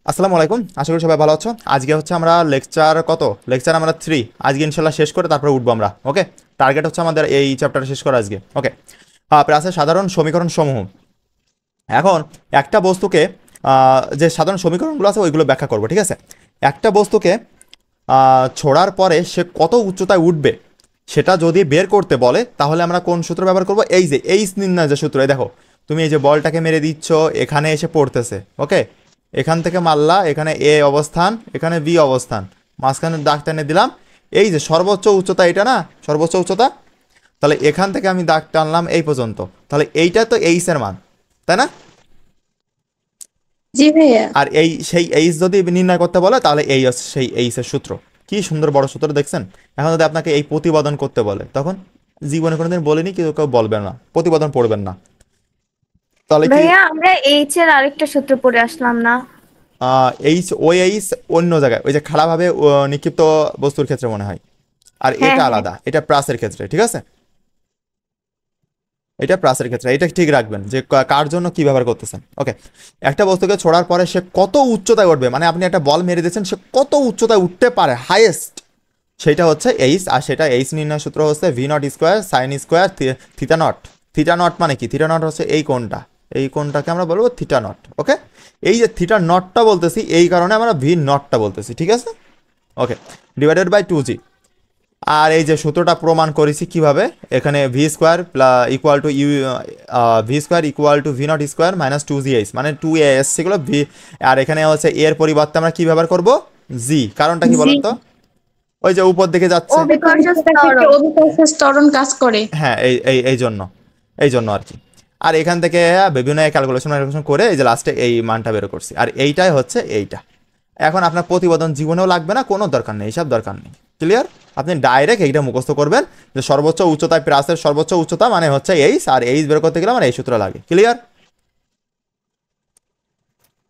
আসসালামু আলাইকুম, আশা করি সবাই ভালো আছো। আজকে হচ্ছে আমরা লেকচার আমরা 3 আজকে ইনশাল্লাহ শেষ করে তারপরে উঠবো আমরা। ওকে, টার্গেট হচ্ছে আমাদের এই চ্যাপ্টার শেষ করা আজকে। ওকে, প্রাসের সাধারণ সমীকরণ সমূহ। এখন একটা বস্তুকে যে সাধারণ সমীকরণগুলো আছে ওইগুলো ব্যাখ্যা করবো, ঠিক আছে। একটা বস্তুকে ছোড়ার পরে সে কত উচ্চতায় উঠবে সেটা যদি বের করতে বলে তাহলে আমরা কোন সূত্র ব্যবহার করবো? এই যে এইচ নির্ণয় যে সূত্র, এই দেখো তুমি এই যে বলটাকে মেরে দিচ্ছ, এখানে এসে পড়তেছে। ওকে, এখান থেকে মারলা, এখানে এ অবস্থান, এখানে বি অবস্থান, মাঝখানে দাগ টেনে দিলাম। এই যে সর্বোচ্চ উচ্চতা এটা না, সর্বোচ্চ উচ্চতা, তাহলে এখান থেকে আমি দাগ টানলাম এই পর্যন্ত, তাহলে এইটা তো এইচ এর মান, তাই না? জি ভাইয়া। আর এই সেই এইচ যদি নির্ণয় করতে বলে তাহলে এই হচ্ছে সেই এইচ এর সূত্র। কি সুন্দর বড় সূত্র দেখছেন। এখন যদি আপনাকে এই প্রতিপাদন করতে বলে তখন জীবনে কোনোদিন বলিনি, কেউ কেউ বলবে না, প্রতিপাদন পড়বেন না, তাহলে কি? ভাইয়া আমরা এইচ এর আরেকটা সূত্র পড়ে আসলাম না? এইচ, ওই এইচ অন্য জায়গায়, ওই যে খাড়াভাবে নিক্ষিপ্ত বস্তুর ক্ষেত্রে মনে হয়, আর হ্যাঁ এটা হ্যাঁ। আলাদা, এটা প্রাসের ক্ষেত্রে, ঠিক আছে। এটা প্রাসের ক্ষেত্রে, এটা ঠিক রাখবেন যে কার জন্য কি ব্যবহার করতেছেন। ওকে, একটা বস্তুকে ছোড়ার পরে সে কত উচ্চতায় উঠবে, মানে আপনি একটা বল মেরে দিয়েছেন, সে কত উচ্চতায় উঠতে পারে হাইয়েস্ট, সেটা হচ্ছে এইচ। আর সেটা এইচ নির্ণয় সূত্র হচ্ছে V naught square sine square theta not. Theta not মানে কি? থিটা নট হচ্ছে এই কোণটা, এই কোণটাকে আমরা বলবো থিটা নট। ওকে, এই যে থিটা নটটা বলতেছি এই কারণে আমরা ভি নটটা বলতেছি, ঠিক আছে। ওকে, ডিভাইডেড বাই 2g। আর এই যে সূত্রটা প্রমাণ করেছি কিভাবে, এখানে V square equal to U, V square equal to V not square minus 2gh, মানে 2as সেগুলো ভি। আর এখানে হচ্ছে এর পরিবর্তে আমরা কি ব্যবহার করব? জি। কারণটা কি জি। বলেন তো? ওই যে উপর দিকে যাচ্ছে। অভিকর্ষ স্তরণ। অভিকর্ষের ত্বরণ কাজ করে। হ্যাঁ, এই জন্য আর কি। আর এখান থেকে বিভিন্ন ক্যালকুলেশন করে এই যে লাস্টে এই মানটা বের করছি, আর এইটাই হচ্ছে এইটা। এখন আপনার প্রতিবেদন জীবনেও লাগবে না, কোনো দরকার নেই, সব দরকার নেই। ক্লিয়ার? আপনি ডাইরেক্ট এইটা মুখস্থ করবেন যে সর্বোচ্চ উচ্চতায় প্রাসের সর্বোচ্চ উচ্চতা মানে হচ্ছে এইচ, আর এইচ বের করতে গেলে মানে এই সূত্র লাগে। ক্লিয়ার?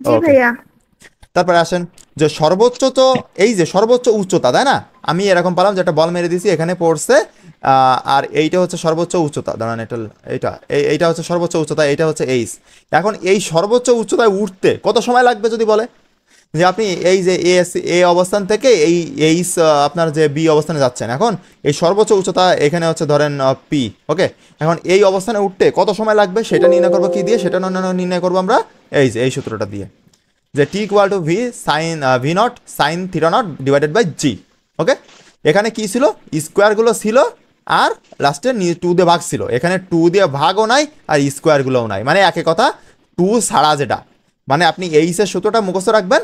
জি ওকে, ভাইয়া। তারপরে আসেন যে সর্বোচ্চ, তো এই যে সর্বোচ্চ উচ্চতা, তাই না? আমি এরকম পেলাম যে একটা বল মেরে দিয়েছি, এখানে পড়ছে, আর এইটা হচ্ছে সর্বোচ্চ উচ্চতা, দাঁড়ান এটা, এইটা হচ্ছে সর্বোচ্চ উচ্চতা, এইটা হচ্ছে এইচ। এখন এই সর্বোচ্চ উচ্চতায় উঠতে কত সময় লাগবে যদি বলে যে আপনি এই যে এ অবস্থান থেকে এই এইচ আপনার যে বি অবস্থানে যাচ্ছেন, এখন এই সর্বোচ্চ উচ্চতা এখানে হচ্ছে ধরেন পি। ওকে, এখন এই অবস্থানে উঠতে কত সময় লাগবে সেটা নির্ণয় করবো কি দিয়ে? সেটা নির্ণয় করবো আমরা এই যে এই সূত্রটা দিয়ে, যে T equal to V sine V not sine theta not divided by G. Okay, এখানে কি ছিল? স্কোয়ারগুলো ছিল, আর লাস্টে 2 দিয়ে ভাগ ছিল। এখানে 2 দিয়ে ভাগও নাই আর স্কোয়ারগুলোও নাই, মানে একে কথা 2 ছাড়া যেটা, মানে আপনি এইসের সূত্রটা মুখস্থ রাখবেন,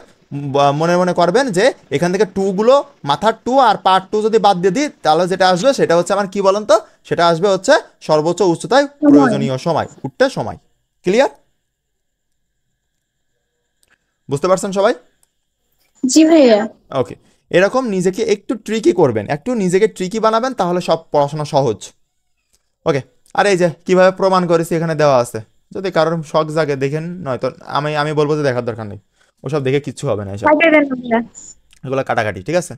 মনে মনে করবেন যে এখান থেকে 2 গুলো মাথার 2 আর পার্ট 2 যদি বাদ দিয়ে দিই তাহলে যেটা আসবে সেটা হচ্ছে আমার কি বলেন তো? সেটা আসবে হচ্ছে সর্বোচ্চ উচ্চতায় সময়। প্রয়োজনীয় সময়, উঠতে সময়। ক্লিয়ার? বুঝতে পারছেন সবাই? জি ভাইয়া। ওকে, এরকম নিজেকে একটু ট্রিকি করবেন, একটু নিজেকে ট্রিকি বানাবেন, তাহলে সব পড়াশোনা সহজ। ওকে, আর এই যে কিভাবে প্রমাণ করেছি এখানে দেওয়া আছে, যদি কারোর শখ জাগে দেখেন, নয়তো আমি আমি বলবো যে দেখার দরকার নেই, ওসব দেখে কিচ্ছু হবে না, এসব কাটিয়ে দেন ভাইয়া। এগুলো কাটাকাটি, ঠিক আছে।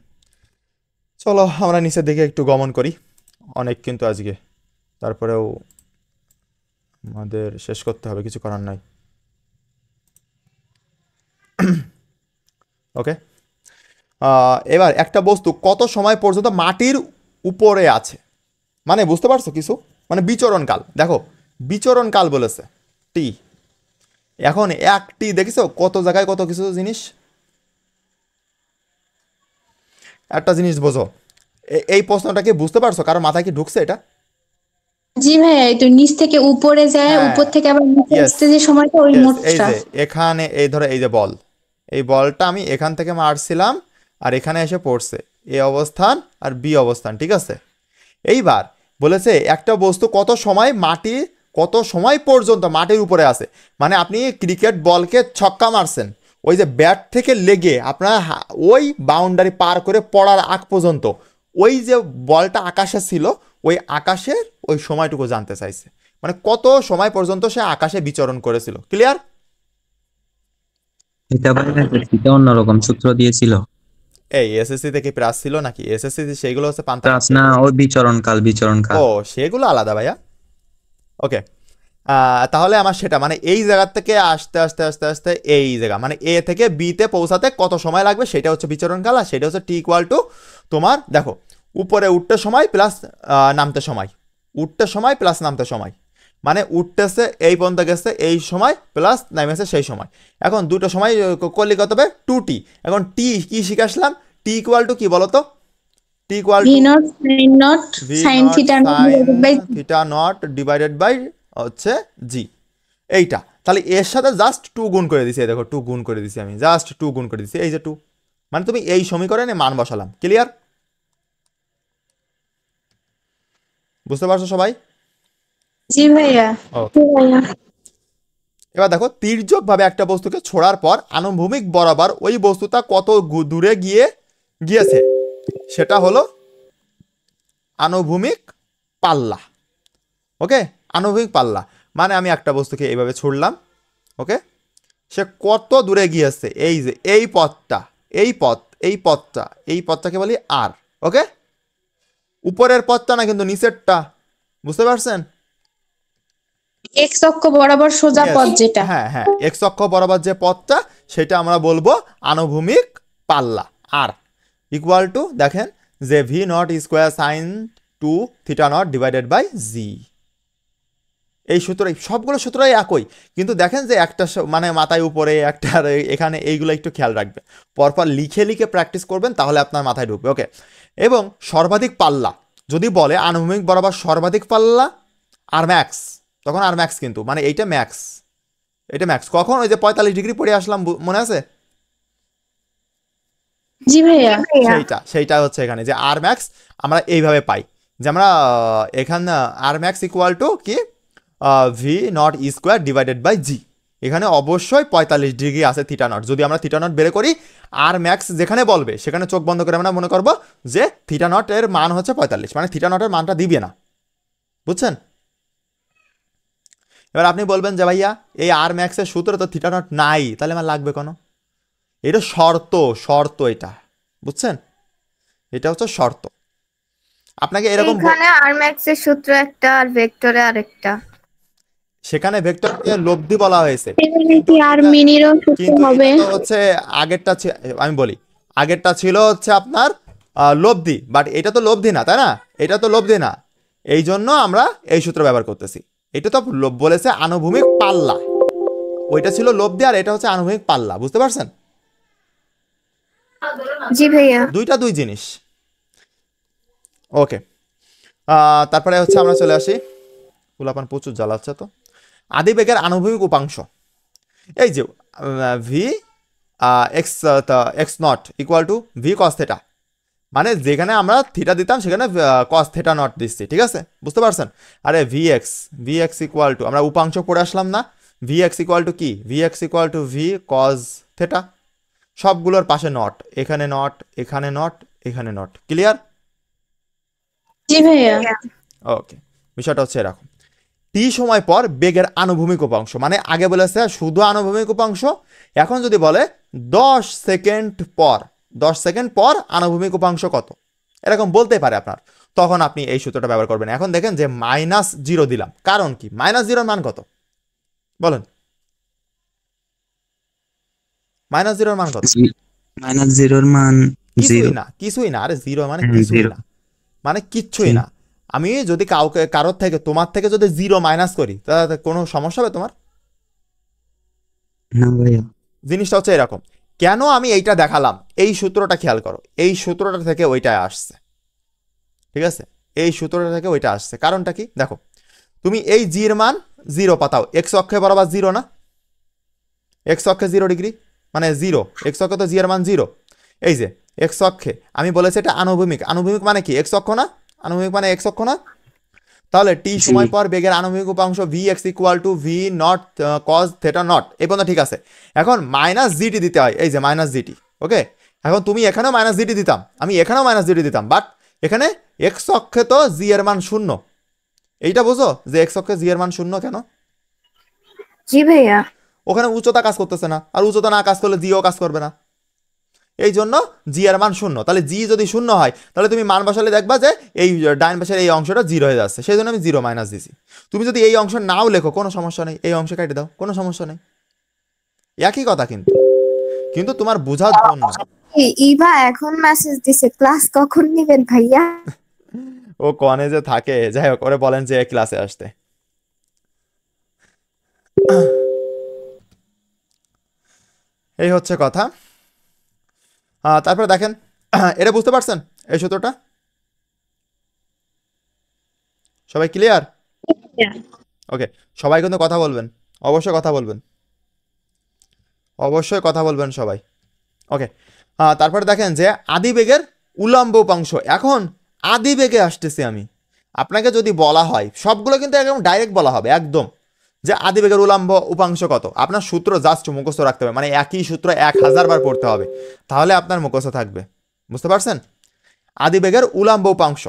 চলো আমরা নিচের দিকে একটু গমন করি, অনেক কিন্তু আজকে, তারপরেও আমাদের শেষ করতে হবে, কিছু করার নাই। ওকে, এবার একটা বস্তু কত সময় পর্যন্ত মাটির উপরে আছে, মানে বুঝতে পারছো কিছু? মানে বিচরণকাল, দেখো বিচরণকাল বলেছে টি। এখন এক টি দেখেছো কত জায়গায় কত কিছু জিনিস। একটা জিনিস বোঝো, এই প্রশ্নটা কি বুঝতে পারছো? কারো মাথায় কি ঢুকছে এটা? জি ভাইয়া, এই তো নিচ থেকে উপরে যায়, হ্যাঁ, উপর থেকে আবার নিচে ইয়েস, আসতে যে সময়টা ওই ইয়েস। এই মোটটা। যে এখানে এই ধরো এই যে বল, এই বলটা আমি এখান থেকে মারছিলাম, আর এখানে এসে পড়ছে এ অবস্থান আর বি অবস্থান, ঠিক আছে। এইবার বলেছে একটা বস্তু কত সময় পর্যন্ত মাটির উপরে আছে, মানে আপনি ক্রিকেট বলকে ছক্কা মারছেন, ওই যে ব্যাট থেকে লেগে আপনার ওই বাউন্ডারি পার করে পড়ার আগ পর্যন্ত ওই যে বলটা আকাশে ছিল, ওই আকাশের ওই সময়টুকু জানতে চাইছে, মানে কত সময় পর্যন্ত সে আকাশে বিচরণ করেছিল। ক্লিয়ার? এটা বাইরে এটা অন্যরকম সূত্র দিয়েছিল। এই এসএসসি থেকে প্রাস ছিল নাকি? এসএসসি সেইগুলো হচ্ছে পান্তা প্লাস ভাত। না, ওই বিচরণকাল। ও, সেগুলো আলাদা ভাইয়া। ওকে, তাহলে আমার সেটা মানে এই জায়গা থেকে আসতে আসতে আসতে আসতে এই জায়গা মানে এ থেকে বিতে পৌঁছাতে কত সময় লাগবে সেটা হচ্ছে বিচরণকাল, আর সেটা হচ্ছে টি ইকুয়াল টু তোমার দেখো উপরে উঠতে সময় প্লাস নামতে সময়, উঠতে সময় প্লাস নামতে সময়, মানে উঠতেছে এই পর্যন্ত গেছে এই সময় প্লাস নামেছে সেই সময়। এখন দুটো সময় করলে কত হবে 2t। এখন টি কি শিখে আসলাম, টি ইকুয়াল টু কি বলো তো, T equal V two not sine not V sine not theta not sine divided by theta not divided by হচ্ছে জি। এইটা তাহলে এর সাথে জাস্ট 2 গুণ করে দিছি, এই দেখো 2 গুণ করে দিছি, আমি জাস্ট 2 গুণ করে দিছি, এই যে 2 মানে তুমি এই সমীকরণে মান বসালাম। ক্লিয়ার? বুঝতে পারছো সবাই? জি ভাইয়া। ওকে, এবার দেখো তির্যক ভাবে একটা বস্তুকে ছোড়ার পর আনুভূমিক বরাবর ওই বস্তুটা কত দূরে গিয়েছে সেটা হলো আনুভূমিক পাল্লা। ওকে, আনুভূমিক পাল্লা মানে আমি একটা বস্তুকে এইভাবে ছুড়লাম, ওকে, সে কত দূরে গিয়েছে, এই যে এই পথটা, এই পথটাকে বলি আর। ওকে, উপরের পথটা না কিন্তু নিচেরটা, বুঝতে পারছেন? এক্স অক্ষ বরাবর সোজা Yes, পথ যেটা। হ্যাঁ হ্যাঁ, এক্স অক্ষ বরাবর যে পথটা সেটা আমরা বলবো আনুভূমিক পাল্লা। আর ইকুয়াল টু দেখেন যে V not square sine 2 theta not divided by G. এই সূত্র সবগুলো সূত্রই একই, কিন্তু দেখেন যে একটা মানে মাথায় উপরে একটা এখানে, এইগুলো একটু খেয়াল রাখবে, পরপর লিখে লিখে প্র্যাকটিস করবেন তাহলে আপনার মাথায় ঢুকবে। ওকে, এবং সর্বাধিক পাল্লা যদি বলে আনুভূমিক বরাবর সর্বাধিক পাল্লা আর ম্যাক্স, তখন আর ম্যাক্স কিন্তু মানে এইটা ম্যাক্স, এটা ম্যাক্স কখন, ওই যে 45 ডিগ্রি পড়ে আসলাম, মনে আছে? জি ভাইয়া। সেইটা হচ্ছে এখানে যে আর ম্যাক্স আমরা এইভাবে পাই যে আমরা এখানে আর ম্যাক্স ইকুয়াল টু কি V not square divided by G. এখানে অবশ্যই 45 ডিগ্রি আছে থিটা নট, যদি আমরা থিটা নট বের করি আর ম্যাক্স যেখানে বলবে সেখানে চোখ বন্ধ করে আমরা মনে করবো যে থিটা নট এর মান হচ্ছে 45, মানে থিটা নটের মানটা দিবে না, বুঝছেন? এবার আপনি বলবেন যে ভাইয়া এই আর ম্যাক্সের সূত্রে তো থিটা নট নাই, তাহলে আমার লাগবে কেন? এটা শর্ত এটা, বুঝছেন? এটা হচ্ছে শর্ত। আপনাকে এরকম এখানে আর ম্যাক্সের সূত্র একটা আর ভেক্টরে আরেকটা। সেখানে ভেক্টরকে লব্ধি বলা হয়েছে, এখানে কি আর মিনিরও সূত্র কিন্তু হবে? এটা তো হচ্ছে আগেরটা আমি বলি আগেরটা ছিল হচ্ছে আপনার লব্ধি, বাট এটা তো লব্ধি না, তাই না? এটা তো লব্ধি না, এই জন্য আমরা এই সূত্র ব্যবহার করতেছি। এটা তো বলেছে আনুভূমিক পাল্লা, ওইটা ছিল লব্ধি আর এটা হচ্ছে আনুভূমিক পাল্লা, বুঝতে পারছেন? জি ভাইয়া। দুইটা দুই জিনিস। ওকে, তারপরে হচ্ছে আমরা চলে আসি, ফুলাপান প্রচুর জ্বালাচ্ছে তো, আদিবেগের আনুভূমিক উপাংশ। এই যে V x not equal to V cos theta, মানে যেখানে আমরা থিটা দিতাম সেখানে কস থেটা নট দিচ্ছি, ঠিক আছে? বুঝতে পারছেন? আরে ভি এক্স ইকুয়াল টু আমরা উপাংশ পড়ে আসলাম না, ভি এক্স ইকুয়াল টু কি, V x equal to V cos theta, সবগুলোর পাশে নট, এখানে নট, এখানে নট, এখানে নট। ক্লিয়ার? জি ভাইয়া। ওকে, বিষয়টা হচ্ছে এরকম। টি সময় পর বেগের আনুভূমিক উপাংশ, মানে আগে বলেছে শুধু আনুভূমিক উপাংশ, এখন যদি বলে 10 সেকেন্ড পর, 10 সেকেন্ড পর আনুভূমিক উপাংশ কত, এরকম বলতে পারে আপনার, তখন আপনি এই সূত্রটা ব্যবহার করবেন। এখন দেখেন যে -0 দিলাম, কারণ কি? -0 মান কত বলেন? -0 মান কত? -0 মান জিরো। কিছুই না, আরে জিরো মানে হুম, কিছুই zero। না, মানে কিচ্ছুই জি। না। আমি যদি কারোর থেকে, তোমার থেকে যদি 0 মাইনাস করি তাহলে কোনো সমস্যা হবে তোমার? না ভাইয়া। জিনিসটা হচ্ছে এরকম। কেন আমি এইটা দেখালাম, এই সূত্রটা খেয়াল করো, এই সূত্রটা থেকে ওইটাই আসছে, ঠিক আছে? এই সূত্রটা থেকে ওইটা আসছে, কারণটা কি দেখো, তুমি এই জির মান 0 পাতাও, এক্স অক্ষে বরাবর 0 না, এক্স অক্ষে 0 ডিগ্রি মানে 0, এক্স অক্ষে তো জি এর মান 0। এই যে এক্স অক্ষে আমি বলেছি এটা আনুভূমিক, আনুভূমিক মানে কি এক্স অক্ষ না, আনুভূমিক মানে এক্স অক্ষ না, তাহলে টি সময় পর বেগের আনুভূমিক উপাংশ V x equal to V not cause theta not, এই পর্যন্ত ঠিক আছে। এখন মাইনাস জিটি দিতে হয়, এই যে মাইনাস জিটি। ওকে, এখন তুমি এখানেও মাইনাস জিটি দিতাম, আমি এখানেও মাইনাস জিটি দিতাম, বাট এখানে এক্স অক্ষে তো জি এর মান 0, এইটা বুঝো যে এক্স অক্ষে জি এর মান 0 কেন? জি ভাইয়া। ওখানে উচ্চতা কাজ করতেছে না, আর উচ্চতা না কাজ করলে জিও কাজ করবে না। এই জন্য জি এর মান শূন্য। তাহলে জি যদি শূন্য হয় তাহলে তুমি মান বসালে দেখবা যে এই ডাইন পাশের এই অংশটা জিরো হয়ে যাচ্ছে, সেই জন্য আমি জিরো মাইনাস দিছি। তুমি যদি এই অংশ নাও লেখো কোনো সমস্যা নেই, এই অংশ কেটে দাও, কোনো সমস্যা নেই, একই কথা। কিন্তু কিন্তু তোমার বোঝার জন্য। ইভা এখন মেসেজ দিছে ক্লাস কখন নিবেন ভাইয়া? ও কলেজে থাকে, যাই হোক, ওরে বলেন যে ক্লাসে আসতে। এই হচ্ছে কথা। তারপরে দেখেন, এটা বুঝতে পারছেন এই সূত্রটা? সবাই ক্লিয়ার? ওকে, সবাই কিন্তু কথা বলবেন, অবশ্যই কথা বলবেন, অবশ্যই কথা বলবেন সবাই। ওকে, তারপরে দেখেন যে আদিবেগের উলম্ব উপাংশ। এখন আদিবেগে আসতেছি আমি। আপনাকে যদি বলা হয়, সবগুলো কিন্তু একদম ডাইরেক্ট বলা হবে একদম, যে আদিবেগের উলম্ব উপাংশ কত, আপনার সূত্র জাস্ট মুখস্থ রাখতে হবে, মানে একই সূত্র 1000 বার পড়তে হবে, তাহলে আপনার মুখস্থ থাকবে। বুঝতে পারছেন? আদিবেগের উলম্ব উপাংশ।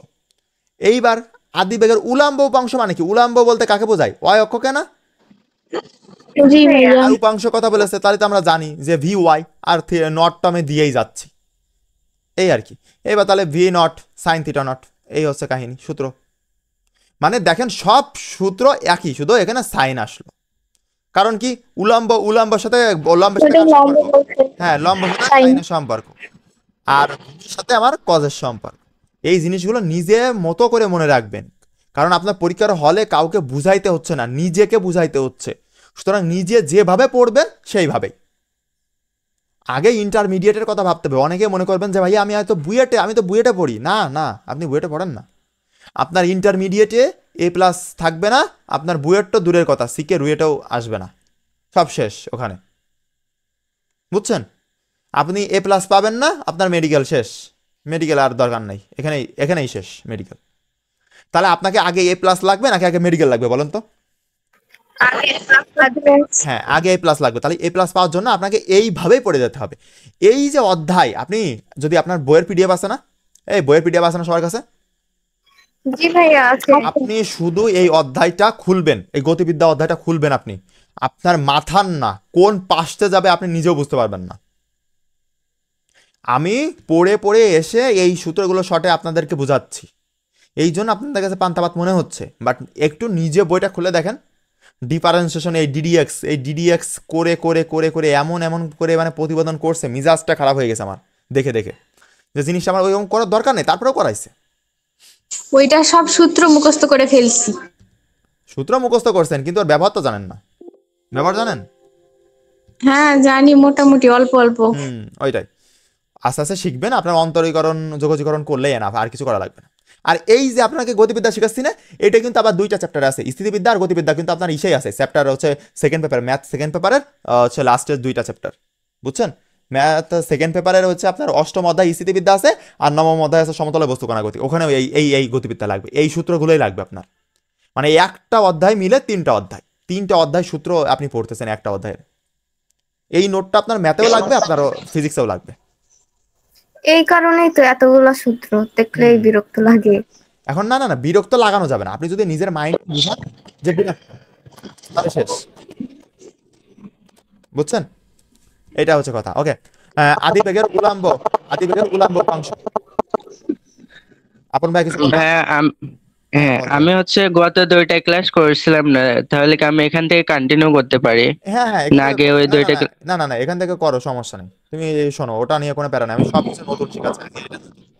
এইবার আদিবেগের উলম্ব উপাংশ মানে কি? উলম্ব বলতে কাকে বোঝায়? ওয়াই অক্ষকে না? জি ভাইয়া। আর উপাংশ কথা বলেছে, তাহলে তো আমরা জানি যে ভি ওয়াই, আর নট টামে দিয়েই যাচ্ছি, এই আর কি। এবার তাহলে V not sine theta not, এই হচ্ছে কাহিনী, সূত্র। মানে দেখেন সব সূত্র একই, শুধু এখানে সাইন আসলো। কারণ কি? উলম্বের সাথে লম্বের সাথে কার সম্পর্ক? হ্যাঁ, লম্বের সাথে সাইনের সম্পর্ক, আর ভূমির সাথে আমার কজের সম্পর্ক। এই জিনিসগুলো নিজে মতো করে মনে রাখবেন, কারণ আপনার পরীক্ষার হলে কাউকে বুঝাইতে হচ্ছে না, নিজেকে বুঝাইতে হচ্ছে। সুতরাং নিজে যেভাবে পড়বেন সেইভাবেই। আগে ইন্টারমিডিয়েটের কথা ভাবতে হবে। অনেকে মনে করবেন যে ভাইয়া আমি তো বুয়েটে পড়ি। না না, আপনি বুয়েটে পড়েন না। আপনার ইন্টারমিডিয়েটে A+ থাকবে না, আপনার বুয়েট তো দূরের কথা, সিকে রুয়েটেও আসবে না, সব শেষ ওখানে। বুঝছেন? আপনি A+ পাবেন না, আপনার মেডিকেল শেষ, মেডিকেল আর দরকার নাই, এখানেই শেষ মেডিকেল। তাহলে আপনাকে আগে A+ লাগবে নাকি আগে মেডিকেল লাগবে বলেন তো? হ্যাঁ, আগে A+ লাগবে। তাহলে A+ পাওয়ার জন্য আপনাকে এইভাবেই পড়ে যেতে হবে। এই যে অধ্যায়, আপনি যদি আপনার বইয়ের PDF আছে না, এই বইয়ের PDF আছে না সবার কাছে? জি ভাইয়া আছে। আপনি শুধু এই অধ্যায়টা খুলবেন, এই গতিবিদ্যা অধ্যায়টা খুলবেন আপনি, আপনার মাথার না কোন পাশতে যাবে আপনি নিজেও বুঝতে পারবেন না। আমি পড়ে পড়ে এসে এই সূত্রগুলো শর্টে আপনাদেরকে বোঝাচ্ছি, এই জন্য আপনাদের কাছে পান্তাপাত মনে হচ্ছে, বাট একটু নিজে বইটা খুলে দেখেন। ডিফারেন্সিয়েশন, এই ডিডিএক্স করে করে করে করে এমন করে মানে প্রতিবেদন করছে, মিজাজটা খারাপ হয়ে গেছে আমার দেখে দেখে, যে জিনিসটা আমার ওইরকম করার দরকার নেই, তারপরেও করাইছে। ওইটা সব সূত্র মুখস্থ করে ফেলছি। সূত্র মুখস্থ করছেন কিন্তু ওর ব্যবহার তো জানেন না। ব্যবহার জানেন? হ্যাঁ জানি, মোটামুটি অল্প অল্প। ওইটাই আস্তে আস্তে শিখবেন। আপনার অন্তরীকরণ যোগজীকরণ করলেই এনাফ, আর কিছু করা লাগবে না। আর এই যে আপনাকে গতিবিদ্যা শিখাচ্ছি না, এটা কিন্তু আবার 2টা চ্যাপ্টার আছে, স্থিতিবিদ্যা আর গতিবিদ্যা, কিন্তু আপনার ইসেই আছে চ্যাপ্টার হচ্ছে সেকেন্ড পেপার, ম্যাথ সেকেন্ড পেপারের হচ্ছে লাস্টের 2টা চ্যাপ্টার। বুঝছেন? ম্যাথ সেকেন্ড পেপারের হচ্ছে আপনার 8ম অধ্যায় স্থিতিবিদ্যা আছে, আর 9ম অধ্যায় আছে সমতলের বস্তু কণা গতি, ওখানে এই গতিবিদ্যা লাগবে, এই সূত্রগুলোই লাগবে আপনার। মানে একটা অধ্যায় মিলে 3টা অধ্যায় সূত্র আপনি পড়তেছেন একটা অধ্যায়ের। এই নোটটা আপনার ম্যাথেও লাগবে, আপনার ফিজিক্সেও লাগবে। এই কারণেই তো এতগুলা সূত্র দেখলেই বিরক্ত লাগে। এখন না না না, বিরক্ত লাগানো যাবে না। আপনি যদি নিজের মাইন্ড বুঝান যে বিরক্ত, তাহলে শেষ। বুঝছেন? এটা হচ্ছে কথা। ওকে, আদিবেগের উলাম্ব উপাংশ। আপন ভাই কিছু বলবেন? হ্যাঁ হ্যাঁ, আমি হচ্ছে গত 2টা ক্লাস করেছিলাম না, তাহলে কি আমি এখান থেকে কন্টিনিউ করতে পারি? হ্যাঁ হ্যাঁ, না আগে ওই 2টা না না না, এখান থেকে করো, সমস্যা নেই। তুমি শোনো, ওটা নিয়ে কোনো প্যারা নেই, আমি সব কিছু নতুন শিখাচ্ছি।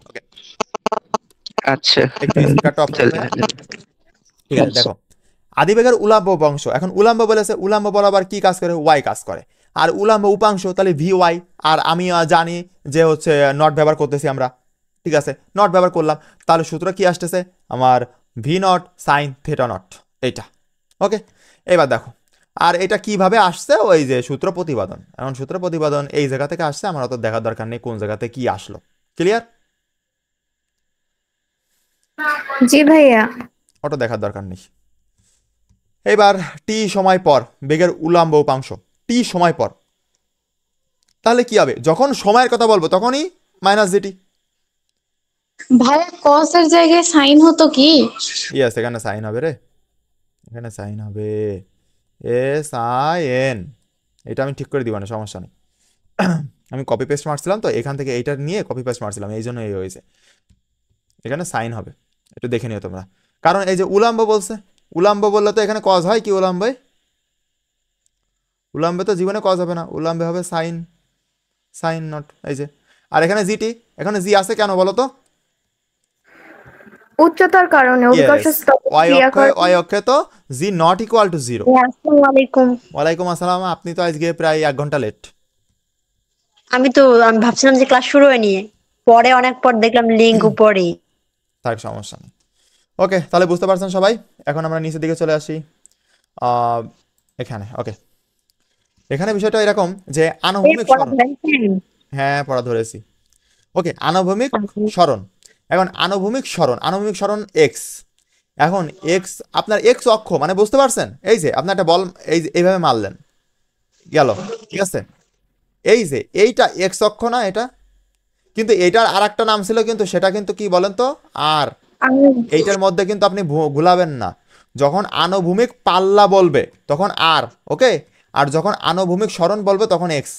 ওকে, আচ্ছা একটু স্পিকারটা অফ করতে। ঠিক আছে, দেখো আদিবেগের উলাম্ব বংশ। এখন উলাম্ব বলেছে, উলাম্ব বরাবর কি কাজ করে? ওয়াই কাজ করে। আর উলাম্ব উপাংশ তাহলে ভি ওয়াই। আর আমি জানি যে হচ্ছে নট ব্যবহার করতেছি আমরা, ঠিক আছে, নট ব্যবহার করলাম, তাহলে সূত্র কি আসতেছে আমার? V not sine theta not, এইটা। ওকে, এবার দেখো, আর এটা কিভাবে আসছে? ওই যে সূত্র প্রতিপাদন। এখন সূত্র প্রতিপাদন এই জায়গা থেকে আসছে, আমার অত দেখার দরকার নেই কোন জায়গাতে কি আসলো। ক্লিয়ার? জি ভাইয়া। ওটা দেখার দরকার নেই। এবার টি সময় পর বেগের উলম্ব উপাংশ, টি সময় পর, তাহলে কি হবে? যখন সময়ের কথা বলবো তখনই মাইনাস জিটি। ভাইয়া কসের জায়গায় সাইন হতো কি? ইয়েস, এখানে সাইন হবে রে, এখানে সাইন হবে, SIN। এটা আমি ঠিক করে দিব না, সমস্যা নেই। আমি কপি পেস্ট মারছিলাম তো, এখান থেকে এইটা নিয়ে কপি পেস্ট মারছিলাম, এই জন্য এই হয়েছে। এখানে সাইন হবে, একটু দেখে নিও তোমরা। কারণ এই যে উলাম্ব বলছে, উলাম্ব বললে তো এখানে কজ হয় কি উলাম্বে? উলাম্বে তো জীবনে কজ হবে না, উলাম্বে হবে সাইন, সাইন নট। এই যে, আর এখানে জিটি, এখানে জি আছে কেন বলো তো? উচ্চতার কারণে অভিকর্ষ ইয়েস, স্তর ওয়াই ক্রিয়া অক্ষে, করে। ওয়াই অক্ষে তো জি নট ইকুয়াল টু জিরো। আসসালামু আলাইকুম। ওয়ালাইকুম আসসালাম, আপনি তো আজকে প্রায় 1 ঘন্টা লেট। আমি ভাবছিলাম যে ক্লাস শুরু হয়নি, পরে অনেক পর দেখলাম লিংক উপরে। থাক, সমস্যা নেই। ওকে, তাহলে বুঝতে পারছেন সবাই। এখন আমরা নিচের দিকে চলে আসি। আহ, এখানে ওকে, এখানে বিষয়টা এরকম যে আনুভূমিক সরণ। হ্যাঁ, পড়া ধরেছি। ওকে, আনুভূমিক সরণ। এখন আনুভূমিক সরণ, আনুভূমিক সরণ এক্স। এখন এক্স, আপনার এক্স অক্ষ মানে বুঝতে পারছেন? এই যে আপনার একটা বল এই যে এইভাবে মারলেন, গেল, ঠিক আছে? এই যে এইটা এক্স অক্ষ না এটা? কিন্তু এটার আর একটা নাম ছিল, কিন্তু সেটা কিন্তু কি বলেন তো? আর এইটার মধ্যে কিন্তু আপনি ভুলাবেন না, যখন আনুভূমিক পাল্লা বলবে তখন আর, ওকে, আর যখন আনুভূমিক সরণ বলবে তখন এক্স।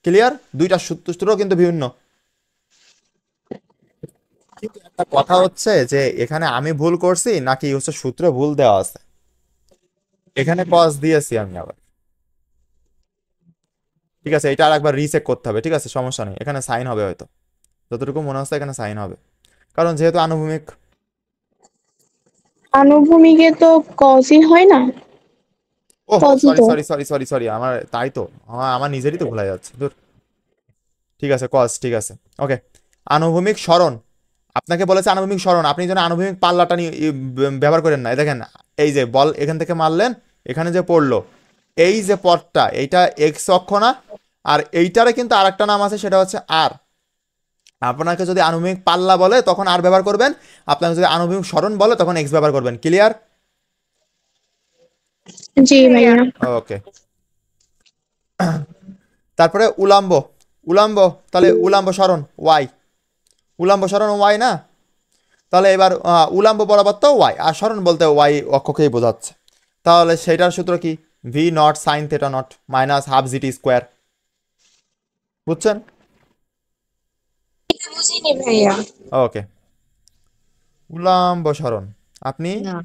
ক্লিয়ার? দুইটা সূত্র কিন্তু বিভিন্ন। কিন্তু একটা কথা হচ্ছে যে এখানে আমি ভুল করছি নাকি হচ্ছে সূত্র ভুল দেওয়া আছে। এখানে কস দিয়েছি আমি আবার, ঠিক আছে? এটা আর একবার রিচেক করতে হবে, ঠিক আছে? সমস্যা নেই, এখানে সাইন হবে হয়তো, যতটুকু মনে হচ্ছে এখানে সাইন হবে, কারণ যেহেতু আনুভূমিক। আনুভূমিকে তো কজই হয় না। ও কজই সরি তো। সরি সরি সরি সরি, আমার তাই তো, আমার নিজেরই তো ভুলে যাচ্ছে, দূর। ঠিক আছে, কস, ঠিক আছে, ওকে। আনুভূমিক সরণ, আপনাকে বলেছে আনুভূমিক সরণ, আপনি যেন আনুভূমিক পাল্লাটা নিয়ে ব্যবহার করেন না। এই দেখেন, এই যে বল এখান থেকে মারলেন, এখানে যে পড়লো, এই যে পথটা, এইটা এক্স অক্ষ না? আর এইটারে কিন্তু আরেকটা নাম আছে, সেটা হচ্ছে আর। আপনাকে যদি আনুভূমিক পাল্লা বলে তখন আর ব্যবহার করবেন, আপনাকে যদি আনুভূমিক সরণ বলে তখন এক্স ব্যবহার করবেন। ক্লিয়ার? জি ভাইয়া। ওকে। তারপরে উলাম্ব, উলাম্ব, তাহলে উলাম্ব সরণ ওয়াই, উলাম্ব সরণ ওয়াই না? তাহলে এবার উলাম্ব বরাবর তো ওয়াই, আর সরণ বলতে ওয়াই অক্ষকেই বোঝাচ্ছে। তাহলে সেটার সূত্র কি? V not sine theta not minus half GT square. বুঝছেন? এটা বুঝিনি ভাইয়া। ওকে, উলাম্ব সরণ, আপনি না,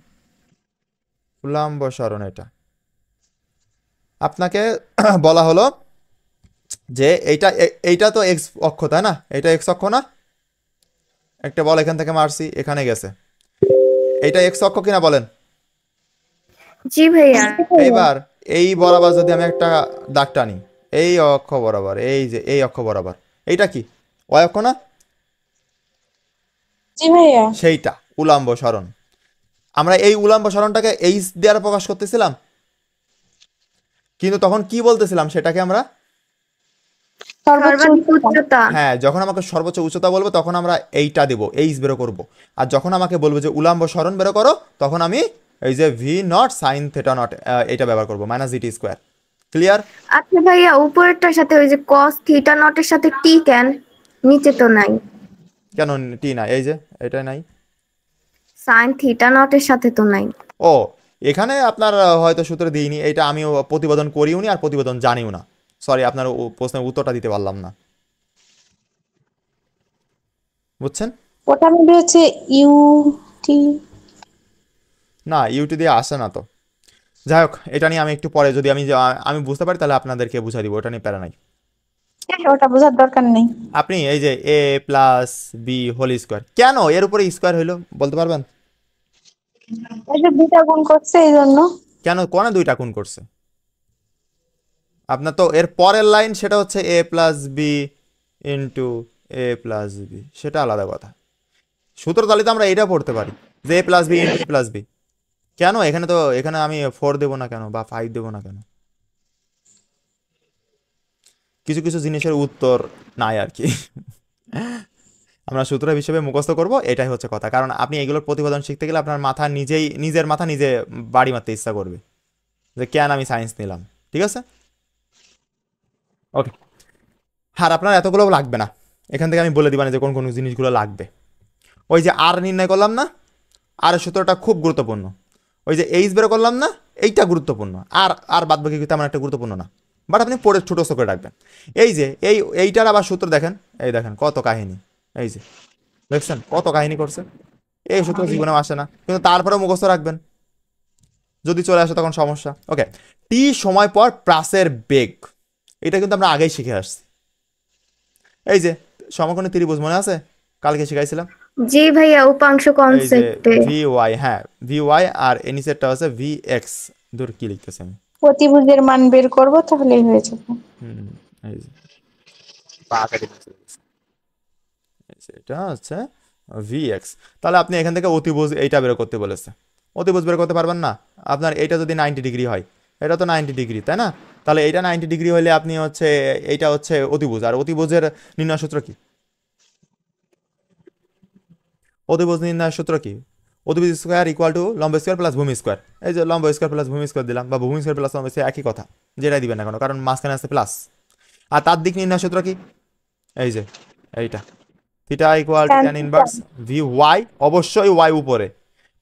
উলাম্ব সরণ, এটা আপনাকে বলা হলো যে এইটা এইটা তো এক্স অক্ষ, তাই না? এটা এক্স অক্ষ না? একটা বল এখান থেকে মারছি, এখানে গেছে, এইটা এক্স অক্ষ কিনা বলেন? জি ভাইয়া। এইবার এই বরাবর যদি আমি একটা দাগ টানি, এই অক্ষ বরাবর, এই যে এই অক্ষ বরাবর, এইটা কি ওয়াই অক্ষ না? জি ভাইয়া। সেইটা উলাম্ব সরণ। আমরা এই উলাম্ব সরণটাকে এইচ দ্বারা প্রকাশ করতেছিলাম, কিন্তু তখন কি বলতেছিলাম সেটাকে আমরা? সর্বাধিক উচ্চতা। হ্যাঁ, যখন আমাকে সর্বোচ্চ উচ্চতা বলবে তখন আমরা এইটা দেব, এইচ বেরো করব। আর যখন আমাকে বলবে যে উলাম্ব সরণ বেরো করো, তখন আমি এই যে V not sine theta not এটা ব্যবহার করবো, মাইনাস জিটি স্কোয়ার। ক্লিয়ার? আচ্ছা ভাইয়া, উপরেরটার সাথে ওই যে কস থিটা নটের সাথে টি কেন? নিচে তো নাই। কেন টি না? এই যে এটা নাই। সাইন থিটা নটের সাথে তো নাই। ও, এখানে আপনার হয়তো সূত্র দিইনি, এটা আমিও প্রতিবেদন করিও নি আর প্রতিবেদন জানিও না। সরি, আপনার প্রশ্নের উত্তরটা দিতে পারলাম না। বুঝছেন? ওটা মধ্যে হচ্ছে ইউটি। না, ইউটি দিয়ে আসে না তো। যাই হোক, এটা নিয়ে আমি একটু পরে যদি আমি বুঝতে পারি তাহলে আপনাদেরকে বুঝাই দিব, ওটা নিয়ে প্যারা নাই। ওটা বোঝার দরকার নেই। আপনি এই যে এ প্লাস বি হোল স্কোয়ার, কেন এর উপরে স্কোয়ার হইলো বলতে পারবেন? এই যে দুটা গুণ করছে এই জন্য। কেন কোনে দুইটা গুণ করছে? আপনার তো এর পরের লাইন সেটা হচ্ছে এ প্লাস বি ইন্টু এ প্লাস বি, সেটা আলাদা কথা। সূত্র তালিতে আমরা এটা পড়তে পারি যে এ প্লাস বি ইন্টু এ প্লাস বি। কেন এখানে তো, এখানে আমি 4 দেবো না কেন বা 5 দেবো না কেন? কিছু কিছু জিনিসের উত্তর নাই আর কি। আমরা সূত্র হিসেবে মুখস্থ করব, এটাই হচ্ছে কথা। কারণ আপনি এগুলোর প্রতিপাদন শিখতে গেলে আপনার মাথা নিজের মাথা নিজে বাড়ি মারতে ইচ্ছা করবে যে কেন আমি সায়েন্স নিলাম। ঠিক আছে, ওকে। আর আপনার এতগুলো লাগবে না, এখান থেকে আমি বলে দিবানি যে কোন কোন জিনিসগুলো লাগবে। ওই যে আর নির্ণয় করলাম না, আর সূত্রটা খুব গুরুত্বপূর্ণ। ওই যে এইচ বের করলাম না, এইটা গুরুত্বপূর্ণ। আর আর বাদ বাকি তেমন একটা গুরুত্বপূর্ণ না। বাট আপনি পড়ে ছোটো করে রাখবেন। এই যে এইটার আবার সূত্র দেখেন, এই দেখেন কত কাহিনী, এই যে দেখছেন কত কাহিনী করছে। এই সূত্র জীবনেও আসে না, কিন্তু তারপরে মুখস্থ রাখবেন, যদি চলে আসে তখন সমস্যা। ওকে, টি সময় পর প্রাসের বেগ, এটা কিন্তু আমরা আগেই শিখে আসছি। এই যে সমকোণী ত্রিভুজ মনে আছে, কালকে শিখাইছিলাম। জি ভাইয়া, উপাংশ এই যে কনসেপ্টে ভি ওয়াই, হ্যাঁ ভি ওয়াই, আর নিচেরটা হচ্ছে ভি এক্স। দূর কি লিখতেছি আমি, প্রতিভুজের মান বের করব তাহলেই হয়ে যাবে। এই যে পা কেটে দিয়েছে। এই যে এটা হচ্ছে ভি এক্স। তাহলে আপনি এখান থেকে অতিভুজ এইটা বের করতে বলেছে, অতিভুজ বের করতে পারবেন না। আপনার এইটা যদি 90 ডিগ্রি হয়, এটা তো 90 ডিগ্রি তাই না, তাহলে এইটা 90 ডিগ্রি হলে আপনি হচ্ছে এইটা হচ্ছে অতিভুজ। আর অতিভুজের নির্ণয় সূত্র কি? অতিভুজ নির্ণয় সূত্র কি? অতিভুজ স্কোয়ার ইকুয়াল টু লম্ব স্কোয়ার প্লাস ভূমি স্কোয়ার। এই যে লম্ব স্কোয়ার প্লাস ভূমি স্কোয়ার দিলাম, বা ভূমি স্কোয়ার প্লাস লম্ব স্কোয়ার, একই কথা, যেটাই দিবেন না কেন, কারণ মাঝখানে আছে প্লাস। আর তার দিক নির্ণয় সূত্র কি? এই যে এইটা, theta equal to tan inverse V Y, অবশ্যই ওয়াই উপরে,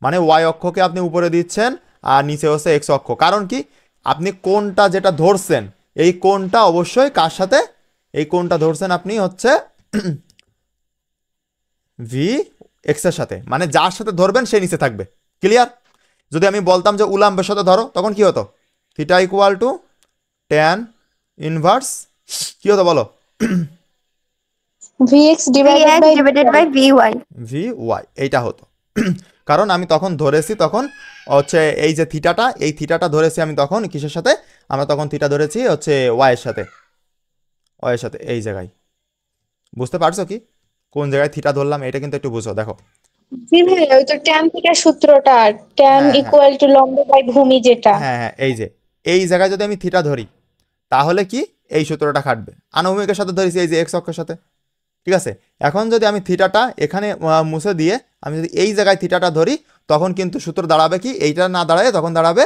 মানে ওয়াই অক্ষকে আপনি উপরে দিচ্ছেন আর নিচে হচ্ছে এক্স অক্ষ। কারণ কি, আপনি কোনটা যেটা ধরছেন, এই কোনটা অবশ্যই কার সাথে, এই কোনটা ধরছেন আপনি হচ্ছে ভি এক্স এর সাথে, মানে যার সাথে ধরবেন সে নিচে থাকবে। ক্লিয়ার? যদি আমি বলতাম যে উল্লম্বের সাথে ধরো, তখন কি হতো? Theta equal to tan inverse, কি হতো বলো? vx divided by V Y. V Y, এইটা হতো। কারণ আমি তখন ধরেছি, তখন হচ্ছে এই যে থিটাটা, এই থিটাটা ধরেছি আমি তখন কিসের সাথে, আমরা তখন থিটা ধরেছি হচ্ছে ওয়াইয়ের সাথে, ওয়াইয়ের সাথে। এই জায়গায় বুঝতে পারছো কি কোন জায়গায় থিটা ধরলাম? এটা কিন্তু একটু বুঝো, দেখো। জি ভাই, ওই তো tan থিটার সূত্রটা, tan হ্যাঁ, ইকুয়াল টু লম্ব বাই ভূমি যেটা। হ্যাঁ হ্যাঁ, এই যে এই জায়গায় যদি আমি থিটা ধরি, তাহলে কি এই সূত্রটা খাটবে। আনুভূমিকের সাথে ধরেছি এই যে এক্স অক্ষের সাথে, ঠিক আছে। এখন যদি আমি থিটাটা এখানে মুছে দিয়ে আমি যদি এই জায়গায় থিটাটা ধরি, তখন কিন্তু সূত্র দাঁড়াবে কি, এইটা না দাঁড়ায় তখন দাঁড়াবে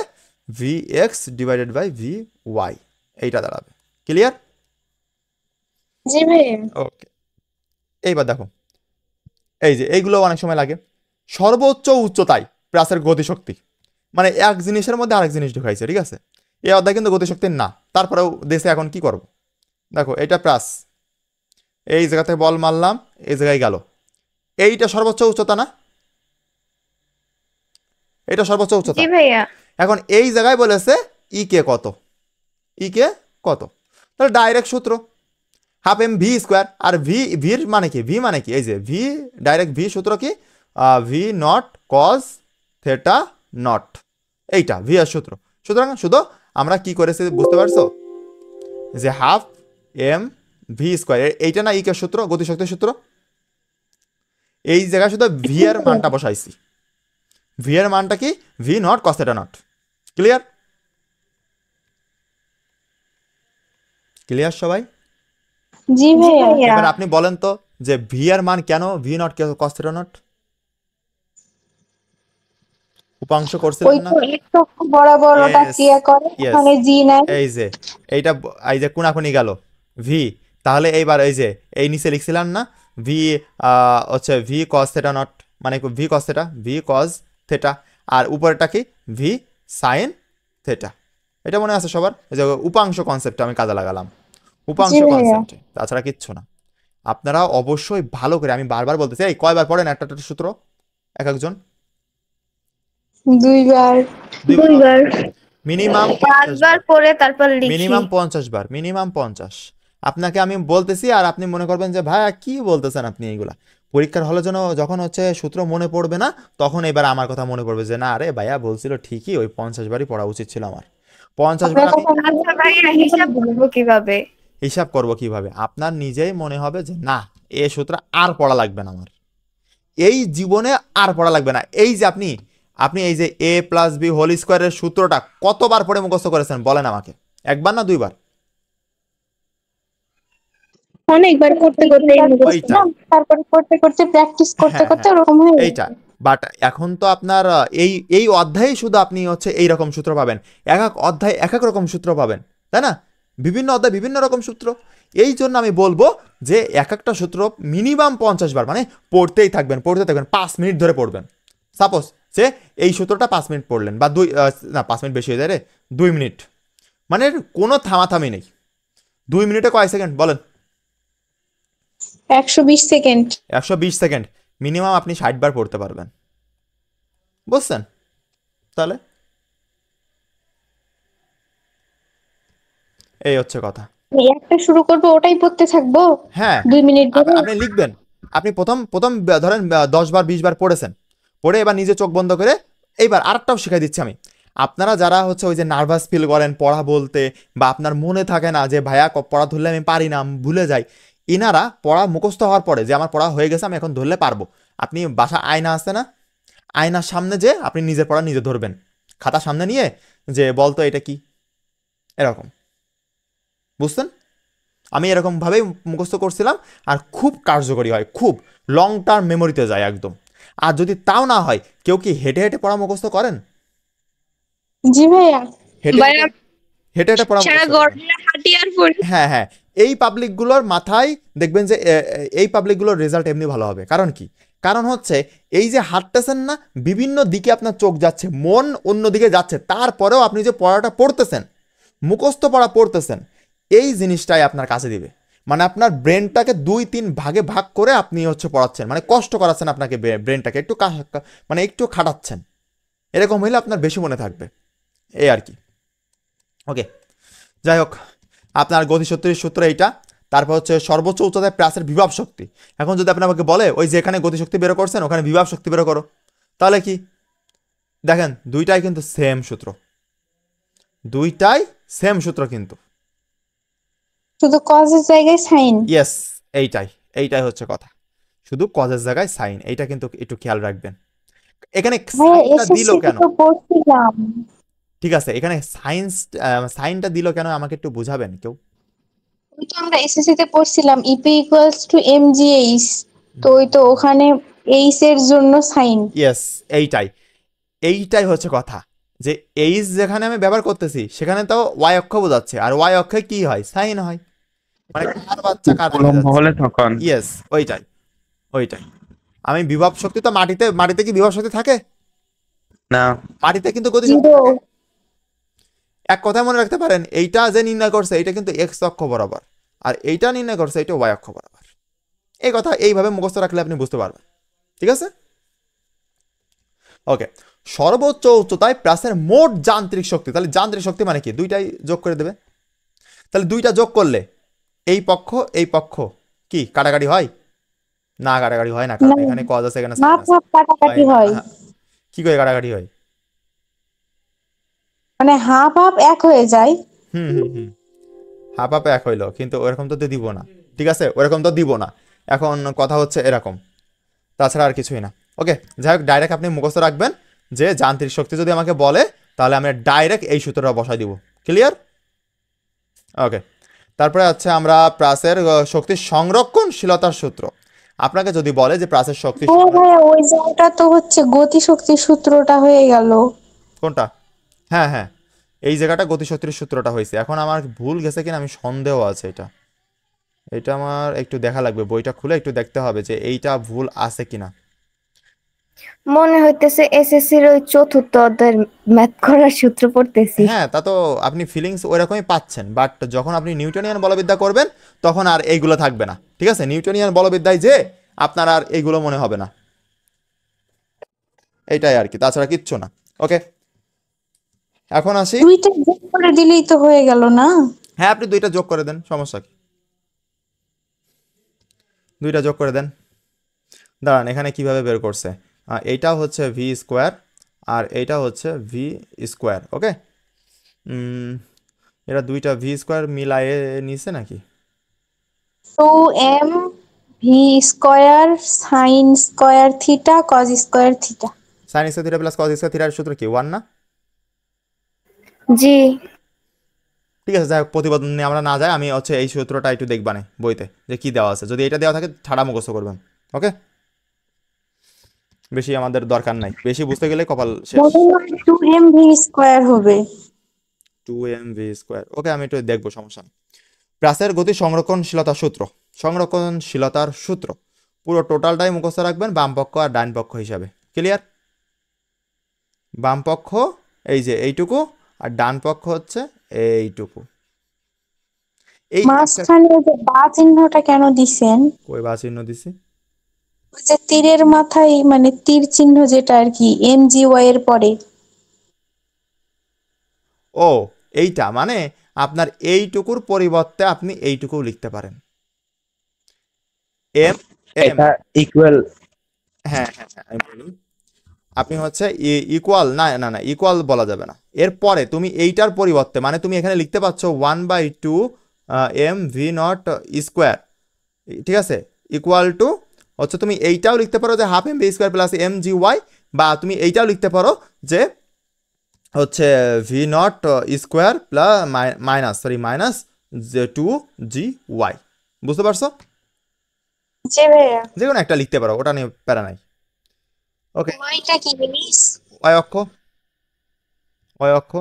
V X divided by V Y, এইটা দাঁড়াবে। ক্লিয়ার? জি ভাই। ওকে, এইবার দেখো, এই যে এইগুলো অনেক সময় লাগে। সর্বোচ্চ উচ্চতায় প্রাসের গতিশক্তি, মানে এক জিনিসের মধ্যে আরেক জিনিস ঢুকাইছে, ঠিক আছে। এই অধ্যায় কিন্তু গতিশক্তির না, তারপরেও দেশে এখন কি করব, দেখো এটা প্রাস, এই জায়গাতে বল মারলাম, এই জায়গায় গেল, এইটা সর্বোচ্চ উচ্চতা না, এটা সর্বোচ্চ উচ্চতা। জি ভাইয়া। এখন এই জায়গায় বলেছে ই কে কত, ই কে কত, তাহলে ডাইরেক্ট সূত্র হাফ এম ভি স্কোয়ার। আর ভির মানে কি, ভি মানে কি, এই যে ভি, ডাইরেক্ট ভি সূত্র কি, V not cause theta not, এইটা ভি এর সূত্র। সুতরাং শুধু আমরা কি করেছি বুঝতে পারছো, যে হাফ এম ভি স্কোয়ার, এইটা না ই কে সূত্র, গতিশক্তির সূত্র। এই জায়গায় শুধু ভি এর মানটা বসাইছি, ভি এর মানটা কি, V not cos theta not. Clear? Clear সবাই? জি ভাইয়া। এবার আপনি বলেন তো যে ভি এর মান কেন V naught cos theta not? উপাংশ ওই করছিলাম না? তো এক অক্ষ বরাবর ওটা Yes, ক্রিয়া করে, yes. মানে জি নাই। এই যে এইটা এই যে কোনাকুনি গেল ভি, তাহলে এইবার এই যে এই নিচে লিখছিলাম না ভি হচ্ছে ভি কস থেটা নট, মানে V cos theta, V cos theta, আর উপরেরটা কি ভি সাইন থেটা। এটা মনে আছে সবার? এই যে উপাংশ কনসেপ্ট আমি কাজে লাগালাম, উপাংশ জি ভাইয়া। কনসেপ্ট, তাছাড়া কিচ্ছু না। আপনারা অবশ্যই ভালো করে, আমি বারবার বলতেছি, এই কয়বার পড়েন একটা একটা সূত্র এক একজন? দুইবার। দুইবার। মিনিমাম 5 বার পরে তারপর লিখি। মিনিমাম 50 বার, মিনিমাম 50। আপনাকে আমি বলতেছি আর আপনি মনে করবেন যে ভাই কি বলতেছেন আপনি এইগুলা। পরীক্ষার হলের জন্য যখন হচ্ছে সূত্র মনে পড়বে না, তখন এবার আমার কথা মনে পড়বে যে না আরে ভাইয়া বলছিল ঠিকই, ওই 50 বারই পড়া উচিত ছিল আমার। 50 বার আমি আচ্ছা ভাইয়া, হিসাব করবো কিভাবে? হিসাব করব কিভাবে? আপনার নিজেই মনে হবে যে না এ সূত্র আর পড়া লাগবে না আমার, এই জীবনে আর পড়া লাগবে না। এই যে আপনি আপনি এই যে এ প্লাস বি হোল স্কোয়ারের সূত্রটা কতবার পড়ে মুখস্থ করেছেন বলেন আমাকে, একবার না দুইবার? অনেকবার করতে করতে ওইটা। তারপরে করতে করতে প্র্যাকটিস করতে হ্যাঁ, করতে হ্যাঁ, ওরকম হয়ে এইটা। বাট এখন তো আপনার এই এই অধ্যায়ে শুধু আপনি হচ্ছে এই রকম সূত্র পাবেন, এক এক অধ্যায়ে এক এক রকম সূত্র পাবেন, তাই না? বিভিন্ন অধ্যায় বিভিন্ন রকম সূত্র। এই জন্য আমি বলবো যে এক একটা সূত্র মিনিমাম 50 বার, মানে পড়তেই থাকবেন, 5 মিনিট ধরে পড়বেন। সাপোজ যে এই সূত্রটা 5 মিনিট পড়লেন, বা না 5 মিনিট বেশি হয়ে যায় রে, 2 মিনিট মানে কোনো থামাথামি নেই। 2 মিনিটে কয় সেকেন্ড বলেন? 120 সেকেন্ড। 120 সেকেন্ড মিনিমাম আপনি 60 বার পড়তে পারবেন, বুঝছেন? তাহলে এই হচ্ছে কথা। একটা শুরু করবো, ওটাই পড়তে থাকবো হ্যাঁ 2 মিনিট ধরে। আপনি লিখবেন, আপনি প্রথম প্রথম ধরেন 10 বার 20 বার পড়েছেন, পড়ে এবার নিজে চোখ বন্ধ করে এইবার আরেকটাও শিখাই দিচ্ছি আমি। আপনারা যারা হচ্ছে ওই যে নার্ভাস ফিল করেন পড়া বলতে, বা আপনার মনে থাকে না যে ভাইয়া পড়া ধরলে আমি পারি না, আমি ভুলে যাই, ইনারা পড়া মুখস্থ হওয়ার পরে যে আমার পড়া হয়ে গেছে আমি এখন ধরলে পারবো, আপনি বাসা আয়না আছে না, আয়নার সামনে যে আপনি নিজের পড়া নিজে ধরবেন, খাতা সামনে নিয়ে যে বলতো এটা কি, এরকম, বুঝছেন? আমি এরকমভাবেই মুখস্থ করছিলাম, আর খুব কার্যকরী হয়, খুব লং টার্ম মেমোরিতে যায় একদম। আর যদি তাও না হয়, কেউ কি হেঁটে হেঁটে পড়া মুখস্থ করেন? জি ভাইয়া। হেঁটে ভাইয়া হেঁটে হেঁটে পড়া সারা মুখস্থ করেন। গড় হাঁটি আর পড়ি। হ্যাঁ হ্যাঁ, এই পাবলিকগুলোর মাথায় দেখবেন যে এই পাবলিকগুলোর রেজাল্ট এমনি ভালো হবে। কারণ কি? কারণ হচ্ছে এই যে হাঁটতেছেন না, বিভিন্ন দিকে আপনার চোখ যাচ্ছে, মন অন্য দিকে যাচ্ছে, তারপরেও আপনি যে পড়াটা পড়তেছেন, মুখস্থ পড়া পড়তেছেন, এই জিনিসটাই আপনার কাছে দিবে। মানে আপনার ব্রেনটাকে 2-3 ভাগে ভাগ করে আপনি হচ্ছে পড়াচ্ছেন, মানে কষ্ট করাচ্ছেন আপনাকে, ব্রেনটাকে একটু মানে একটু খাটাচ্ছেন। এরকম হইলে আপনার বেশি মনে থাকবে, এই আর কি। ওকে, যাই হোক, আপনার গতিশক্তির সূত্র এইটা। তারপর হচ্ছে সর্বোচ্চ উচ্চতায় প্রাসের বিভব শক্তি। এখন যদি আপনি আমাকে বলে ওই যে এখানে গতিশক্তি বের করছেন ওখানে বিভব শক্তি বের করো, তাহলে কি? দেখেন দুইটাই কিন্তু সেম সূত্র, দুইটাই সেম সূত্র কিন্তু। শুধু কজের জায়গায় সাইন। ইয়েস, এইটাই হচ্ছে কথা, শুধু কজের জায়গায় সাইন, এইটা কিন্তু একটু খেয়াল রাখবেন। এখানে ভাইয়া সাইনটা দিল এসএসসি কেন? তো পড়ছিলাম। ঠিক আছে, এখানে সাইনটা দিল কেন আমাকে একটু বুঝাবেন কেউ? ওই তো আমরা এসএসসি তে পড়ছিলাম ইপি ইকুয়ালস টু এমজিএইচ, তো ওই তো ওখানে এইচ এর জন্য সাইন। ইয়েস, এইটাই হচ্ছে কথা, যে এইচ যেখানে আমি ব্যবহার করতেছি সেখানে তো ওয়াই অক্ষ বোঝাচ্ছে, আর ওয়াই অক্ষে কি হয়? সাইন হয়, মানে কার বাচ্চা কার উলম্ব হলে তখন ইয়েস, ওইটাই। আমি বিভব শক্তি তো মাটিতে কি বিভব শক্তি থাকে? না। মাটিতে কিন্তু গতিশক্তি থাকে। এক কথা মনে রাখতে পারেন, এইটা যে নির্ণয় করছে এটা কিন্তু এক্স অক্ষ বরাবর, আর এইটা নির্ণয় করছে এটা ওয়াই অক্ষ বরাবর। এই কথা এইভাবে মুখস্থ রাখলে আপনি বুঝতে পারবেন, ঠিক আছে? ওকে, সর্বোচ্চ উচ্চতায় প্রাসের মোট যান্ত্রিক শক্তি, তাহলে যান্ত্রিক শক্তি মানে কি? দুইটাই যোগ করে দেবে। তাহলে দুইটা যোগ করলে এই পক্ষ কি কাটাকাটি হয়? না, কাটাকাটি হয় না, কারণ এখানে কজ আছে, এখানে না, সাইন আছে। সব কাটাকাটি হয়। কি করে কাটাকাটি হয়? মানে হাফ হাফ এক হয়ে যায়। হুম, হাফ হাফে এক হইলো, কিন্তু ওরকম তো দিব না, ঠিক আছে? ওরকম তো দিব না। এখন কথা হচ্ছে এরকম, তাছাড়া আর কিছুই না। ওকে, যাই হোক, ডাইরেক্ট আপনি মুখস্থ রাখবেন যে যান্ত্রিক শক্তি যদি আমাকে বলে তাহলে আমি ডাইরেক্ট এই সূত্রটা বসাই দিব। ক্লিয়ার? ওকে, তারপরে হচ্ছে আমরা প্রাসের শক্তির সংরক্ষণশীলতার সূত্র। আপনাকে যদি বলে যে প্রাসের শক্তি ভাইয়া ওই জায়গাটা তো হচ্ছে গতি শক্তির সূত্রটা হয়ে গেল। কোনটা? হ্যাঁ, এই জায়গাটা গতিশক্তির সূত্রটা হয়েছে। এখন আমার ভুল গেছে কিনা আমি সন্দেহ আছে, এটা আমার একটু দেখা লাগবে, বইটা খুলে একটু দেখতে হবে যে এইটা ভুল আছে কিনা। মনে হইতেছে এসএসসির ওই চতুর্থ অধ্যায়ের ম্যাথ করার সূত্র পড়তেছি। হ্যাঁ, তা তো আপনি ফিলিংস ওইরকমই পাচ্ছেন, বাট যখন আপনি নিউটনিয়ান বলবিদ্যা করবেন তখন আর এইগুলো থাকবে না, ঠিক আছে? নিউটনিয়ান বলবিদ্যায় যে আপনার আর এইগুলো মনে হবে না, এইটাই আর কি, তাছাড়া কিচ্ছু না। ওকে, এখন আসি। দুইটা যোগ করে দিলেই তো হয়ে গেল না? হ্যাঁ, আপনি দুইটা যোগ করে দেন, সমস্যা কি? দুইটা যোগ করে দেন। দাঁড়ান, এখানে কিভাবে বের করছে? এইটা হচ্ছে ভি স্কোয়ার আর এইটা হচ্ছে ভি স্কোয়ার। ওকে, এরা দুইটা ভি স্কোয়ার মিলায়ে নিছে নাকি? 2m V square sine square theta cause square theta. Sine square theta plus cos square থিটার সূত্র কি? 1 না? জি, ঠিক আছে, যাই হোক, প্রতিবেদন নিয়ে আমরা না যাই, আমি হচ্ছে এই সূত্রটা একটু দেখবানে বইতে যে কি দেওয়া আছে, যদি এটা দেওয়া থাকে ঠাড়া মুখস্থ করবেন। ওকে, বেশি আমাদের দরকার নাই, বেশি বুঝতে গেলে কপাল শেষ। মনে হয় 2m ভি স্কয়ার হবে। 2mv square. ওকে, আমি একটু দেখবো, সমস্যা নেই। প্রাসের গতি সংরক্ষণশীলতার সূত্র পুরো টোটালটাই মুখস্থ রাখবেন, বাম পক্ষ আর ডান পক্ষ হিসাবে। ক্লিয়ার? বাম পক্ষ এই যে এইটুকু, আর ডান পক্ষ হচ্ছে এইটুকু এই মাঝখানে ওই যে বা চিহ্নটা কেন দিছেন? কই বা চিহ্ন দিছি? ওই যে তীরের মাথায় মানে তীর চিহ্ন যেটা আর কি MGY এর পরে। ও এইটা মানে আপনার এইটুকুর পরিবর্তে আপনি এইটুকু লিখতে পারেন। এম এম এটা ইকুয়াল। হ্যাঁ হ্যাঁ হ্যাঁ, আমি বলি আপনি হচ্ছে ইকুয়াল না না না ইকুয়াল বলা যাবে না, এরপরে তুমি এইটার পরিবর্তে মানে তুমি এখানে লিখতে পাচ্ছ 1/2 mv0 স্কোয়ার, ঠিক আছে, ইকুয়াল টু হচ্ছে তুমি এইটাও লিখতে পারো যে half M V square plus MGY, বা তুমি এইটাও লিখতে পারো যে হচ্ছে v0 square plus minus 2GY। বুঝতে পারছো? জি ভাইয়া। যে কোনো একটা লিখতে পারো, ওটা নিয়ে প্যারা নাই। ওকে, ওইটা কি জিনিস? ওয়াই অক্ষ, ওয়াই অক্ষ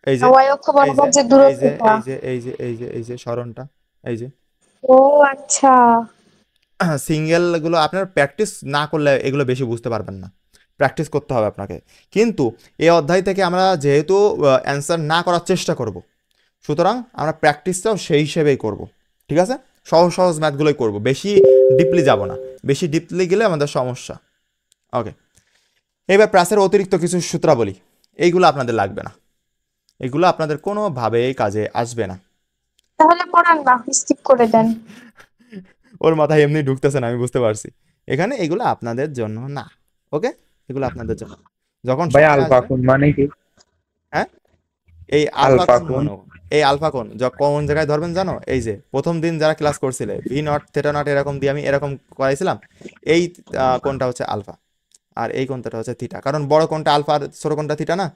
এই যে ওয়াই অক্ষ এই বরাবর যে যে এই যে দূরত্বটা। এই যে সরণটা, এই যে ও আচ্ছা। সিঙ্গেল গুলো আপনার প্র্যাকটিস না করলে এগুলো বেশি বুঝতে পারবেন না, প্র্যাকটিস করতে হবে আপনাকে। কিন্তু এই অধ্যায় থেকে আমরা যেহেতু অ্যান্সার না করার চেষ্টা করব, সুতরাং আমরা প্র্যাকটিসটাও সেই হিসেবেই করব, ঠিক আছে? সহজ সহজ ম্যাথগুলোই করব, বেশি ডিপলি যাব না, বেশি ডিপলি গেলে আমাদের সমস্যা। ওকে, এবার প্রাসের অতিরিক্ত কিছু সূত্রাবলী, এইগুলো আপনাদের লাগবে না, এগুলো আপনাদের কোনোভাবেই কাজে আসবে না। তাহলে পড়ান না, স্কিপ করে দেন। ওর মাথায় এমনি ঢুকতেছে না, আমি বুঝতে পারছি। এখানে এগুলো আপনাদের জন্য না, ওকে, এগুলো আপনাদের জন্য না। যখন ভাই সময় আলফা আসবে, কোণ মানে কি? হ্যাঁ এই আলফা আলফা কোণ কোণ মানো, এই আলফা কোণ কোন জায়গায় ধরবেন জানো? এই যে প্রথম দিন যারা ক্লাস করছিলে V0 θ0 এরকম দিয়ে আমি এরকম করাইছিলাম, এই কোণটা হচ্ছে আলফা, আর এই কোণটা হচ্ছে থিটা, কারণ বড় কোণটা আলফা আর ছোট কোণটা থিটা না।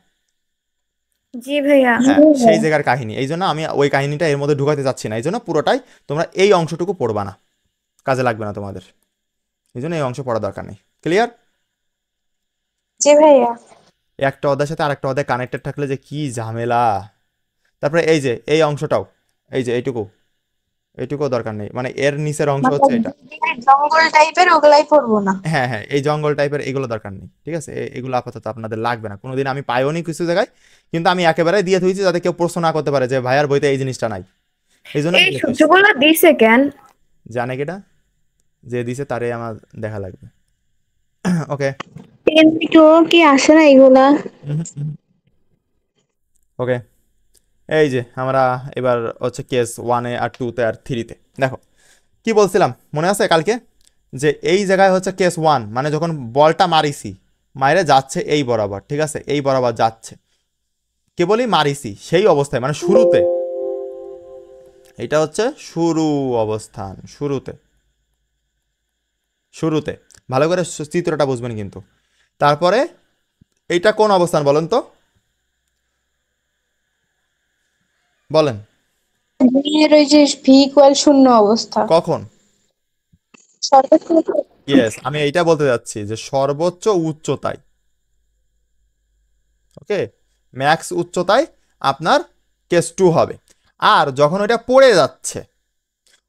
জি ভাইয়া। হ্যাঁ, সেই জায়গার কাহিনী, এই জন্য আমি ওই কাহিনীটা এর মধ্যে ঢুকাতে চাচ্ছি না, এই জন্য পুরোটাই তোমরা এই অংশটুকু পড়বা না, কাজে লাগবে না তোমাদের, এই জন্য এই অংশ পড়া দরকার নেই। ক্লিয়ার? জি ভাইয়া। একটা অধ্যায়ের সাথে আরেকটা অধ্যায় কানেক্টেড থাকলে যে কি ঝামেলা। তারপরে এই যে এই অংশটাও, এই যে এইটুকু দরকার নেই, মানে এর নিচের অংশ হচ্ছে এটা। জঙ্গল টাইপের ওগুলাই পড়বো না। হ্যাঁ হ্যাঁ, এই জঙ্গল টাইপের এগুলো দরকার নেই, ঠিক আছে? এগুলো আপাতত আপনাদের লাগবে না, কোনোদিন আমি পাইওনি কিছু জায়গায়, কিন্তু আমি একেবারে দিয়ে থুইছি যাতে কেউ প্রশ্ন না করতে পারে যে ভাইয়ার বইতে এই জিনিসটা নাই, এই জন্য এই সূত্রগুলো দিছে কেন? জানে কেটা, যে দিছে তারে আমার দেখা লাগবে। ওকে এমসিকিউ কি আসে না এগুলা? ওকে, এই যে আমরা এবার হচ্ছে কেস 1-এ আর 2-তে আর 3-তে দেখো কি বলছিলাম মনে আছে কালকে, যে এই জায়গায় হচ্ছে কেস 1 মানে যখন বলটা মারিছি, মাইরে যাচ্ছে এই বরাবর, ঠিক আছে, এই বরাবর যাচ্ছে, কেবলই মারিছি সেই অবস্থায় মানে শুরুতে, এটা হচ্ছে শুরু অবস্থান, শুরুতে ভালো করে চিত্রটা বুঝবেন কিন্তু। তারপরে এইটা কোন অবস্থান বলেন তো, বলেন এর ওই যে V=0 অবস্থা। কখন? সর্বোচ্চ ইয়েস, আমি এইটা বলতে যাচ্ছি যে সর্বোচ্চ উচ্চতায়, ওকে, ম্যাক্স উচ্চতায় আপনার কেস 2 হবে। আর যখন ওইটা পড়ে যাচ্ছে,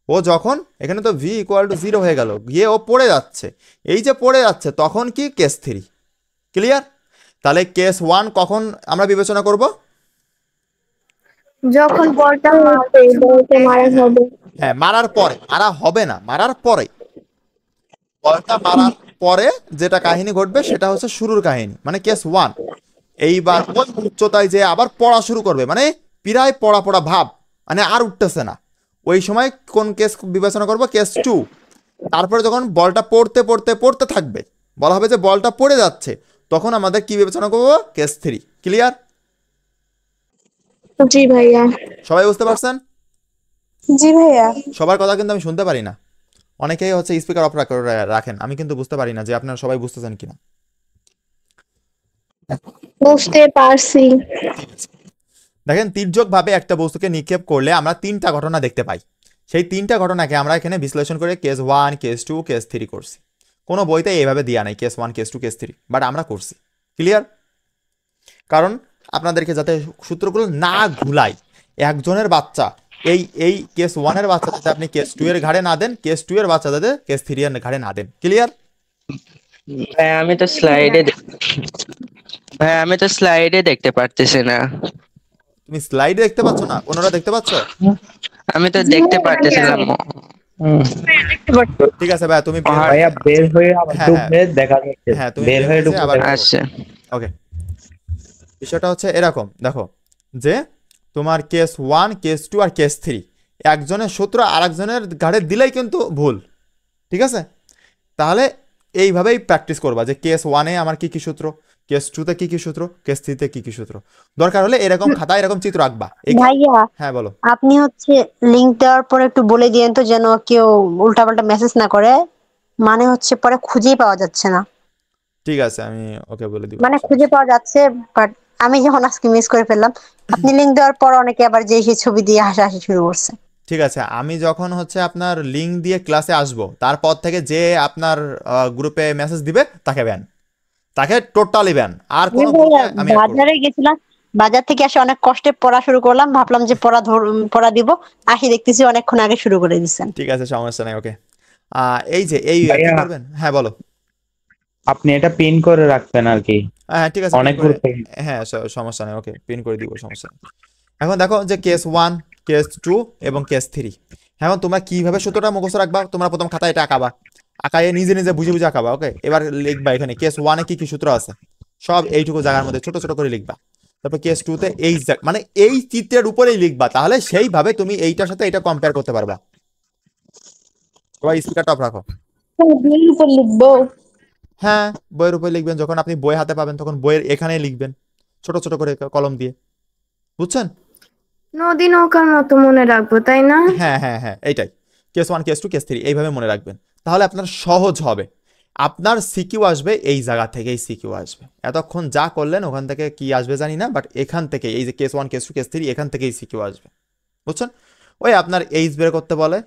ও যখন এখানে তো v=0 হয়ে গেল, গিয়ে ও পড়ে যাচ্ছে, এই যে পড়ে যাচ্ছে তখন কি কেস 3। ক্লিয়ার? তাহলে কেস 1 কখন আমরা বিবেচনা করব? যখন বলটা মারা হবে। হ্যাঁ, মারার পরে, মারা হবে না, মারার পরে, বলটা মারার পরে যেটা কাহিনী ঘটবে সেটা হচ্ছে শুরুর কাহিনী, মানে কেস 1। এইবার ওই উচ্চতায় যে আবার পড়া শুরু করবে, মানে প্রায় পড়া ভাব, মানে আর উঠতেছে না, ওই সময় কোন কেস বিবেচনা করব? কেস 2। তারপরে যখন বলটা পড়তে থাকবে, বলা হবে যে বলটা পড়ে যাচ্ছে, তখন আমাদের কি বিবেচনা করব? কেস 3। ক্লিয়ার? জি ভাইয়া। সবাই বুঝতে পারছেন? জি ভাইয়া। সবার কথা কিন্তু আমি শুনতে পারি না, অনেকেই হচ্ছে স্পিকার অফ রাখেন, আমি কিন্তু বুঝতে পারি না যে আপনারা সবাই বুঝতেছেন কিনা। বুঝতে পারছি। দেখেন, তির্যকভাবে একটা বস্তুকে নিক্ষেপ করলে আমরা 3টা ঘটনা দেখতে পাই, সেই 3টা ঘটনাকে আমরা এখানে বিশ্লেষণ করে কেস 1, কেস 2, কেস 3 করছি। কোনো বইতে এইভাবে দেওয়া নাই কেস 1, কেস 2, কেস 3, বাট আমরা করছি। ক্লিয়ার? কারণ আপনাদেরকে যাতে সূত্রগুলো না ঘুলাই, একজনের বাচ্চা এই কেস 1-এর বাচ্চা যাতে আপনি কেস 2 এর ঘাড়ে না দেন, কেস 2 এর বাচ্চা যাতে কেস 3 এর ঘাড়ে না দেন। ক্লিয়ার? ভাই আমি তো স্লাইডে দেখতে পারতেছি না। তুমি স্লাইডে দেখতে পাচ্ছ না? অন্যরা দেখতে পাচ্ছ? আমি তো দেখতে পারতেছিলাম। ঠিক আছে ভাইয়া, তুমি বের হয়ে- ভাইয়া বের হয়ে আবার হ্যাঁ, ঢুকবে, দেখা যাচ্ছে হ্যাঁ, তুমি বের বের হয়ে হয়েছে, ঢুকবে আবার দেখা আচ্ছা ওকে। বিষয়টা হচ্ছে এরকম, দেখো যে তোমার কেস 1, কেস 2 আর কেস 3 একজনের সূত্র আরেকজনের ঘাড়ে দিলেই কিন্তু ভুল। ঠিক আছে, তাহলে এইভাবেই প্র্যাকটিস করবা যে কেস 1-এ আমার কি কি সূত্র, কেস 2-তে কি কি সূত্র, কেস 3-তে কি কি সূত্র। দরকার হলে এরকম খাতায় এরকম চিত্র আঁকবা। ভাইয়া হ্যাঁ বলো। আপনি হচ্ছে লিংক দেওয়ার পর একটু বলে দিয়েন তো, যেন কেউ উল্টাপাল্টা মেসেজ না করে। মানে হচ্ছে পরে খুঁজেই পাওয়া যাচ্ছে না, ঠিক আছে, আমি ওকে বলে দিব। মানে খুঁজে পাওয়া যাচ্ছে বাট আমি যখন আজকে মিস করে ফেললাম। আপনি লিংক দেওয়ার পর অনেকে আবার যে সেই ছবি দিয়ে হাসাহাসি শুরু করছে। ঠিক আছে, আমি যখন হচ্ছে আপনার লিংক দিয়ে ক্লাসে আসবো, তারপর থেকে যে আপনার গ্রুপে মেসেজ দিবে তাকে ব্যান, তাকে টোটালি ব্যান। আর আমি কোনো ভাইয়া গ্রুপে আমি add করব না। বাজারে গেছিলাম, বাজার থেকে এসে অনেক কষ্টে পড়া শুরু করলাম, ভাবলাম যে পড়া দিব, আসি দেখতেছি অনেকক্ষণ আগে শুরু করে দিচ্ছেন। ঠিক আছে, সমস্যা নাই, ওকে। এই যে এই কি ভাইয়া করবেন, হ্যাঁ বলো। আপনি এটা পিন করে রাখবেন আর কি, হ্যাঁ ঠিক আছে, অনেক pin করে, গ্রুপ থেকে। হ্যাঁ সমস্যা নেই, ওকে পিন করে দিব, সমস্যা নেই। এখন দেখো যে কেস 1, কেস 2 এবং কেস 3, এখন তোমরা কিভাবে সূত্রটা মুখস্থ রাখবা, তোমরা প্রথম খাতায় এটা আঁকাবা, আঁকায়ে নিজে নিজে বুঝে বুঝে আঁকাবা। ওকে, এবার লিখবা এখানে কেস 1-এ কি কি সূত্র আছে সব এইটুকু জায়গার মধ্যে ছোট ছোট করে লিখবা। তারপর কেস 2-তে এই মানে এই চিত্রের উপরেই লিখবা, তাহলে সেইভাবে তুমি এইটার সাথে এটা কম্পেয়ার করতে পারবা। সবাই স্পিকারটা অফ রাখো। বইয়ের উপর লিখবো। হ্যাঁ, বইয়ের উপরে লিখবেন, যখন আপনি বই হাতে পাবেন তখন বইয়ের এখানে লিখবেন ছোট ছোট করে কলম দিয়ে, বুঝছেন? নদী নৌকার মতো মনে রাখবো, তাই না? হ্যাঁ হ্যাঁ হ্যাঁ, এইটাই। কেস 1, কেস 2, কেস 3 এইভাবে মনে রাখবেন, তাহলে আপনার সহজ হবে। আপনার সিকিউ আসবে এই জায়গা থেকেই, সিকিউ আসবে। এতক্ষণ যা করলেন ওখান থেকে কি আসবে জানি না, বাট এখান থেকে এই যে কেস 1, কেস 2, কেস 3 এখান থেকেই সিকিউ আসবে, বুঝছেন? ওই আপনার এইচ বের করতে বলে,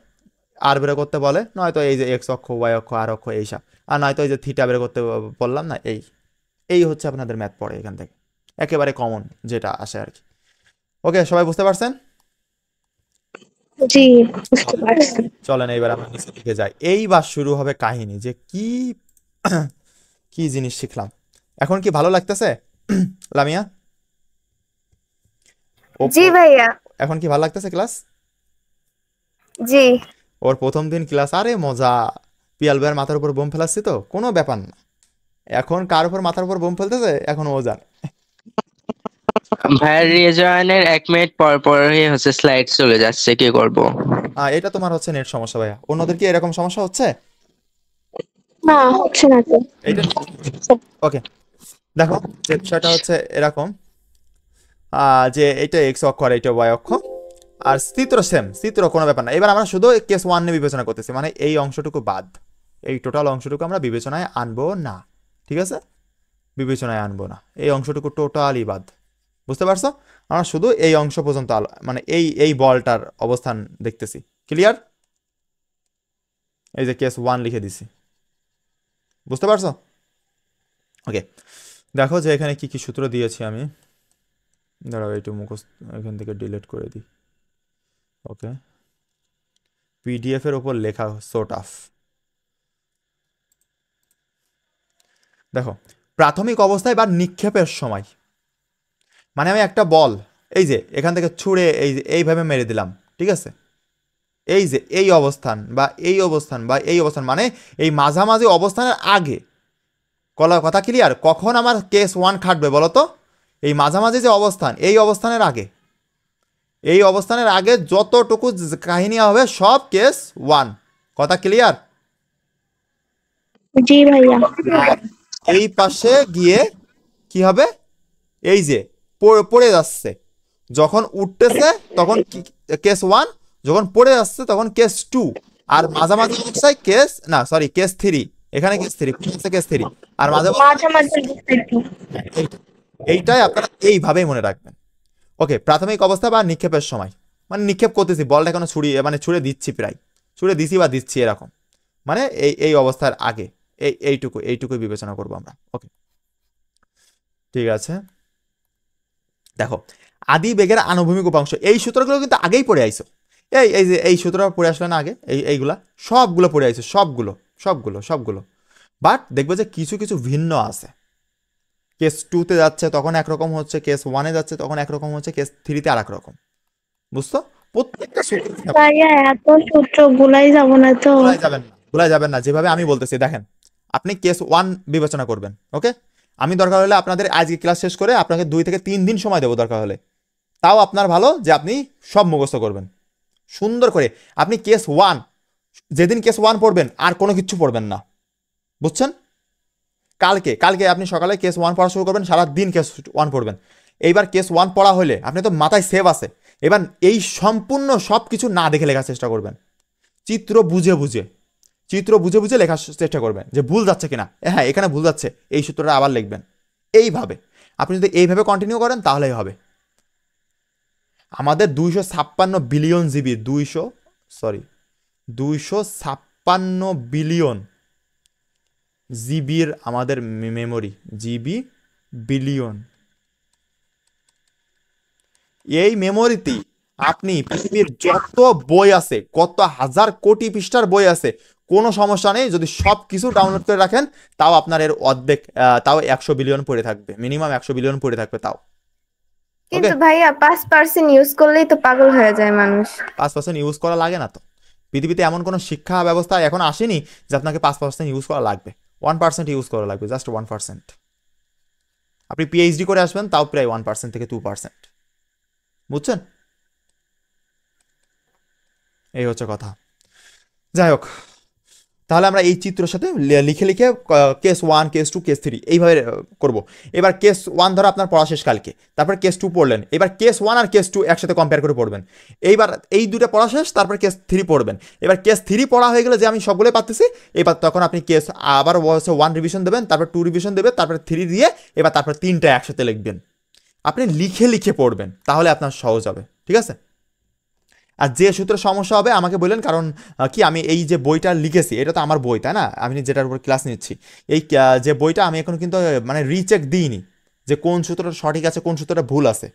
আর বের করতে বলে, নয়তো এই যে এক্স অক্ষ, ওয়াই অক্ষ, আর অক্ষ এইসব, আর নয়তো এই যে থিটা বের করতে বললাম না, এই হচ্ছে আপনাদের ম্যাথ পড়ে এখান থেকে, একেবারে কমন যেটা আসে আর কি। ওকে, সবাই বুঝতে পারছেন? জি, বুঝতে পারছি। চলেন এইবার আমরা নিচের দিকে যাই। এইবার শুরু হবে কাহিনী, যে কি কি জিনিস শিখলাম। এখন কি ভালো লাগতেছে লামিয়া? জি ভাইয়া, এখন কি ভালো লাগতেছে ক্লাস? জি। ওর প্রথম দিন ক্লাস, আরে মজা। পিয়াল ভাইয়ের মাথার উপর বোম ফেলাচ্ছি তো, কোনো ব্যাপার না। এখন কার উপর মাথার উপর বোম ফেলতেছে এখন ও জানে। ভাইয়ার রিজয়েনের 1 মিনিট পর পরই হচ্ছে স্লাইড চলে যাচ্ছে, কি করব? এটা তোমার হচ্ছে নেট সমস্যা ভাইয়া, অন্যদের কি এরকম সমস্যা হচ্ছে? না, হচ্ছে না তো। এইটা ওকে, দেখো যে বিষয়টা হচ্ছে এরকম, যে এটা এক্স অক্ষ আর এটা ওয়াই অক্ষ, আর চিত্র সেম, চিত্র কোনো ব্যাপার না। এবার আমরা শুধু কেস 1 নিয়ে বিবেচনা করতেছি, মানে এই অংশটুকু বাদ, এই টোটাল অংশটুকু আমরা বিবেচনায় আনবো না। ঠিক আছে, বিবেচনায় আনবো না, এই অংশটুকু টোটালি বাদ। বুঝতে পারছো? আমরা শুধু এই অংশ পর্যন্ত মানে এই বলটার অবস্থান দেখতেছি। ক্লিয়ার? এই যে কেস 1 লিখে দিছি, বুঝতে পারছো? ওকে, দেখো যে এখানে কি কি সূত্র দিয়েছি আমি। দাঁড়াও একটু মুখস্থ এখান থেকে ডিলিট করে দিই। ওকে, পিডিএফ এর উপর লেখা সো টাফ। দেখো, প্রাথমিক অবস্থায় বা নিক্ষেপের সময়, মানে আমি একটা বল এই যে এখান থেকে ছুঁড়ে এই যে এইভাবে মেরে দিলাম, ঠিক আছে? এই যে এই অবস্থান বা এই অবস্থান বা এই অবস্থান, মানে এই মাঝামাঝি অবস্থানের আগে, কথা ক্লিয়ার? কখন আমার কেস 1 খাটবে বলো তো? এই মাঝামাঝি যে অবস্থান, এই অবস্থানের আগে, এই অবস্থানের আগে যতটুকু কাহিনী হবে সব কেস 1। কথা ক্লিয়ার? জি ভাইয়া। এই পাশে গিয়ে কি হবে, এই যে পড়ে যাচ্ছে, যখন উঠতেছে তখন কেস 1, যখন পড়ে যাচ্ছে তখন কেস 2, আর মাঝামাঝি অবস্থায় কেস না সরি কেস 3। এখানে কেস 3, কেস 3, আর মাঝামাঝি একটু। এইটাই আপনারা এইভাবেই মনে রাখবেন। ওকে, প্রাথমিক অবস্থা বা নিক্ষেপের সময়, মানে নিক্ষেপ করতেছি, বলটা এখনো ছুড়ে দিচ্ছি, প্রায় ছুড়ে দিছি বা দিচ্ছি এরকম, মানে এই অবস্থার আগে এইটুকুই বিবেচনা করবো আমরা। ওকে, ঠিক আছে। দেখো, আদি বেগের আনুভূমিক উপাংশ, এই সূত্রগুলো কিন্তু আগেই পড়ে আইছো। এই যে এই সূত্র পড়ে আসলে না আগে, এইগুলা সবগুলো পড়ে আইছো, সবগুলো। বাট দেখবে যে কিছু কিছু ভিন্ন আছে, কেস 2-তে যাচ্ছে তখন একরকম হচ্ছে, কেস 1-এ যাচ্ছে তখন একরকম হচ্ছে, কেস 3-তে আর এক রকম। বুঝছো? প্রত্যেকটা সূত্র ভাইয়া এত সূত্র গুলাই যাব না তো। ভুলাই যাবেন না, যেভাবে আমি বলতেছি দেখেন, আপনি কেস 1 বিবেচনা করবেন। ওকে, আমি দরকার হলে আপনাদের আজকে ক্লাস শেষ করে আপনাকে 2 থেকে 3 দিন সময় দেবো দরকার হলে, তাও আপনার ভালো যে আপনি সব মুখস্থ করবেন সুন্দর করে। আপনি কেস 1 যেদিন কেস 1 পড়বেন আর কোনো কিছু পড়বেন না, বুঝছেন? কালকে আপনি সকালে কেস 1 পড়া শুরু করবেন, সারা দিন কেস 1 পড়বেন। এইবার কেস 1 পড়া হলে আপনি তো মাথায় সেভ আছে, এবার এই সম্পূর্ণ সব কিছু না দেখে লেখার চেষ্টা করবেন, চিত্র বুঝে বুঝে লেখার চেষ্টা করবেন যে ভুল যাচ্ছে কিনা, হ্যাঁ এখানে ভুল যাচ্ছে, এই সূত্রটা আবার লিখবেন। এইভাবে আপনি যদি এইভাবে কন্টিনিউ করেন তাহলেই হবে। আমাদের 256 বিলিয়ন জিবি 256 বিলিয়ন জিবির আমাদের মেমোরি, জিবি বিলিয়ন। এই মেমোরিতে আপনি পৃথিবীর যত বই আছে, কত হাজার কোটি পৃষ্ঠার বই আছে, কোনো সমস্যা নেই যদি সব কিছু ডাউনলোড করে রাখেন, তাও আপনার এর অর্ধেক, তাও 100 বিলিয়ন পড়ে থাকবে, মিনিমাম 100 বিলিয়ন পড়ে থাকবে তাও। কিন্তু ভাইয়া 5% ইউজ করলেই তো পাগল হয়ে যায় মানুষ। 5% ইউজ করা লাগে না তো, পৃথিবীতে এমন কোনো শিক্ষা ব্যবস্থা এখন আসেনি যে আপনাকে 5% ইউজ করা লাগবে, 1% ইউজ করা লাগবে, জাস্ট 1%। আপনি পিএইচডি করে আসবেন তাও প্রায় 1% থেকে 2%, বুঝছেন? এই হচ্ছে কথা। যাই হোক, তাহলে আমরা এই চিত্রের সাথে লিখে কেস 1, কেস 2, কেস 3 এইভাবে করব। এবার কেস 1 ধরো আপনার পড়া শেষ কালকে, তারপর কেস 2 পড়লেন, এবার কেস 1 আর কেস 2 একসাথে কম্পেয়ার করে পড়বেন। এইবার এই দুটো পড়া শেষ, তারপর কেস 3 পড়বেন। এবার কেস 3 পড়া হয়ে গেলে যে আমি সবগুলোই পাচ্ছি, এবার তখন আপনি কেস আবার 1 রিভিশন দেবেন, তারপর 2 রিভিশন দেবেন, তারপর 3 দিয়ে তারপর 3টা একসাথে লিখবেন। আপনি লিখে পড়বেন, তাহলে আপনার সহজ হবে, ঠিক আছে? আর যে সূত্রে সমস্যা হবে আমাকে বললেন, কারণ কি আমি এই যে বইটা লিখেছি এটা তো আমার বই, তাই না? আমি যেটার উপর ক্লাস নিচ্ছি, এই যে বইটা আমি এখন কিন্তু মানে রিচেক দিইনি যে কোন সূত্রটা সঠিক আছে কোন সূত্রটা ভুল আছে।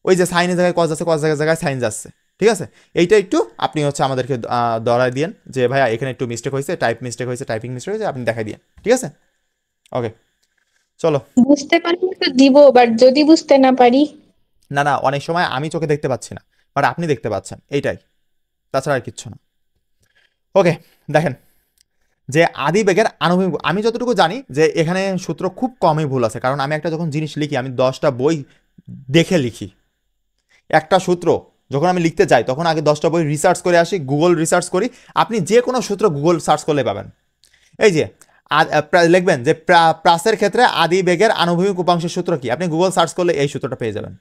ওই যে সাইনের জায়গায় কজ আছে, কজ জায়গায় সাইন যাচ্ছে, ঠিক আছে? এইটা একটু আপনি হচ্ছে আমাদেরকে ধরাই দিয়েন যে ভাইয়া এখানে একটু মিস্টেক হয়েছে, টাইপিং মিস্টেক হয়েছে, আপনি দেখাই দিয়েন, ঠিক আছে? ওকে, চলো। বুঝতে পারলে তো দিব, বাট যদি বুঝতে না পারি। না, অনেক সময় আমি চোখে দেখতে পাচ্ছি না, বাট আপনি দেখতে পাচ্ছেন, এইটাই, তাছাড়া আর কিচ্ছু না। ওকে, দেখেন যে আদি বেগের আনুভূমিক, আমি যতটুকু জানি যে এখানে সূত্র খুব কমই ভুল আছে, কারণ আমি একটা যখন জিনিস লিখি আমি 10টা বই দেখে লিখি। একটা সূত্র যখন আমি লিখতে যাই তখন আগে 10টা বই রিসার্চ করে আসি, গুগল রিসার্চ করি। আপনি যে কোনো সূত্র গুগল সার্চ করলে পাবেন। এই যে লিখবেন যে প্রাসের ক্ষেত্রে আদি বেগের আনুভূমিক উপাংশের সূত্র কি, আপনি গুগল সার্চ করলে এই সূত্রটা পেয়ে যাবেন,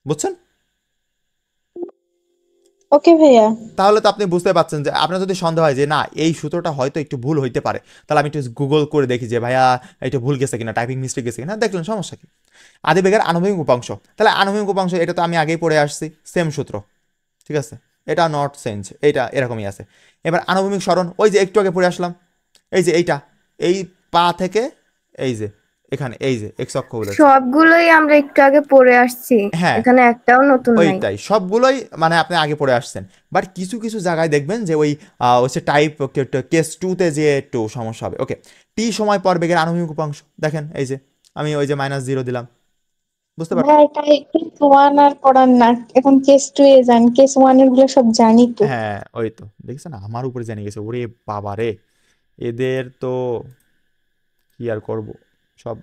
বুঝছেন? ওকে ভাইয়া। তাহলে তো আপনি বুঝতে পারছেন যে আপনার যদি সন্দেহ হয় যে না এই সূত্রটা হয়তো একটু ভুল হইতে পারে, তাহলে আমি একটু গুগল করে দেখি যে ভাইয়া এটা ভুল গেছে কিনা, টাইপিং মিস্টেক গেছে কিনা, দেখলেন সমস্যা কি। আদি বেগের আনুভূমিক উপাংশ, তাহলে আনুভূমিক উপাংশ এটা তো আমি আগেই পড়ে আসছি, সেম সূত্র, ঠিক আছে? এটা নট চেঞ্জ, এইটা এরকমই আছে। এবার আনুভূমিক সরণ, ওই যে একটু আগে পড়ে আসলাম, এই যে এইটা, এই পা থেকে এই যে এখানে এই যে এক্স অক্ষ বলে, সবগুলোই আমরা একটু আগে পড়ে আসছি, হ্যাঁ এখানে একটাও নতুন নাই। ওইটাই, সবগুলোই মানে আপনি আগে পড়ে আসছেন, বাট কিছু জায়গায় দেখবেন যে ওই হচ্ছে টাইপ কেস 2-তে যে একটু সমস্যা হবে। ওকে, টি সময় পর বেগের আনুভূমিক উপাংশ, দেখেন এই যে আমি ওই যে -0 দিলাম, বুঝতে পারছেন? ভাই এটাই কেস 1 আর পড়ান না, এখন কেস 2 এ যান, কেস 1 এর গুলো সব জানি তো। হ্যাঁ ওই তো দেখছেন আমার উপরে জানিয়ে গেছে, ওরে বাবা রে, এদের তো কি আর করব, সব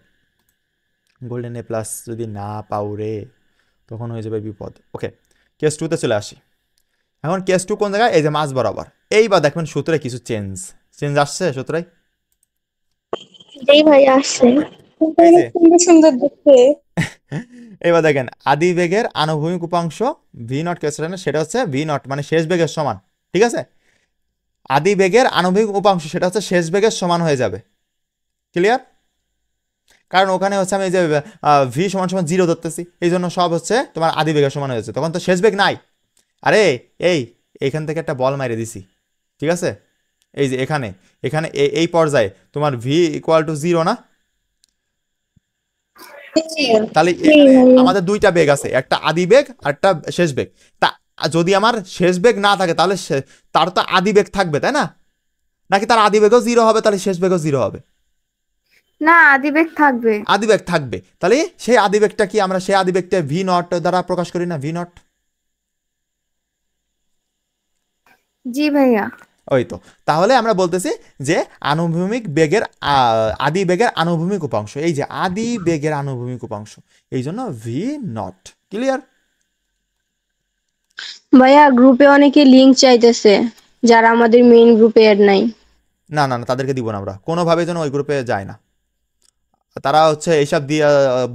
গোল্ডেন এ প্লাস যদি না পাও রে তখন হয়ে যাবে বিপদ। ওকে, কেস 2-তে চলে আসি। এখন কেস 2 কোন জায়গায়, এই যে মাঝ বরাবর। এইবার দেখবেন সূত্রে কিছু চেঞ্জ আসছে সূত্রে, এই ভাই আসে এই যে সুন্দর সুন্দর দেখতে। এবার দেখেন আদি বেগের আনুভূমিক উপাংশ ভি নট কেসের, সেটা হচ্ছে ভি নট মানে শেষ বেগের সমান, ঠিক আছে? আদি বেগের আনুভূমিক উপাংশ সেটা হচ্ছে শেষ বেগের সমান হয়ে যাবে, ক্লিয়ার? কারণ ওখানে হচ্ছে আমি এই যে ভি সমান 0 ধরতেছি, এই জন্য সব হচ্ছে তোমার আদি বেগের সমান হয়েছে, তখন তো শেষ বেগ নাই। আরে এইখান থেকে একটা বল মাইরে দিছি, ঠিক আছে? এই যে এখানে এই পর্যায়ে তোমার ভি ইকুয়াল টু 0 না, তাহলে এখানে আমাদের দুইটা বেগ আছে, একটা আদি বেগ আর একটা শেষ বেগ। তা যদি আমার শেষ বেগ না থাকে তাহলে তার তো আদি বেগ থাকবে, তাই না? নাকি তার আদি বেগও 0 হবে, তাহলে শেষ বেগও 0 হবে? না, আদিবেগ থাকবে। আদিবেগ থাকবে, তাহলে সেই আদিবেগটা কি আমরা সেই আদিবেগটা ভি নট দ্বারা প্রকাশ করি না, ভি নট। জি ভাইয়া। ওই তো, তাহলে আমরা বলতেছি যে আনুভূমিক বেগের আদি বেগের আনুভূমিক উপাংশ, এই যে আদি বেগের আনুভূমিক উপাংশ, এই জন্য ভি নট। ক্লিয়ার? ভাইয়া গ্রুপে অনেকে লিংক চাইতেছে যারা আমাদের মেইন গ্রুপে এড নাই। না না না, তাদেরকে দিব না আমরা, কোনোভাবে যেন ওই গ্রুপে যায় না। তারা হচ্ছে এইসব দিয়ে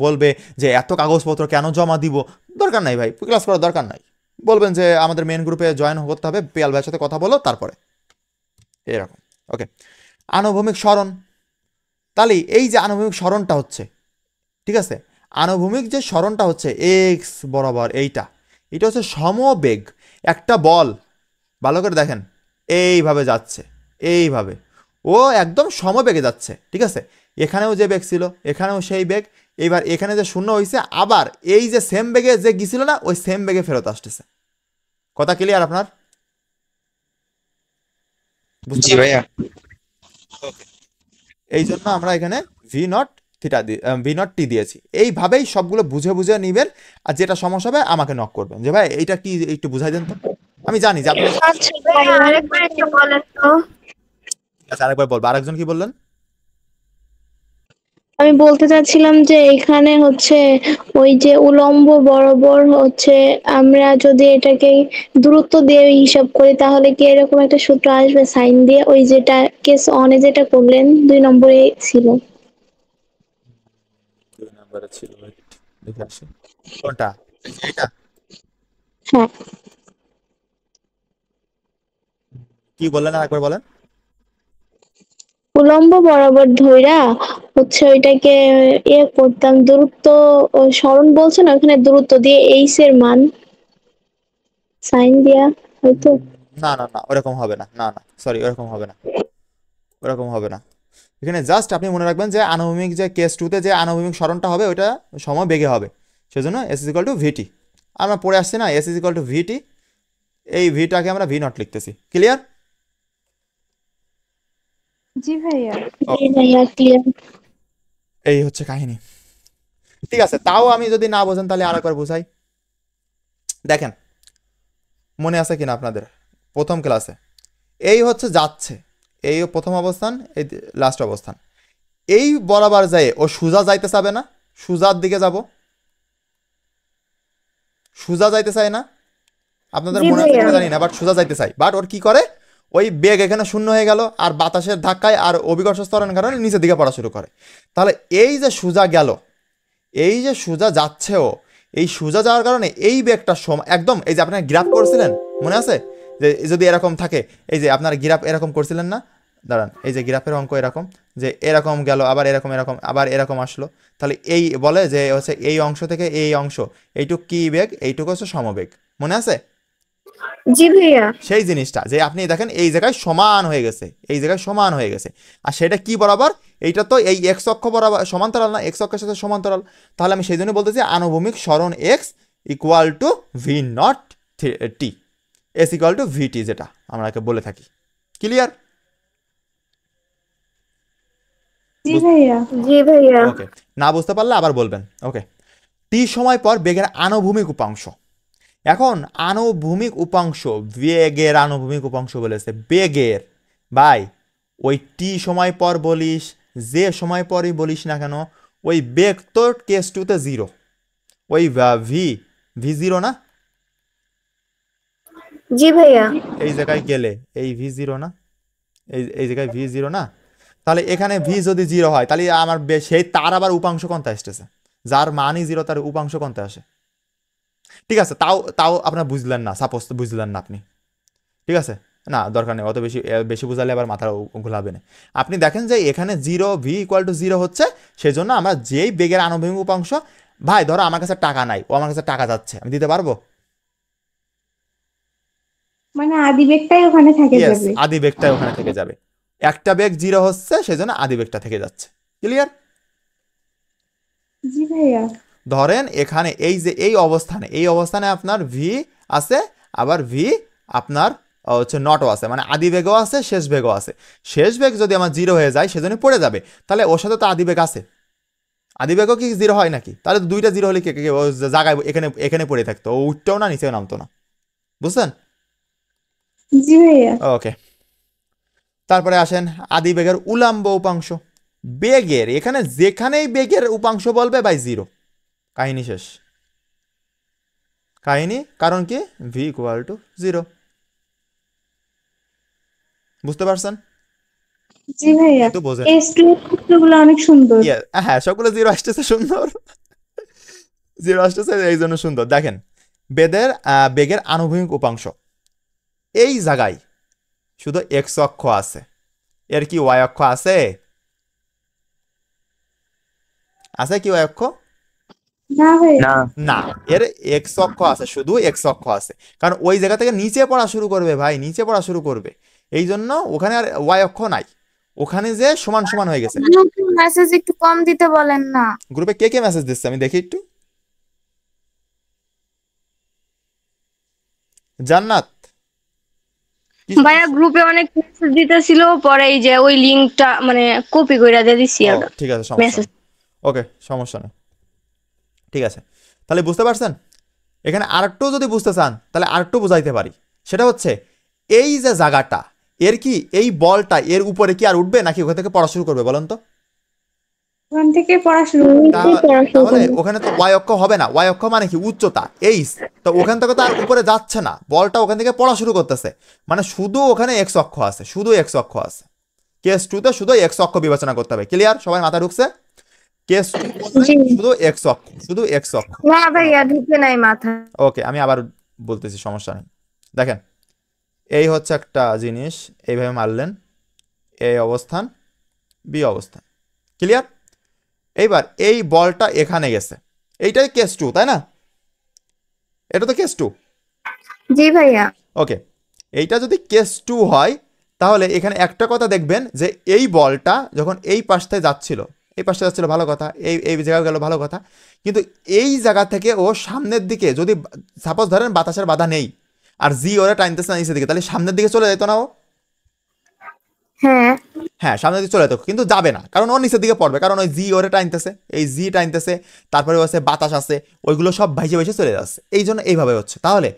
বলবে যে এত কাগজপত্র কেন জমা দিব, দরকার নাই ভাই, ক্লাস করার দরকার নাই। বলবেন যে আমাদের মেন গ্রুপে জয়েন করতে হবে, পিয়াল ভাইয়ের সাথে কথা বলো তারপরে, এরকম। ওকে, আনুভূমিক সরণ, তাহলে এই যে আনুভূমিক সরণটা হচ্ছে, ঠিক আছে, আনুভূমিক যে সরণটা হচ্ছে এক্স বরাবর, এটা হচ্ছে সমবেগ। একটা বল ভালো করে দেখেন, এইভাবে যাচ্ছে, এইভাবে ও একদম সমবেগে যাচ্ছে, ঠিক আছে। এখানেও যে বেগ ছিল, এখানেও সেই বেগ, এবার এখানে যে শূন্য হয়েছে, আবার এই যে সেম বেগে যে গিয়েছিল না, ওই সেম বেগে ফেরত আসতেছে। কথা ক্লিয়ার আপনার? জি ভাইয়া। এই জন্য আমরা এখানে V not theta V not T দিয়েছি। এইভাবেই সবগুলো বুঝে বুঝে নিবেন, আর যেটা সমস্যা হবে আমাকে নক করবেন যে ভাই এইটা কি একটু বুঝাই দেন তো। আমি জানি যে আপনি, আচ্ছা ভাইয়া আরেকবার একটু বলেন তো। আচ্ছা আরেকবার বলবো, আরেকজন কি বললেন? আমি বলতে চাচ্ছিলাম যে এখানে হচ্ছে ওই যে উলম্ব বরাবর হচ্ছে আমরা যদি এটাকে দূরত্ব দিয়ে হিসাব করি তাহলে কি এরকম একটা সূত্র আসবে সাইন দিয়ে, ওই যেটা কেস অনে যেটা করলেন 2 নম্বরে ছিল। 2 নম্বরে ছিল, দেখে আসি কোনটা, এটা হ্যাঁ, কি বললেন আরেকবার বলেন। উলম্ব বরাবর ধইরা হচ্ছে ওইটাকে করতাম দূরত্ব, সরণ বলছে না, ওখানে দূরত্ব দিয়ে এইচ এর মান সাইন দিয়া হয়তো। না না না, ওরকম হবে না, না না সরি, ওরকম হবে না, ওরকম হবে না। এখানে জাস্ট আপনি মনে রাখবেন যে আনুভূমিক যে কেস টুতে যে আনুভূমিক সরণটা হবে ওইটা সময় বেগে হবে, সেজন্য এস ইজ ইকুয়াল টু ভিটি। আমরা পড়ে আসছি না, এস ইজ ইকুয়াল টু ভিটি, এই ভিটাকে আমরা ভি নট লিখতেছি। ক্লিয়ার? জি ভাইয়া। ভাইয়া ক্লিয়ার। এই হচ্ছে কাহিনী। ঠিক আছে, তাও আমি যদি না বোঝেন তাহলে আরেকবার বুঝাই। দেখেন মনে আছে কিনা আপনাদের প্রথম ক্লাসে, এই হচ্ছে যাচ্ছে, এই প্রথম অবস্থান, এই লাস্ট অবস্থান, এই বরাবর যায় ও সোজা যাইতে চাবে না, সোজার দিকে যাব, সোজা যাইতে চায় না, আপনাদের জি মনে আছে ভাইয়া। কিনা জানি না, বাট সোজা যাইতে চাই। বাট ওর কি করে, ওই বেগ এখানে শূন্য হয়ে গেল, আর বাতাসের ধাক্কায় আর অভিকর্ষ ত্বরণের কারণে নিচের দিকে পড়া শুরু করে। তাহলে এই যে সোজা গেল, এই যে সোজা যাচ্ছেও, এই সোজা যাওয়ার কারণে এই বেগটা একদম, এই যে আপনারা গ্রাফ করছিলেন মনে আছে, যে যদি এরকম থাকে, এই যে আপনারা গ্রাফ এরকম করছিলেন না, দাঁড়ান, এই যে গ্রাফের অঙ্ক এরকম, যে এরকম গেল, আবার এরকম এরকম, আবার এরকম আসলো, তাহলে এই বলে যে হচ্ছে এই অংশ থেকে এই অংশ, এইটুক কি বেগ, এইটুকু হচ্ছে সমবেগ, মনে আছে? জি ভাইয়া। সেই জিনিসটা যে আপনি দেখেন এই জায়গায় সমান হয়ে গেছে, এই জায়গায় সমান হয়ে গেছে, আর সেটা কি বরাবর, এইটা তো এই এক্স অক্ষ বরাবর সমান্তরাল না, এক্স অক্ষের সাথে সমান্তরাল। তাহলে আমি সেই জন্য বলতেছি আনুভূমিক সরণ X equal to V not T, S equal to VT, যেটা আমরা বলে থাকি। ক্লিয়ার? জি ভাইয়া। জি ভাইয়া। ওকে, না বুঝতে পারলে আবার বলবেন। ওকে, টি সময় পর বেগের আনুভূমিক উপাংশ। এখন আনুভূমিক উপাংশ, বেগের আনুভূমিক উপাংশ বলেছে, বেগের ভাই, ওই টি সময় পর বলিস, যে সময় পরই বলিস না কেন, ওই বেগ তো কেস টুতে জিরো, ওই ভি ভি জিরো না, জি ভাইয়া। এই জায়গায় গেলে এই ভি জিরো না, এই জায়গায় ভি জিরো না, তাহলে এখানে ভি যদি জিরো হয় তাহলে আমার সেই তার আবার উপাংশ কোনটা আসতেছে, যার মানই জিরো তার উপাংশ কোনটা আসে। ঠিক আছে, তাও তাও আপনার বুঝলেন না, সাপোজ বুঝলেন না আপনি, ঠিক আছে, না দরকার নেই, অত বেশি বেশি বুঝালে আবার মাথা ঘোলাবে না। আপনি দেখেন যে এখানে zero, V equal to zero হচ্ছে, সেজন্য আমরা যেই বেগের আনুভূমিক উপাংশ, ভাই ধরো আমার কাছে টাকা নাই, ও আমার কাছে টাকা যাচ্ছে, আমি দিতে পারবো? মানে আদি বেগটাই ওখানে থেকে ইয়েস, যাবে। আদি বেগটা ওখানে থেকে যাবে, একটা বেগ জিরো হচ্ছে সেজন্য আদি বেগটা থেকে যাচ্ছে। ক্লিয়ার? জি ভাইয়া। ধরেন এখানে এই যে এই অবস্থানে আপনার ভি আছে, আবার ভি আপনার হচ্ছে নটও আছে, মানে আদি বেগও আছে শেষ বেগও আছে। শেষ বেগ যদি আমার 0 হয়ে যায় সেজন্য পড়ে যাবে, তাহলে ওর সাথে তো আদি বেগ আছে। আদি বেগও কি 0 হয় নাকি? তাহলে তো দুইটা 0 হলে ও জায়গায় এখানে এখানে পড়ে থাকতো, ও উঠতেও না নিচেও নামতো না। বুঝছেন? জি ভাইয়া। ওকে, তারপরে আসেন আদি বেগের উলাম্ব উপাংশ। বেগের এখানে যেখানেই বেগের উপাংশ বলবে বাই 0, কাহিনী শেষ। কাহিনী, কারণ কি v = 0। বুঝতে পারছেন? জি ভাইয়া, কিন্তু বোঝেন S2 গুলো অনেক সুন্দর। হ্যাঁ, সবগুলো 0 আসতেছে সুন্দর, 0 আসতেছে এই জন্য সুন্দর। দেখেন বেগের আনুভূমিক উপাংশ এই জায়গায় শুধু x অক্ষ আছে, এর কি y অক্ষ আছে? আছে কি y অক্ষ? না ভাইয়া। না, না, এর x অক্ষ আছে, শুধু x অক্ষ আছে, কারণ ওই জায়গা থেকে নিচে পড়া শুরু করবে ভাই, নিচে পড়া শুরু করবে, এই জন্য ওখানে আর y অক্ষ নাই, ওখানে যে সমান সমান হয়ে গেছে। মেসেজ একটু কম দিতে বলেন না। গ্রুপে কে কে মেসেজ দিচ্ছে আমি দেখি একটু। জান্নাত, ভাইয়া গ্রুপে অনেক মেসেজ দিতেছিল, পরে এই যে ওই লিংকটা মানে কপি কইরা দিয়ে দিছি ও, ওটা ঠিক আছে, সমস্যা মেসেজ। নেই। ওকে, সমস্যা নেই, ঠিক আছে। তাহলে বুঝতে পারছেন? এখানে আরেকটু যদি বুঝতে চান তাহলে আরেকটু বুঝাইতে পারি, সেটা হচ্ছে এই যে জায়গাটা, এর কি এই বলটা এর উপরে কি আর উঠবে নাকি ওখান থেকে পড়া শুরু করবে বলেন তো? ওখান থেকে পড়াশোনা তাহলে ওখানে তো y অক্ষ হবে না, y অক্ষ মানে কি উচ্চতা এইচ, তো ওখান থেকে তো আর উপরে যাচ্ছে না, বলটা ওখান থেকে পড়া শুরু করতেছে, মানে শুধু ওখানে x অক্ষ আছে, শুধু x অক্ষ আছে। কেস 2 তে শুধু x অক্ষ বিবেচনা করতে হবে। ক্লিয়ার? সবাই মাথা ঢুকছে? কেস 2 শুধু x অক্ষ, শুধু x অক্ষ। না ভাইয়া ঢুকে নাই মাথা। ওকে, আমি আবার বলতেছি, সমস্যা নেই। দেখেন, এই হচ্ছে একটা জিনিস, এইভাবে মারলেন, এই অবস্থান, বি অবস্থান। ক্লিয়ার? এইবার এই বলটা এখানে গেছে, এইটাই কেস 2, তাই না? এটা তো কেস 2। জি ভাইয়া। ওকে, এইটা যদি কেস 2 হয় তাহলে এখানে একটা কথা দেখবেন যে এই বলটা যখন এই পাশটায় যাচ্ছিল, এই পাশটা যাচ্ছিল ভালো কথা, এই জায়গায় গেল ভালো কথা, কিন্তু এই জায়গা থেকে ও সামনের দিকে যদি সাপোজ ধরেন বাতাসের বাধা নেই আর জি ওরা টাইনতেছে না নিচের দিকে, তাহলে সামনের দিকে চলে যেত না ও? হ্যাঁ হ্যাঁ, সামনের দিকে চলে যেত, কিন্তু যাবে না, কারণ ও নিচের দিকে পড়বে, কারণ ওই জি ওরে টাইনতেছে, এই জি টাইনতেছে, তারপরে আছে বাতাস আছে, ওইগুলো সব ভাইসে ভাইসে চলে যাচ্ছে, এই জন্য এইভাবে হচ্ছে। তাহলে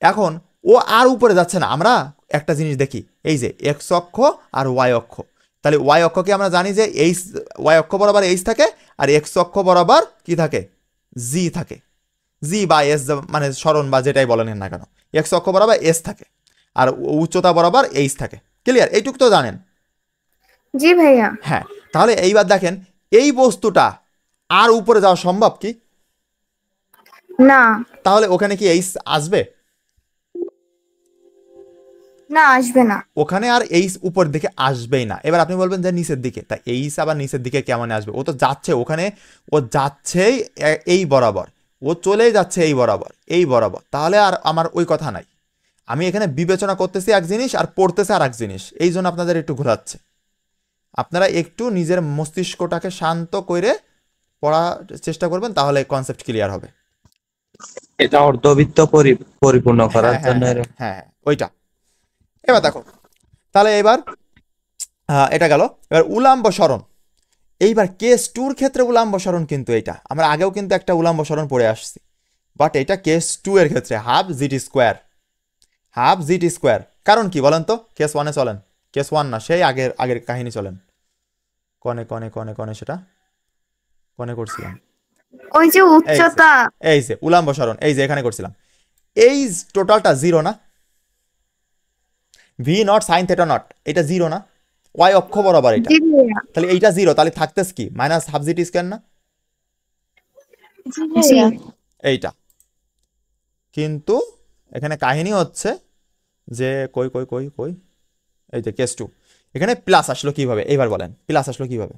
এখন ও আর উপরে যাচ্ছে না, আমরা একটা জিনিস দেখি, এই যে এক্স অক্ষ আর ওয়াই অক্ষ, তাহলে ওয়াই অক্ষকে আমরা জানি যে এইচ, ওয়াই অক্ষ বরাবর এইচ থাকে, আর এক্স অক্ষ বরাবর কি থাকে? জি থাকে, জি বা এস, মানে স্মরণ বা যেটাই বলেন না কেন, এক্স অক্ষ বরাবর এস থাকে, আর উচ্চতা বরাবর এইচ থাকে। ক্লিয়ার? এইটুকু তো জানেন? জি ভাইয়া। হ্যাঁ, তাহলে এইবার দেখেন এই বস্তুটা আর উপরে যাওয়া সম্ভব কি? না তাহলে ওখানে কি এইচ আসবে? না আসবে না। ওখানে আর এইচ উপর দিকে আসবেই না। এবার আপনি বলবেন যে নিচের দিকে, তা এইচ আবার নিচের দিকে কেমন আসবে? ও তো যাচ্ছে ওখানে, ও যাচ্ছেই এই বরাবর, ও চলেই যাচ্ছে এই বরাবর, এই বরাবর, তাহলে আর আমার ওই কথা নাই। আমি এখানে বিবেচনা করতেছি এক জিনিস আর পড়তেছে আর এক জিনিস, এই জন্য আপনাদের একটু ঘোরাচ্ছে। আপনারা একটু নিজের মস্তিষ্কটাকে শান্ত করে পড়ার চেষ্টা করবেন, তাহলে কনসেপ্ট ক্লিয়ার হবে। এটা অর্ধবৃত্ত পরিপূর্ণ করার হ্যাঁ জন্য হ্যাঁ হ্যাঁ, ওইটা। এবার দেখো, তাহলে এবার এটা গেল। এবার উলাম্ব সরণ, এইবার কেস 2 এর ক্ষেত্রে উলাম্ব সরণ কিন্তু এইটা আমরা আগেও কিন্তু একটা উলাম্ব সরণ পড়ে আসছি, বাট এটা কেস 2 এর ক্ষেত্রে half GT square, half GT square. কারণ কি বলেন তো? কেস 1 এ চলেন, কেস 1 না, সেই আগের আগের কাহিনী চলেন। কনে কনে কনে কনে সেটা কনে করছিলাম, ওই যে উচ্চতা। এই যে উলাম্ব সরণ, এই যে এখানে করছিলাম, এই টোটালটা 0 না? V not sine theta not, এটা 0 না? ওয়াই অক্ষ বরাবর এটা, জি ভাইয়া। তাহলে এইটা 0, তাহলে থাকতেছে কি মাইনাস হাফ জিটি স্কোয়ার না? জি এইটা কিন্তু এখানে কাহিনী হচ্ছে যে কই কই কই কই, এই যে কেস 2, এখানে প্লাস আসলো কিভাবে? এইবার বলেন, প্লাস আসলো কিভাবে?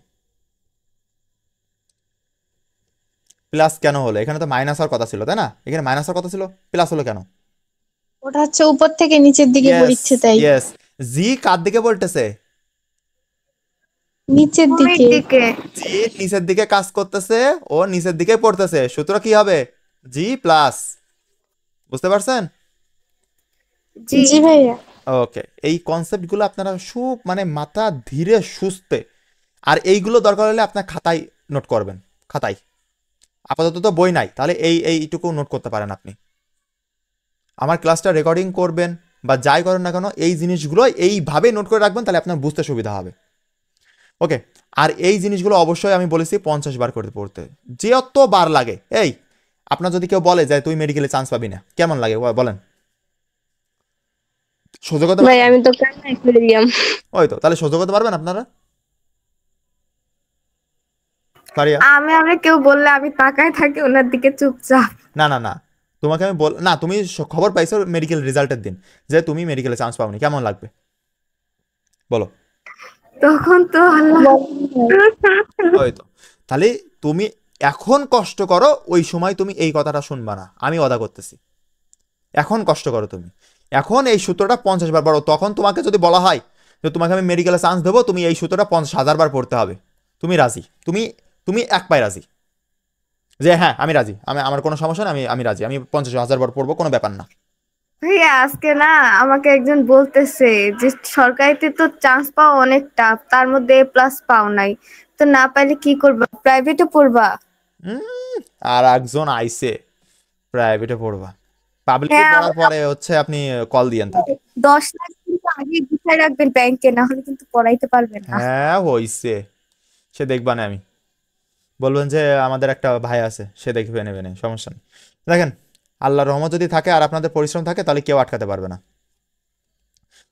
প্লাস কেন হলো? এখানে তো মাইনাস হওয়ার কথা ছিল, তাই না? এখানে মাইনাস হওয়ার কথা ছিল, প্লাস হলো কেন? ওটা হচ্ছে উপর থেকে নিচের দিকে পড়ছে, তাই ইয়েস, জি কার দিকে বলতেছে? নিচের ভূমির দিকে। দিকে। জি নিচের দিকে কাজ করতেছে, ও নিচের দিকে পড়তেছে, সূত্র কি হবে? G plus. বুঝতে পারছেন? জি জি ভাইয়া। ওকে, এই কনসেপ্টগুলো আপনারা মানে মাথা ধীরে সুস্থে, আর এইগুলো দরকার হলে আপনার খাতায় নোট করবেন, খাতায়। আপাতত তো বই নাই, তাহলে এইটুকু নোট করতে পারেন আপনি। আমার ক্লাসটা রেকর্ডিং করবেন বা যাই করেন না কেন, এই জিনিসগুলো এইভাবে নোট করে রাখবেন, তাহলে আপনার বুঝতে সুবিধা হবে। ওকে, আর এই জিনিসগুলো অবশ্যই আমি বলেছি 50 বার করে পড়তে, যত বার লাগে। এই আপনার যদি কেউ বলে যে তুই মেডিকেলে চান্স পাবি না, কেমন লাগে বলেন? সহ্য করতে ভাই পারবেন? আমি তো কান্নাই করে দিলাম। ওই তো, তাহলে সহ্য করতে পারবেন আপনারা? পারিয়া? আমি কেউ বললে আমি তাকায় থাকি ওনার দিকে চুপচাপ। না না না, তোমাকে আমি না, তুমি খবর পাইছো মেডিকেল রেজাল্টের দিন যে তুমি মেডিকেলে চান্স পাওনি, কেমন লাগবে বলো? তখন তো আল্লাহ। ওই তো, তাহলে তুমি এখন কষ্ট করো, ওই সময় তুমি এই কথাটা শুনবা না, আমি ওয়াদা করতেছি। এখন কষ্ট করো তুমি, এখন এই সূত্রটা 50 বার পড়ো। তখন তোমাকে যদি বলা হয় যে তোমাকে আমি মেডিকেলে চান্স দেবো, তুমি এই সূত্রটা 50,000 বার পড়তে হবে, তুমি রাজি? তুমি এক পায়ে রাজি যে হ্যাঁ আমি রাজি, আমার কোনো সমস্যা নেই, আমি রাজি, আমি 50,000 বার পড়বো, কোনো ব্যাপার না। ভাইয়া আজকে না আমাকে একজন বলতেছে যে সরকারিতে তো চান্স পাওয়া অনেক টাফ, তার মধ্যে A+ পাও নাই, তো না পাইলে কি করবা, প্রাইভেটে পড়বা? আর একজন আইসে প্রাইভেটে পড়বা, পাবলিকে হ্যাঁ, পড়ার পরে হচ্ছে আপনি কল দিয়েন তাকে। 10 লাখ কিন্তু আগে গুছাই রাখবেন ব্যাংকে, না হলে কিন্তু পড়াইতে পারবেন না। হ্যাঁ হইছে, সে দেখবা না, আমি বলবেন যে আমাদের একটা ভাই আছে, সে দেখবে নেবে না, সমস্যা নেই। দেখেন, আল্লাহর রহমত যদি থাকে আর আপনাদের পরিশ্রম থাকে, তাহলে কেউ আটকাতে পারবে না।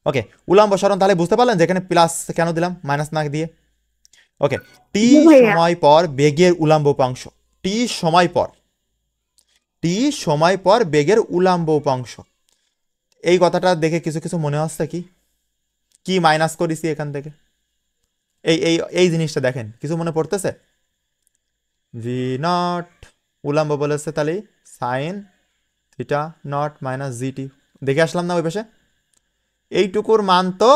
ওকে, উলম্ব সরণ তাহলে বুঝতে পারলেন যে এখানে প্লাস কেন দিলাম, মাইনাস না দিয়ে। ওকে, টি জি ভাইয়া। সময় পর বেগের উলম্ব উপাংশ, টি সময় পর বেগের উলম্ব উপাংশ, এই কথাটা দেখে কিছু কিছু মনে হচ্ছে কি মাইনাস করেছি এখান থেকে, এই জিনিসটা দেখেন, কিছু মনে পড়তেছে? ভি নট উলম্ব বলেছে, তাহলে sign theta not minus GT, দেখে আসলাম না ওই পাশে? এইটুকুর মান তো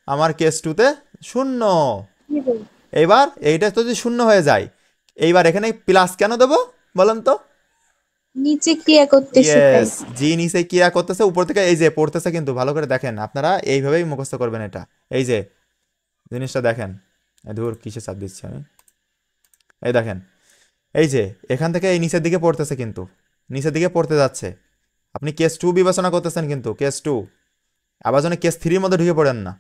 আমার কেস 2-তে 0। এবার এইটা তো যদি 0 হয়ে যায়, এইবার এখানে প্লাস কেন দেবো বলেন তো? নিচে ক্রিয়া করতেছে তাই। ইয়েস, জি নিচে ক্রিয়া করতেছে, উপর থেকে এই যে পড়তেছে, কিন্তু ভালো করে দেখেন, আপনারা এইভাবেই মুখস্থ করবেন এটা। এই যে জিনিসটা দেখেন, ধুর কিসে চাপ দিচ্ছি আমি, এই দেখেন, এই যে এখান থেকে এই নিচের দিকে পড়তেছে, কিন্তু নিচের দিকে পড়তে যাচ্ছে, আপনি কেস 2 বিবেচনা করতেছেন, কিন্তু কেস 2 আবার যেন কেস 3-র মধ্যে ঢুকে পড়েন না,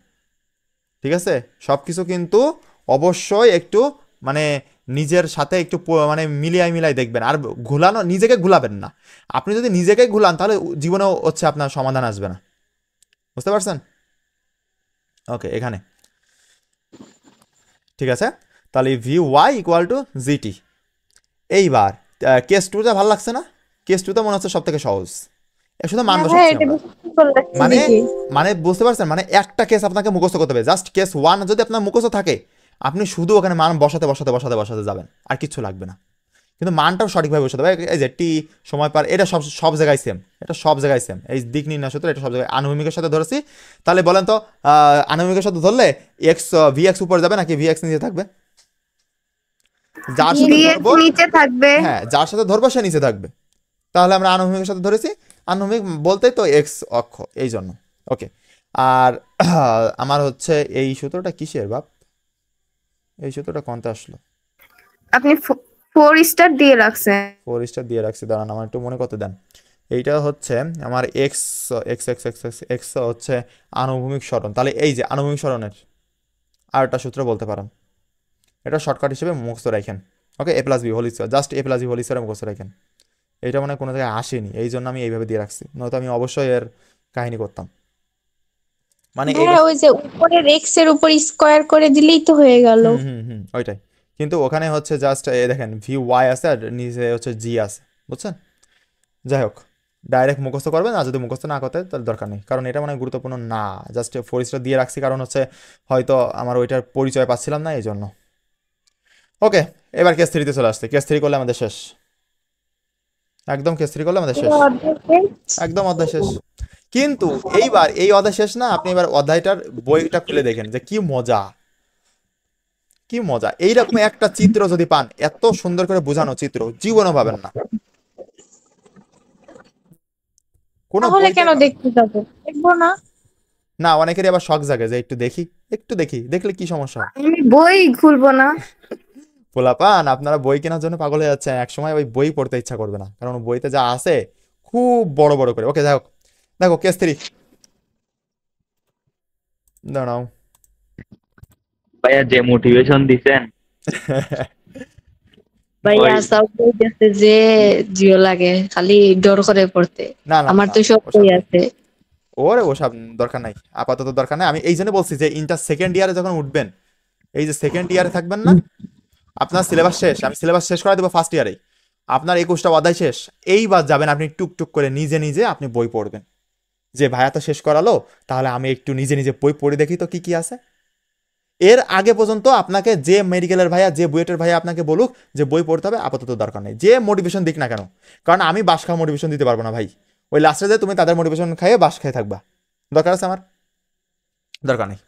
ঠিক আছে? সব কিছু কিন্তু অবশ্যই একটু মানে নিজের সাথে একটু মানে মিলাই দেখবেন, আর নিজেকে ঘুলাবেন না। আপনি যদি নিজেকে ঘুলান, তাহলে জীবনেও হচ্ছে আপনার সমাধান আসবে না, বুঝতে পারছেন? ওকে, এখানে ঠিক আছে, তাহলে VY = GT। এইবার কেস 2-টা ভালো লাগছে না? কেস 2-তে মনে হচ্ছে সব থেকে সহজ, শুধু মান হ্যাঁ, বসাচ্ছি এটা আমরা। বেশি সুন্দর লাগছে মানে দেখে। মানে বুঝতে পারছেন, মানে একটা কেস আপনাকে মুখস্থ করতে হবে, জাস্ট কেস 1 যদি আপনার মুখস্থ থাকে, আপনি শুধু ওখানে মান বসাতে যাবেন, আর কিছু লাগবে না। কিন্তু মানটাও সঠিকভাবে বসাতে হবে। এই যে টি সময় পার, এটা সব জায়গায় সেম, এটা সব জায়গায় সেম। এই দিক নির্ণয় সূত্র এটা সব জায়গায় আনুভূমিকের সাথে ধরেছি, তাহলে বলেন তো আনুভূমিকের সাথে ধরলে VX উপরে যাবে নাকি VX নিচে থাকবে? যার সাথে VX ধরবো, নিচে থাকবে। হ্যাঁ যার সাথে ধরবো সে নিচে থাকবে, তাহলে আমরা আনুভূমিকের সাথে ধরেছি, আনুভূমিক বলতেই তো X অক্ষ, এই জন্য। ওকে, আর আমার হচ্ছে এই সূত্রটা কিসের বাপ, এই সূত্রটা কোনটা আসলো? আপনি 4 স্টার দিয়ে রাখছেন। 4 স্টার দিয়ে রাখছি, দাঁড়ান আমার একটু মনে করতে দেন। এইটা হচ্ছে আমার x x x x x x হচ্ছে আনুভূমিক সরণ, তাহলে এই যে আনুভূমিক সরণের আর একটা সূত্র বলতে পারেন, এটা শর্টকাট হিসেবে মুখস্থ রাখেন। Okay, A+B whole square, just A+B whole square মুখস্থ রাখেন। এইটা মানে কোনো জায়গায় আসেনি, এই জন্য আমি এইভাবে দিয়ে রাখছি, নয়তো আমি অবশ্যই এর কাহিনী করতাম। মানে হ্যাঁ, ওই যে উপরের এক্স এর উপর স্কয়ার করে দিলেই তো হয়ে গেল। ওইটাই, কিন্তু ওখানে হচ্ছে জাস্ট দেখেন VY আছে আর নিচে হচ্ছে G আছে, বুঝছেন? যাই হোক, ডাইরেক্ট মুখস্থ করবেন, আর যদি মুখস্থ না করতে তাহলে দরকার নেই, কারণ এটা মানে গুরুত্বপূর্ণ না, জাস্ট 4 স্টার দিয়ে রাখছি, কারণ হচ্ছে হয়তো আমার ওইটার পরিচয় পাচ্ছিলাম না, এই জন্য। ওকে, এবার কেস 3-তে চলে আসছে, কেস 3 করলে আমাদের শেষ, একদম কেস 3 করলে আমাদের শেষ, একদম অধ্যায় শেষ। কিন্তু এইবার এই অধ্যায় শেষ না, আপনি এবার অধ্যায়টার বইটা খুলে দেখেন যে কি মজা, কি মজা। এইরকম একটা চিত্র যদি পান, এত সুন্দর করে বোঝানো চিত্র জীবনও পাবেন না। কোন তাহলে কেন দেখতে যাবো, দেখবো না? না, অনেকেরই আবার শখ জাগে যে একটু দেখি, দেখলে কি সমস্যা হয়? আমি বই খুলবো না। পোলাপান আপনারা বই কেনার জন্য পাগল হয়ে যাচ্ছে, এক সময় ওই বই পড়তে ইচ্ছা করবে না, কারণ বইতে যা আছে খুব বড় বড় করে। ওকে, যাই হোক, দেখো কেস 3 দাঁড়াও। ভাইয়া যে মোটিভেশন দিছেন ভাইয়া সব বই দেখতে যে জিও লাগে, খালি ডর করে পড়তে। না না আমার না, তো সব ওসব বই নেই। আছে। ওরে ওসব দরকার নাই, আপাতত দরকার নাই। আমি এই জন্য বলছি যে ইন্টার সেকেন্ড ইয়ারে যখন উঠবেন, এই যে সেকেন্ড ইয়ারে থাকবেন না, আপনার সিলেবাস শেষ, আমি সিলেবাস শেষ করে দেবো ফার্স্ট ইয়ারেই, আপনার 21টা অধ্যায় শেষ। এইবার যাবেন আপনি টুকটুক করে নিজে নিজে আপনি বই পড়বেন, যে ভাইয়া তো শেষ করালো, তাহলে আমি একটু নিজে নিজে বই পড়ে দেখি তো কি কি আছে। এর আগে পর্যন্ত আপনাকে যে মেডিকেলের ভাইয়া, যে বুয়েটের ভাইয়া আপনাকে বলুক যে বই পড়তে হবে, আপাতত দরকার নেই, যে মোটিভেশন দিক না কেন, কারণ আমি বাস খাওয়া মোটিভেশন দিতে পারবো না ভাই। ওই লাস্টে যে তুমি তাদের মোটিভেশন খাইয়ে বাস খেয়ে থাকবা, দরকার আছে আমার? দরকার নেই।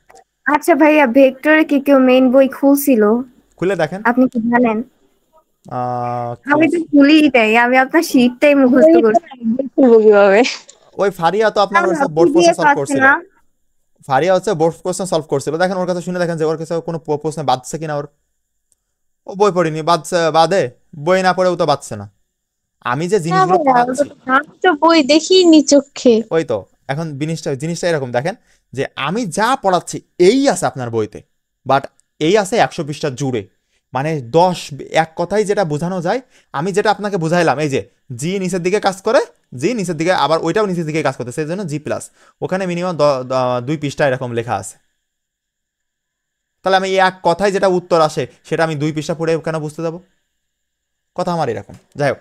আচ্ছা ভাইয়া, ভেক্টরে কি কেউ মেইন বই খুলছিল? খুলে দেখেন। আপনি কি জানেন? আহ, আমি তো খুলিই নাই, আমি আপনার শীটটাই মুখস্থ করছি। খুলবো কিভাবে? ওই ফারিয়া তো আপনার হচ্ছে বোর্ড কোশ্চেন সলভ করছিল, ফারিয়া হচ্ছে বোর্ড কোশ্চেন সলভ করছিল। দেখেন ওর কাছে শুনে দেখেন যে ওর কাছে কোনো প্রশ্ন বাদছে কিনা। ও বই পড়িনি, বাদে, বই না পড়েও তো বাদছে না। আমি যে জিনিসগুলো পড়াচ্ছি, আমি তো বই দেখিনি চোখে। ওই তো এখন জিনিসটা এরকম দেখেন যে আমি যা পড়াচ্ছি এই আছে আপনার বইতে, বাট এই আছে 100 পৃষ্ঠা জুড়ে, মানে এক কথাই যেটা বোঝানো যায়, আমি যেটা আপনাকে বুঝাইলাম, এই যে জি নিচের দিকে কাজ করে, জি নিচের দিকে, আবার ওইটাও নিচের দিকে কাজ করতে, সেই জন্য জি প্লাস, ওখানে মিনিমাম 2 পৃষ্ঠা এরকম লেখা আছে। তাহলে আমি এক কথায় যেটা উত্তর আসে সেটা আমি 2 পৃষ্ঠা পড়ে কেন বুঝতে যাবো? কথা আমার এরকম। যাই হোক,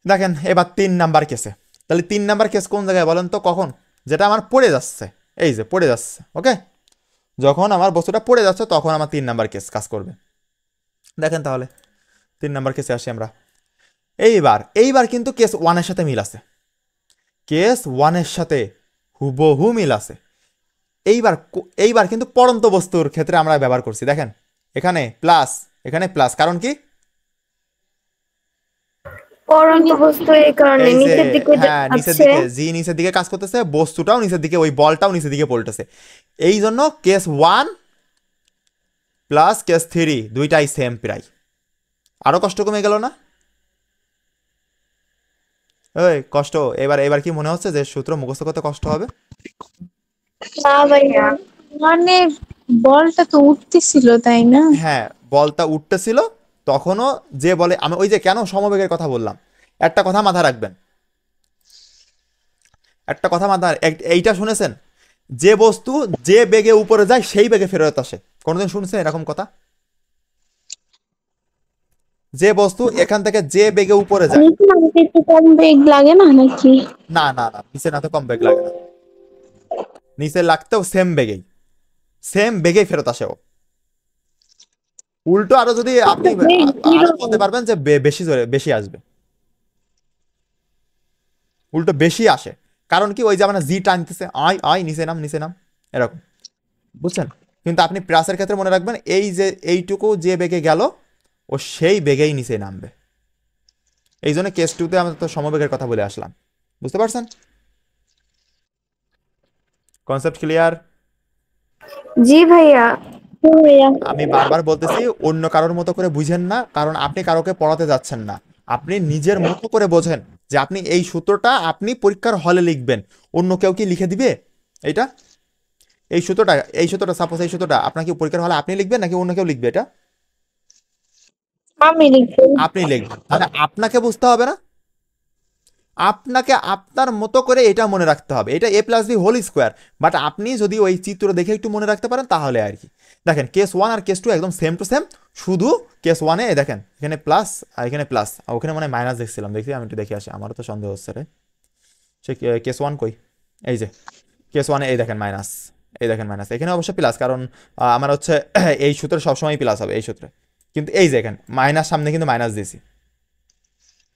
দেখেন এবার 3 নাম্বার কেসে। তাহলে 3 নাম্বার কেস কোন জায়গায় বলেন তো? কখন? যেটা আমার পড়ে যাচ্ছে, এই যে পড়ে যাচ্ছে, ওকে, যখন আমার বস্তুটা পড়ে যাচ্ছে তখন আমার 3 নাম্বার কেস কাজ করবে। দেখেন তাহলে 3 নাম্বার কেসে আসি আমরা। এইবার কিন্তু কেস 1 এর সাথে মিল আছে, কেস 1 এর সাথে হুবহু মিল আছে। এইবার কিন্তু পড়ন্ত বস্তুর ক্ষেত্রে আমরা ব্যবহার করছি। দেখেন এখানে প্লাস, কারণ কি? পড়ন্ত বস্তু এই কারণে এই যে নিচের দিকে হ্যাঁ, নিচের আছে। দিকে, জি নিচের দিকে কাজ করতেছে, বস্তুটাও নিচের দিকে, ওই বলটাও নিচের দিকে পল্টেছে। এই জন্য কেস 1 প্লাস কেস 3 দুইটাই সেম প্রায়। আরো কষ্ট কমে গেল না? ওই কষ্ট এবার কি মনে হচ্ছে যে সূত্র মুখস্থ করতে কষ্ট হবে? না ভাইয়া, মানে বলটা তো উঠতেছিল তাই না? হ্যাঁ, বলটা উঠতেছিল তখনও, যে বলে আমি ওই যে কেন সমবেগের কথা বললাম, একটা কথা মাথায় রাখবেন, এইটা শুনেছেন, যে বস্তু যে বেগে উপরে যায় সেই বেগে ফেরত আসে, কোনোদিন শুনছেন এরকম কথা? যে বস্তু এখান থেকে যে বেগে উপরে যায়, নিচে নামতে একটু কম বেগ লাগে না নাকি? না না না, নিচে না তো কম বেগ লাগে না, নিচে লাগতেও সেম বেগেই ফেরত আসে ও। উল্টো আরো যদি আপনি আরো বলতে পারবেন যে বেশি আসবে, উল্টো বেশি আসে। কারণ কি? ওই যে আমরা জি টানতেছে, আয় নিচে নাম এরকম, বুঝছেন? কিন্তু আপনি প্লাসের ক্ষেত্রে মনে রাখবেন, এই যে এইটুকু যে বেগে গেল ও সেই বেগেই নিচে নামবে। এই জন্য কেস 2 তে আমরা তো সমবেগের কথা বলে আসলাম, বুঝতে পারছেন? Concept clear? জি ভাইয়া। আমি বারবার বলতেছি অন্য কারোর মতো করে বুঝেন না, কারণ আপনি কারোকে পড়াতে যাচ্ছেন না, আপনি নিজের মতো করে বোঝেন যে আপনি এই সূত্রটা আপনি পরীক্ষার হলে লিখবেন, অন্য কেউ কি লিখে দিবে এইটা? এই সূত্রটা সাপোজ এই সূত্রটা আপনার কি পরীক্ষার হলে আপনি লিখবেন নাকি অন্য কেউ লিখবে? এটা আমি লিখবো। আপনি লিখবেন, তাহলে আপনাকে বুঝতে হবে না? আপনাকে আপনার মতো করে এটা মনে রাখতে হবে, এটা a plus B whole square. But আপনি যদি ওই চিত্র দেখে একটু মনে রাখতে পারেন তাহলে আর কি। দেখেন কেস 1 আর কেস 2 একদম সেম টু সেম, শুধু কেস 1 এ দেখেন এখানে প্লাস আর এখানে প্লাস, ওখানে মানে মাইনাস দেখছিলাম, দেখি আমি একটু দেখে আসি, আমারও তো সন্দেহ হচ্ছে রে। সে কেস 1 কই? এই যে কেস 1 এ এই দেখেন মাইনাস, এখানে অবশ্য প্লাস, কারণ আমার হচ্ছে এই সূত্রে সবসময় প্লাস হবে এই সূত্রে, কিন্তু এই যে এখানে মাইনাস, সামনে কিন্তু মাইনাস দিয়েছি,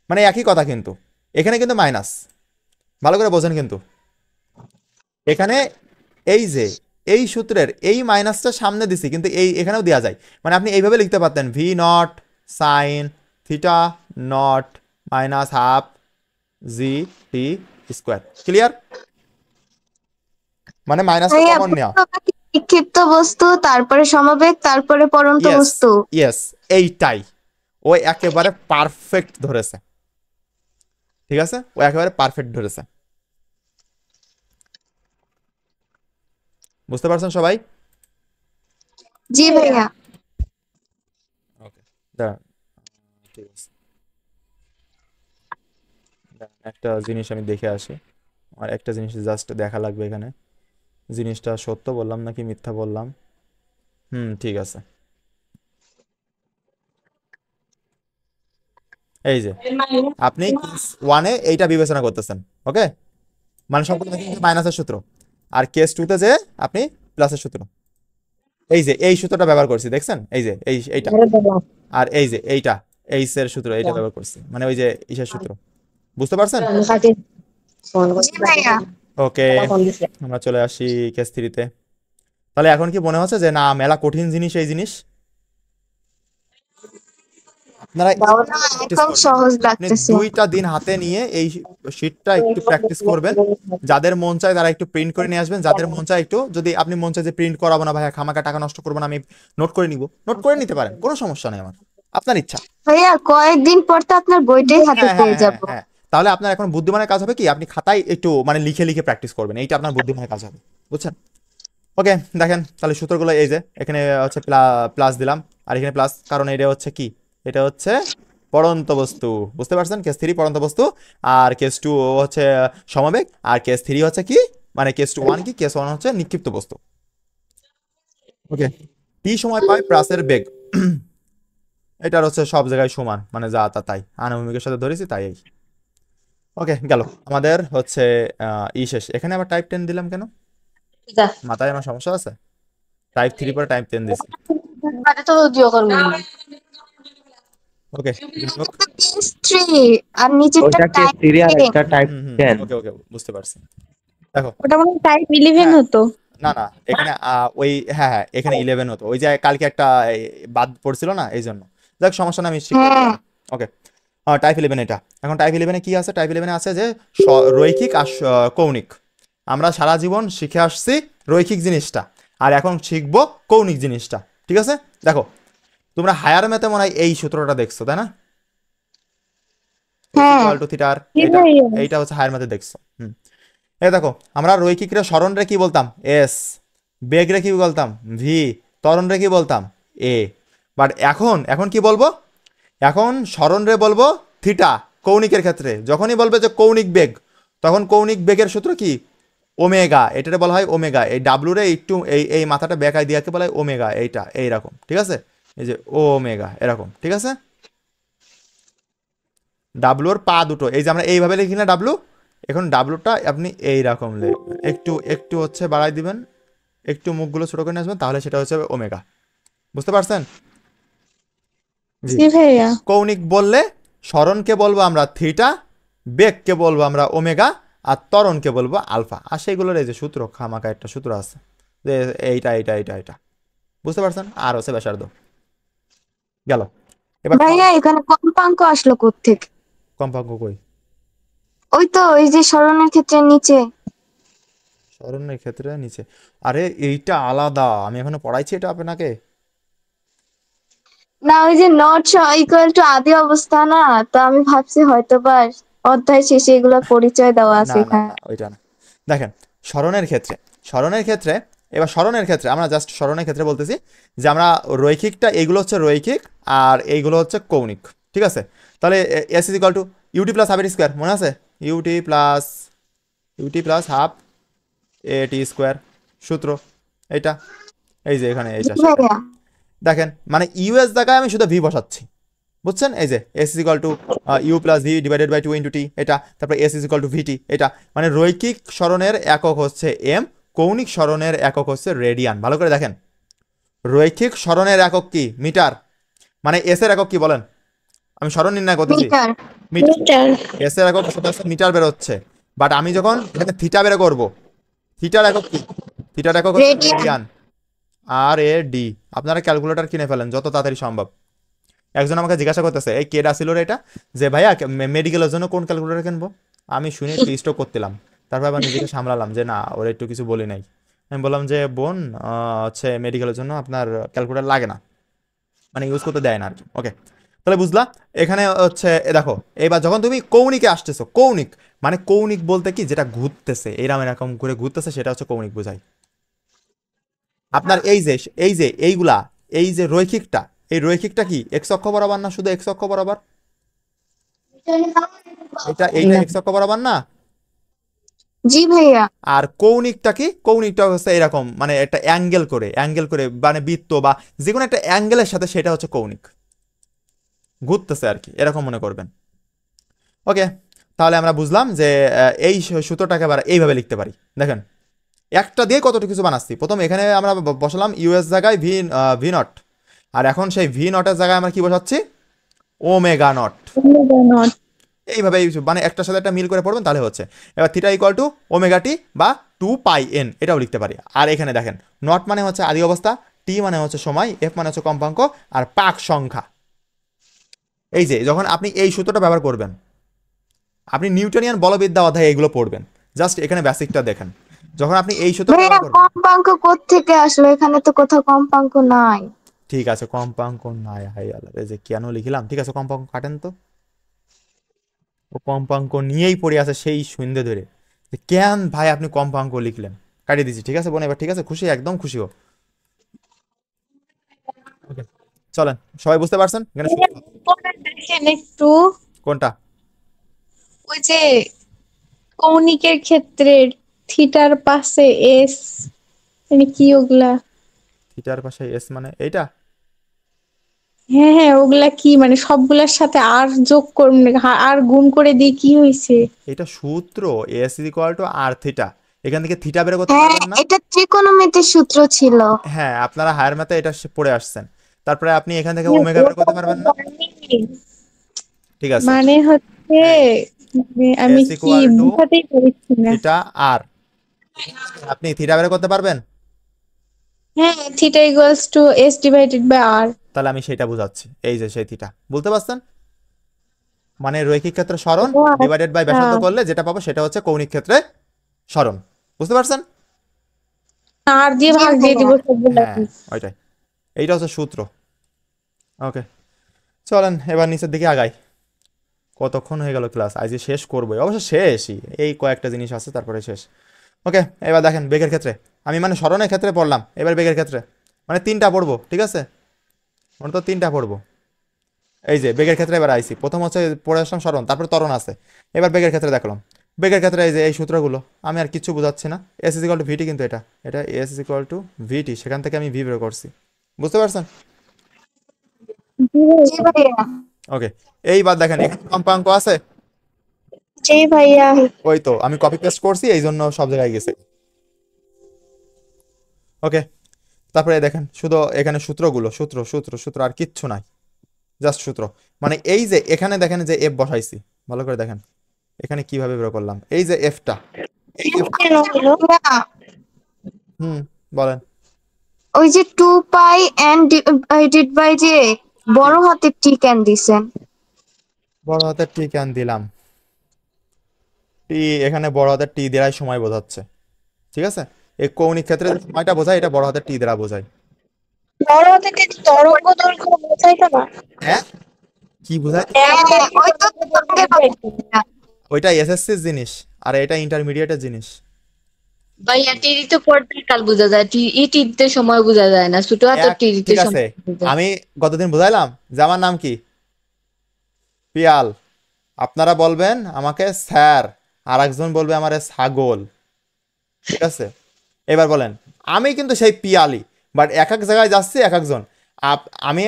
মানে একই কথা, কিন্তু এখানে কিন্তু মাইনাস, ভালো করে বোঝেন। কিন্তু এখানে এই যে এই সূত্রের এই মাইনাসটা সামনে দিছি, কিন্তু এখানেও দেওয়া যায়, মানে আপনি এইভাবে লিখতে পারতেন V not sine theta not minus half G T square. Clear? মানে মাইনাসটা ভাইয়া কমন নেওয়া। বিক্ষিপ্ত বস্তু, তারপরে সমবেগ, তারপরে পড়ন্ত ইয়েস বস্তু। ইয়েস, এইটাই ও একেবারে পারফেক্ট ধরেছে, ঠিক আছে, ও একেবারে পারফেক্ট ধরেছে। বুঝতে পারছেন সবাই? জি ভাইয়া। ওকে, দাঁড়ান, ঠিক আছে, দাঁড়ান, একটা জিনিস আমি দেখে আসি। আর একটা জিনিস জাস্ট দেখা লাগবে এখানে, জিনিসটা সত্য বললাম নাকি মিথ্যা বললাম। ঠিক আছে। এই যে আপনি কেস ওয়ানে এইটা বিবেচনা করতেছেন, ওকে, মানে সম্পূর্ণ মাইনাসের সূত্র, আর কেস টুতে যে আপনি প্লাসের সূত্র, এই যে এই সূত্রটা ব্যবহার করছি, দেখছেন, এই যে এইটা, আর এই যে এইটা এইচ এর সূত্র, এইটা ব্যবহার করছি, মানে ওই যে ইসের সূত্র। বুঝতে পারছেন? জি ভাইয়া। ওকে, আমরা চলে আসি কেস থ্রিতে। তাহলে এখন কি মনে হচ্ছে যে না মেলা কঠিন জিনিস এই জিনিস? আপনারা একদম সহজ লাগতেছে। 2টা দিন হাতে নিয়ে এই শীটটা একটু প্র্যাকটিস করবেন। যাদের মন চায় তারা একটু প্রিন্ট করে নিয়ে আসবেন, যাদের মন চায় একটু, যদি আপনি মন চায় যে প্রিন্ট করাবো না ভাইয়া, খামাকা টাকা নষ্ট করবো না, আমি নোট করে নিব, নোট করে নিতে পারেন, কোনো সমস্যা নেই, আমার আপনার ইচ্ছা। ভাইয়া কয়েকদিন পর তো আপনার বইটাই হাতে পেয়ে যাবো। হ্যাঁ, তাহলে আপনার এখন বুদ্ধিমানের কাজ হবে কি, আপনি খাতায় একটু মানে লিখে লিখে প্র্যাকটিস করবেন, এইটা আপনার বুদ্ধিমানের কাজ হবে, বুঝছেন? ওকে, দেখেন তাহলে সূত্রগুলো এই যে এখানে হচ্ছে প্লাস দিলাম, আর এখানে প্লাস, কারণ এটা হচ্ছে কি, এটা হচ্ছে পড়ন্ত বস্তু, বুঝতে পারছেন? কেস 3 পড়ন্ত বস্তু, আর কেস 2 হচ্ছে সমবেগ, আর কেস 3 হচ্ছে কি, মানে কেস 1 কি, কেস 1 হচ্ছে নিক্ষিপ্ত বস্তু। ওকে, টি সময় পায় প্লাসের বেগ, এটার হচ্ছে সব জায়গায় সমান, মানে যা তা তাই, আনুভূমিকের সাথে ধরেছি তাই। ওকে, গেল আমাদের হচ্ছে শেষ। এখানে আবার টাইপ 10 দিলাম কেন? মাথায় আমার সমস্যা আছে? টাইপ 3 পরে টাইপ 10 দিছি। ওকে, কেস 3 আর নিচেরটা ওটা কেস টাইপ 3 আর একটা টাইপ 10। ওকে ওকে, বুঝতে পারছি। দেখো ওটা মনে হয় টাইপ 11 হতো। না না, এখানে ওই হ্যাঁ এখানে 11 হতো, ওই যে কালকে একটা বাদ পড়ছিল না, এই জন্য। যাক, সমস্যা না, আমি শিখে ওকে। টাইপ 11 এটা। এখন টাইপ 11 কি আছে? টাইপ 11 আছে যে রৈখিক আর কৌণিক। আমরা সারা জীবন শিখে আসছি রৈখিক জিনিসটা, আর এখন শিখবো কৌণিক জিনিসটা, ঠিক আছে? দেখো, তোমরা হায়ার ম্যাথে মনে হয় এই সূত্রটা দেখছো, তাই না? থিটার, এইটা হচ্ছে হায়ার ম্যাথে দেখছো। এই দেখো, আমরা রৈখিক রে সরণ রে কি বলতাম? এস। বেগ রে কি বলতাম? ভি। ত্বরণ রে কি বলতাম? এ। বাট এখন কি বলবো? এখন সরণ রে বলবো থিটা। কৌণিকের ক্ষেত্রে যখনই বলবে যে কৌণিক বেগ, তখন কৌণিক বেগের সূত্র কি? ওমেগা। এটারে বলা হয় ওমেগা। এই ডাব্লু রে একটু এই মাথাটা বেকায় দিয়াকে বলা হয় ওমেগা। এইটা এইরকম, ঠিক আছে? এই যে ওমেগা এরকম, ঠিক আছে? ডাব্লুর পা দুটো, এই যে আমরা এইভাবে লিখি না ডাব্লু, এখন ডাব্লুটা আপনি এইরকম লিখবেন, একটু হচ্ছে বাড়াই দিবেন, একটু মুখগুলো ছোট করে নিয়ে আসবেন, তাহলে সেটা হচ্ছে ওমেগা। বুঝতে পারছেন? কৌণিক বললে সরণকে বলবো আমরা থিটা, বেগকে বলবো আমরা ওমেগা, আর ত্বরণকে বলবো আলফা। আর সেইগুলোর এই যে সূত্র, খামাকা একটা সূত্র আছে যে এইটা। বুঝতে পারছেন? আর হচ্ছে ব্যাসার্ধ। গেল। এবার ভাইয়া এখানে কম্পাঙ্ক আসলো কোত্থেকে? কম্পাঙ্ক কই? ওই তো ওই যে সরণের ক্ষেত্রে নিচে। সরণের ক্ষেত্রে নিচে? আরে এইটা আলাদা, আমি এখনো পড়াইছি এটা আপনাকে। না, ওই যে নট ইকুয়াল টু আদি অবস্থা না, তো আমি ভাবছি হয়তো বা অধ্যায় শেষে এগুলো পরিচয় দেওয়া আছে এখানে। ওইটা না। দেখেন, সরণের ক্ষেত্রে এবার সরণের ক্ষেত্রে আমরা জাস্ট সরণের ক্ষেত্রে বলতেছি যে আমরা রৈখিকটা, এইগুলো হচ্ছে রৈখিক আর এইগুলো হচ্ছে কৌণিক, ঠিক আছে? তাহলে S is equal to u t plus half a t square, মনে আছে? U t plus half a t square সূত্র এইটা, এই যে এখানে এইটা। দেখেন, মানে ইউএস জায়গায় আমি শুধু ভি বসাচ্ছি, বুঝছেন? এই যে S is equal to U plus V divided by 2 into T, এটা। তারপরে S is equal to VT, এটা। মানে রৈখিক সরণের একক হচ্ছে এম, কৌণিক সরণের একক হচ্ছে রেডিয়ান। ভালো করে দেখেন, রৈখিক সরণের একক কি? মিটার। মানে এস এর একক কি বলেন? আমি সরণ নির্ণয় করতেছি, মিটার। এস এর একক মিটার বের হচ্ছে, বাট আমি যখন এখানে থিটা বের করব, থিটার একক কি? থিটার একক হচ্ছে রেডিয়ান। R A D. আপনারা ক্যালকুলেটর কিনে ফেলেন যত তাড়াতাড়ি সম্ভব। একজন আমাকে জিজ্ঞাসা করতেছে, এই কেডা ছিল রে এটা, যে ভাইয়া মেডিকেলের জন্য কোন ক্যালকুলেটর কিনবো? আমি শুনে একটু স্টক করতেলাম, তারপর আবার নিজেকে সামলালাম যে না, ওরা একটু কিছু বলি নাই। আমি বললাম যে বোন হচ্ছে মেডিকেলের জন্য আপনার ক্যালকুলেটর লাগে না, মানে ইউজ করতে দেয় না আর কি। ওকে, তাহলে বুঝলা। এখানে হচ্ছে দেখো, এবার যখন তুমি কৌণিকে আসতেছো, কৌণিক মানে কৌণিক বলতে কি, যেটা ঘুরতেছে এরকম এরকম করে ঘুরতেছে, সেটা হচ্ছে কৌণিক বোঝায়। আপনার এইগুলা, এই যে রৈখিকটা, এই রৈখিকটা কি এক্স অক্ষ বরাবর না? শুধু এক্স অক্ষ বরাবর। এইটা এক্স অক্ষ বরাবর না? জি ভাইয়া। আর কৌণিকটা কি? কৌণিকটা হচ্ছে এরকম, মানে একটা অ্যাঙ্গেল করে মানে বৃত্ত বা যে কোনো একটা অ্যাঙ্গেলের সাথে, সেটা হচ্ছে কৌণিক, ঘুরতেছে আর কি, এরকম মনে করবেন। ওকে, তাহলে আমরা বুঝলাম যে এই সূত্রটাকে আবার এইভাবে লিখতে পারি। দেখেন একটা দিয়ে কতটুকু কিছু বানাচ্ছি। প্রথম এখানে আমরা বসালাম ইউএস জায়গায় ভি নট, আর এখন সেই ভি নটের জায়গায় আমরা কি বসাচ্ছি? Omega not. এইভাবে মানে একটার সাথে একটা মিল করে পড়বেন, তাহলে হচ্ছে। এবার theta equal to omega t বা 2πn, এটাও লিখতে পারি। আর এখানে দেখেন নট মানে হচ্ছে আদি অবস্থা, টি মানে হচ্ছে সময়, এফ মানে হচ্ছে কম্পাঙ্ক, আর পাক সংখ্যা। এই যে যখন আপনি এই সূত্রটা ব্যবহার করবেন, আপনি নিউটনিয়ান বলবিদ্যা অধ্যায়ে এইগুলো পড়বেন। জাস্ট এখানে বেসিকটা দেখেন, যখন আপনি এই সূত্র ব্যবহার করবেন। কম্পাঙ্ক কোত্থেকে আসলো? এখানে তো কোথাও কম্পাঙ্ক নাই। ঠিক আছে, কম্পাঙ্ক নাই, হাই আল্লাহ, এই যে কেন লিখলাম। ঠিক আছে, কম্পাঙ্ক কাটেন তো। ও কম্পাঙ্ক নিয়েই পড়ে আছে সেই সন্ধ্যে ধরে, কেন ভাই আপনি কম্পাঙ্ক লিখলেন। কাটিয়ে দিচ্ছি, ঠিক আছে বোন, এবার ঠিক আছে, খুশি, একদম খুশি হো। চলেন, সবাই বুঝতে পারছেন এখানে দেখেন একটু, কোনটা? ওই যে কৌণিকের ক্ষেত্রে থিটার পাশে এস, মানে কি ওগুলা? থিটার পাশে এস মানে এইটা? হ্যাঁ হ্যাঁ, ওগুলা কি মানে সবগুলার সাথে আর যোগ করে আর গুণ করে দিয়ে কি হয়েছে? এটা সূত্র, S is equal to R theta. এখান থেকে থিটা বের করতে হ্যাঁ, পারবেন না? এটা ত্রিকোণমিতির সূত্র ছিল। হ্যাঁ, আপনারা হায়ার ম্যাথে এটা পড়ে আসছেন। তারপরে আপনি এখান থেকে ওমেগা বের করতে পারবেন না? ঠিক আছে, মানে হচ্ছে আমি এস কি ইকুয়াল টু বুঝাতেই পারছি না। থিটা আর, আপনি থিটা বের করতে পারবেন? হ্যাঁ, theta equals to S divided by R. তাহলে আমি সেটা বুঝাচ্ছি, এই যে সেই থিটা, বলতে পারছেন? মানে রৈখিক ক্ষেত্রে সরণ ডিভাইডেড বাই ব্যাসার্ধ করলে যেটা পাবো সেটা হচ্ছে কৌণিক ক্ষেত্রে সরণ। বুঝতে পারছেন? আর দিয়ে ভাগ দিয়ে দিব সবগুলা। হ্যাঁ, ওইটাই, এইটা হচ্ছে সূত্র। ওকে, চলেন এবার নিচের দিকে আগাই। কতক্ষণ হয়ে গেল ক্লাস? আজ শেষ করবো, অবশ্য শেষই, এই কয়েকটা জিনিস আছে তারপরে শেষ। ওকে, এবার দেখেন বেগের ক্ষেত্রে, আমি মানে সরণের ক্ষেত্রে পড়লাম, এবার বেগের ক্ষেত্রে মানে 3টা পড়বো। ঠিক আছে, মানে তো 3টা পড়বো। এই যে বেগের ক্ষেত্রে এবার আইসি, প্রথম হচ্ছে পড়ে আসলাম সরণ, তারপরে ত্বরণ আছে। এবার বেগের ক্ষেত্রে দেখলাম, বেগের ক্ষেত্রে এই যে এই সূত্রগুলো, আমি আর কিচ্ছু বোঝাচ্ছি না। এস ইজ ইকুয়াল টু ভিটি, কিন্তু এটা এস ইজ ইকুয়াল টু ভিটি, সেখান থেকে আমি ভি বের করছি। বুঝতে পারছেন? জি ভাইয়া। ওকে, এইবার দেখেন এখানে কম্পাঙ্ক আছে। জি ভাইয়া। ওই তো আমি কপি পেস্ট করছি, এই জন্য সব জায়গায় গেছে। ওকে, তারপরে দেখেন শুধু এখানে সূত্রগুলো, সূত্র সূত্র সূত্র, আর কিচ্ছু নাই, জাস্ট সূত্র। মানে এই যে এখানে দেখেন যে এফ বসাইছি, ভালো করে দেখেন এখানে কিভাবে বের করলাম। এই যে এফটা, বলেন। ওই যে 2πn ডিভাইডেড বাই যে বড় হাতের টি কেন দিছেন? বড় হাতের টি কেন দিলাম? টি এখানে বড় হাতের টি দ্বারাই সময় বোঝাচ্ছে। ঠিক আছে, এই কৌণিক ক্ষেত্রে সময়টা বোঝায়, এটা বড় হাতের টি দ্বারা বোঝায়। বড় হাতের তরঙ্গ দৈর্ঘ্য বোঝাইতো না? হ্যাঁ, কি বোঝায়? ওইটা এসএসসির জিনিস, আর এটা ইন্টারমিডিয়েটের জিনিস। ভাইয়া টিরি তো পর্যায়কাল বোঝা যায়, টিতে সময় বোঝা যায় না, ছোট হাতের টিরিতে ঠিক আছে, আমি গতদিন বুঝাইলাম যে আমার নাম কি, পিয়াল। আপনারা বলবেন আমাকে স্যার, আর একজন বলবে আমারে ছাগল। ঠিক আছে, এবার বলেন, আমি কিন্তু সেই পিয়ালি, বাট এক এক জায়গায় যাচ্ছি এক একজন। আমি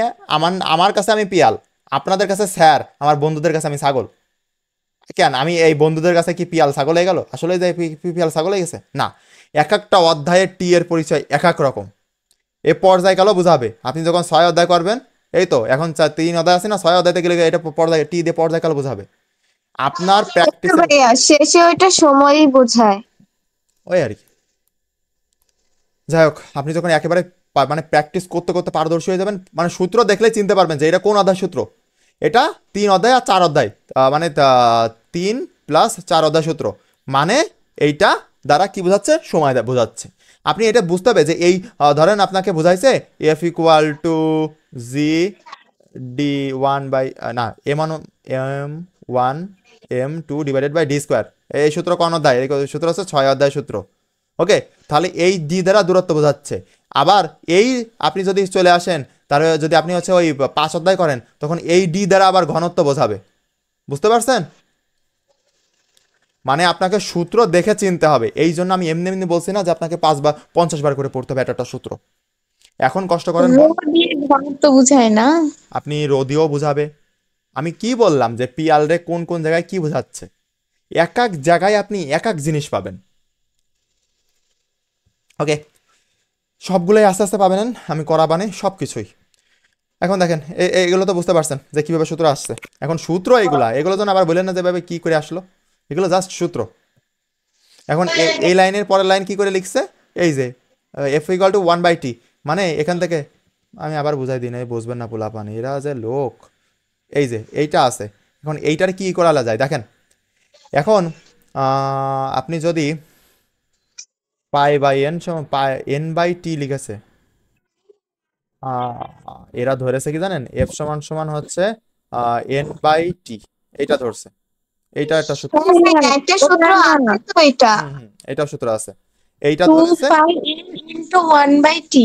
আমার কাছে আমি পিয়াল, আপনাদের কাছে স্যার, আমার বন্ধুদের কাছে আমি ছাগল। কেন আমি এই বন্ধুদের কাছে কি পিয়াল ছাগল হয়ে গেল? আসলে যে পিয়াল ছাগল হয়ে গেছে না, এক একটা অধ্যায়ের টি এর পরিচয় এক এক রকম। এ পর্যায়কালও বুঝাবে। আপনি যখন 6 অধ্যায় করবেন, এই তো এখন 3 অধ্যায় আছে না, 6 অধ্যায়তে গেলে এটা পর্যায় টি দিয়ে পর্যায়কাল বুঝাবে। আপনার প্র্যাকটিস শেষে ওইটা সময়ই বোঝায়, ওই আর কি। যাই হোক, আপনি যখন একেবারে মানে প্র্যাকটিস করতে করতে পারদর্শী হয়ে যাবেন, মানে সূত্র দেখলেই চিনতে পারবেন যে এটা কোন অধ্যায় সূত্র। এটা 3 অধ্যায় আর 4 অধ্যায়, মানে 3 + 4 অধ্যায় সূত্র, মানে এইটা দ্বারা কি বোঝাচ্ছে, সময় বোঝাচ্ছে। আপনি এটা বুঝতে হবে যে এই ধরেন আপনাকে বোঝাইছে F equal to G D one by না M M two divided by D square. এই সূত্র কোন অধ্যায়? এই সূত্র হচ্ছে 6 অধ্যায় সূত্র। ওকে, তাহলে এই ডি দ্বারা দূরত্ব বোঝাচ্ছে। আবার এই আপনি যদি চলে আসেন, তাহলে যদি আপনি হচ্ছে ওই 5 অধ্যায় করেন, তখন এই ডি দ্বারা আবার ঘনত্ব বোঝাবে। বুঝতে পারছেন? মানে আপনাকে সূত্র দেখে চিনতে হবে। এই জন্য আমি এমনি এমনি বলছি না যে আপনাকে 5 বা 50 বার করে পড়তে হবে একটা সূত্র। এখন কষ্ট করেন, রো দিয়ে ঘনত্ব বুঝায় না? আপনি রো দিয়েও বুঝাবে। আমি কি বললাম যে পিয়াল রে কোন কোন জায়গায় কি বোঝাচ্ছে, এক এক জায়গায় আপনি এক এক জিনিস পাবেন। ওকে, সবগুলোই আস্তে আস্তে পাবেন, আমি করাবানে সব কিছুই। এখন দেখেন এগুলো তো বুঝতে পারছেন যে কিভাবে সূত্র আসছে। এখন সূত্র এগুলো তো আবার বললেন না যেভাবে কি করে আসলো, এগুলো জাস্ট সূত্র। এখন এই লাইনের পরের লাইন কি করে লিখছে, এই যে এফ ইকুয়াল টু 1/t, মানে এখান থেকে আমি আবার বুঝাই দিই না, বুঝবেন না পোলাপানি, এরা যে লোক। এই যে এইটা আছে, এখন এইটার কি করা যায় দেখেন। এখন আপনি যদি pi by N N by T লিখেছে, এরা ধরেছে কি জানেন, এফ সমান সমান হচ্ছে এন বাই টি, এইটা ধরছে। এইটা একটা সূত্র, একটা সূত্র আছে তো এটা, এটা সূত্র আছে, এইটা ধরেছে 2πn × 1/t।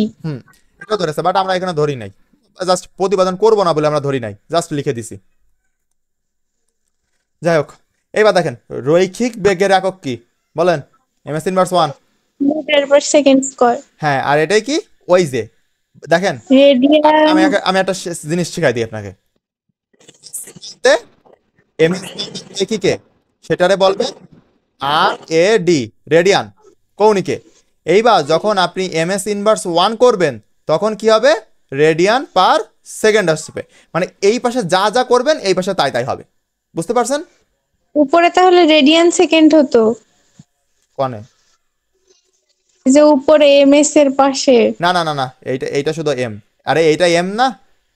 এটা ধরেছে, বাট আমরা এখানে ধরি নাই, জাস্ট প্রতিপাদন করবো না বলে আমরা ধরি নাই, জাস্ট লিখে দিছি। যাই হোক, এইবার দেখেন রৈখিক বেগের একক কি বলেন, এমএস ইনভার্স 1 মিটার/সেকেন্ড²। হ্যাঁ, আর এটাই কি, ওই যে দেখেন আমি একটা জিনিস শিখাই দিই আপনাকে, কে সেটারে বলবে আর এ ডি, রেডিয়ান কৌণিকে। এইবার যখন আপনি এমএস ইনভার্স 1 করবেন তখন কি হবে, রেডিয়ান পার সেকেন্ড আসবে, মানে এই পাশে যা যা করবেন এই পাশে তাই তাই হবে। বুঝতে পারছেন? উপরে তাহলে রেডিয়ান সেকেন্ড হতো, কোনে যে উপরে এমএস এর পাশে। না না না না, এইটা শুধু এম, আরে এইটা এম না,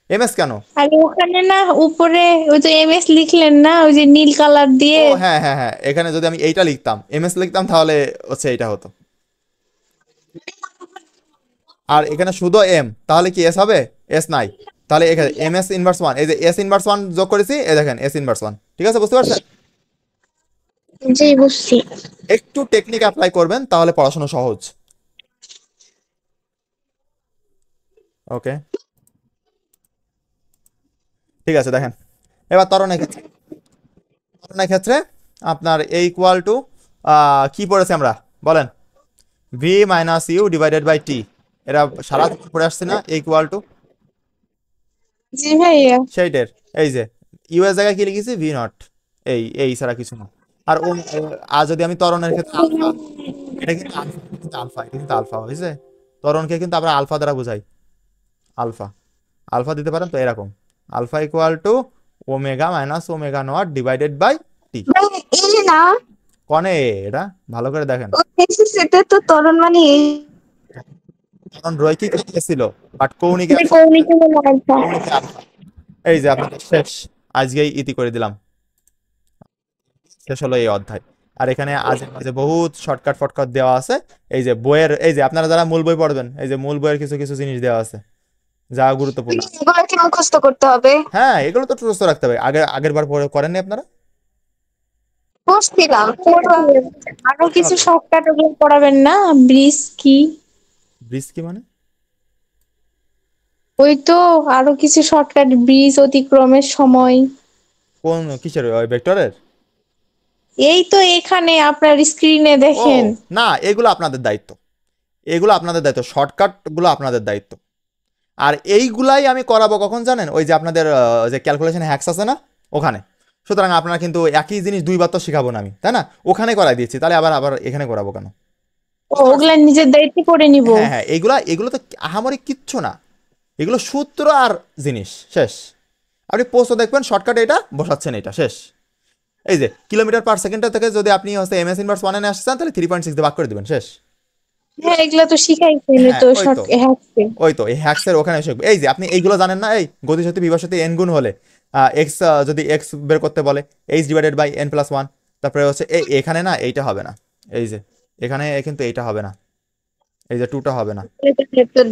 এমএস কেন? আরে ওখানে না উপরে ওই যে এমএস লিখলেন না, ওই যে নীল কালার দিয়ে। ও হ্যাঁ হ্যাঁ হ্যাঁ, এখানে যদি আমি এইটা লিখতাম, এমএস লিখতাম, তাহলে হচ্ছে এইটা হতো। আর এখানে শুধু এম, তাহলে কি এস হবে? এস নাই, তাহলে এখানে এমএস ইনভার্স 1, এই যে এস ইনভার্স 1 যোগ করেছি, এই দেখেন এস ইনভার্স 1। ঠিক আছে, বুঝতে পারছেন? জি বুঝছি। একটু টেকনিক অ্যাপ্লাই করবেন তাহলে পড়াশোনা সহজ। ওকে, ঠিক আছে। দেখেন এবার ত্বরণের ক্ষেত্রে আপনার এ ইকুয়াল টু কি পড়েছে আমরা বলেন, V minus U divided by T. এরা সারা পড়ে আসছে না, এ ইকুয়াল টু, জি ভাইয়া সেইটার এই যে ইউ এর জায়গায় কি লিখেছি, ভি নট, এই ছাড়া কিছু না। আর ও আর যদি আমি ত্বরণের ক্ষেত্রে আলফা, এটা কিন্তু আলফা, এটা কিন্তু আলফা হয়েছে, ত্বরণকে কিন্তু আমরা আলফা দ্বারা বোঝাই, আলফা দিতে পারেন তো, এরকম alpha equal to omega minus omega not divided by T. এই না কনে এটা ভালো করে দেখেন, সেটা তো ত্বরণ মানে এই, কারণ রৈখিক ছিল বাট কৌণিকে এই যে আপনাদের শেষ, আজকেই ইতি করে দিলাম, শেষ হলো এই অধ্যায়। আর এখানে আজ মাঝে বহুত শর্টকাট ফটকাট দেওয়া আছে, এই যে বইয়ের, এই যে আপনারা যারা মূল বই পড়বেন, এই যে মূল বইয়ের কিছু কিছু জিনিস দেওয়া আছে যা গুরুত্বপূর্ণ। এগুলো কি মুখস্থ করতে হবে? হ্যাঁ, এগুলো তো মুখস্থ রাখতে হবে। আগের বার করেননি আপনারা? বুঝছিলাম, আরো কিছু শর্টকাট ওগুলো পড়াবেন না? ব্রিজ কি মানে ওই তো আরো কিছু শর্টকাট, ব্রিজ অতিক্রমের সময়। কোন কিসের, ওই ভেক্টরের? এই তো এখানে আপনার স্ক্রিনে দেখেন। না, এগুলো আপনাদের দায়িত্ব, এগুলো আপনাদের দায়িত্ব, শর্টকাট গুলো আপনাদের দায়িত্ব। আর এইগুলাই আমি করাবো কখন জানেন, ওই যে আপনাদের যে ক্যালকুলেশন হ্যাক্স আছে না ওখানে। সুতরাং আপনারা কিন্তু একই জিনিস দুইবার তো শেখাবো না আমি, তাই না? ওখানে করাই দিয়েছি, তাহলে আবার এখানে করাবো কেন? ওগুলা নিজের দায়িত্ব করে নিব। হ্যাঁ হ্যাঁ, এগুলো তো আহামরি কিচ্ছু না, এগুলো সূত্র আর জিনিস, শেষ। আপনি পোস্টও দেখবেন, শর্টকাটে এটা বসাচ্ছেন, এটা শেষ। এই যে কিলোমিটার পার সেকেন্ডের থেকে যদি আপনি হচ্ছে এমএস ইনভার্স 1 এ আসছেন, তাহলে 3.6 দিয়ে ভাগ করে দিবেন, শেষ। হ্যাঁ, এগুলা তো শিখাইছেন তো শর্ট হ্যাক্সে। ওই তো এই হ্যাক্সের ওখানে শিখবে। এই যে আপনি এইগুলো জানেন না, এই গতি শক্তি বিভব শক্তি n গুণ হলে এক্স, যদি এক্স বের করতে বলে h ডিভাইডেড বাই n+1, তারপরে হচ্ছে এখানে না এইটা হবে না, এই যে এখানে কিন্তু এইটা হবে না, এই যে 2টা হবে না,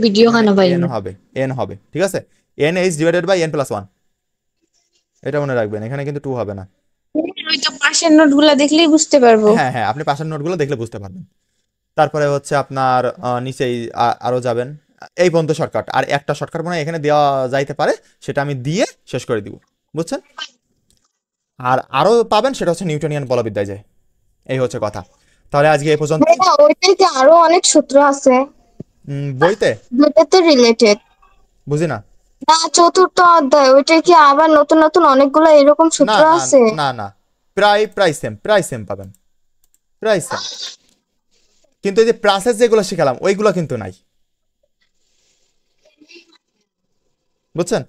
ভিডিও খানা ভাই এন হবে, এন হবে, ঠিক আছে, N H divided by N plus 1, এটা মনে রাখবেন, এখানে কিন্তু 2 হবে না। ওই তো পাশের নোটগুলা দেখলেই বুঝতে পারবো। হ্যাঁ হ্যাঁ, আপনি পাশের নোটগুলো দেখলে বুঝতে পারবেন। তারপরে হচ্ছে আপনার নিচেই আরো যাবেন, এই পর্যন্ত শর্টকাট, আর একটা শর্টকাট মনে হয় এখানে দেওয়া যাইতে পারে, সেটা আমি দিয়ে শেষ করে দিব, বুঝছেন? আর আরো পাবেন, সেটা হচ্ছে নিউটনিয়ান বলবিদ্যায় যায়। এই হচ্ছে কথা। তাহলে আজকে এই পর্যন্ত। ভাইয়া ওইটাতে আরো অনেক সূত্র আছে বইতে যেটাতে রিলেটেড। বুঝি না। না, চতুর্থ অধ্যায় ওইটা কি আবার নতুন নতুন অনেকগুলো এরকম না সূত্র না আছে? না না, প্রায় সেম পাবেন, প্রায় সেম, কিন্তু এই যে প্রসেস যেগুলো শিখালাম ওইগুলো কিন্তু নাই, বুঝছেন?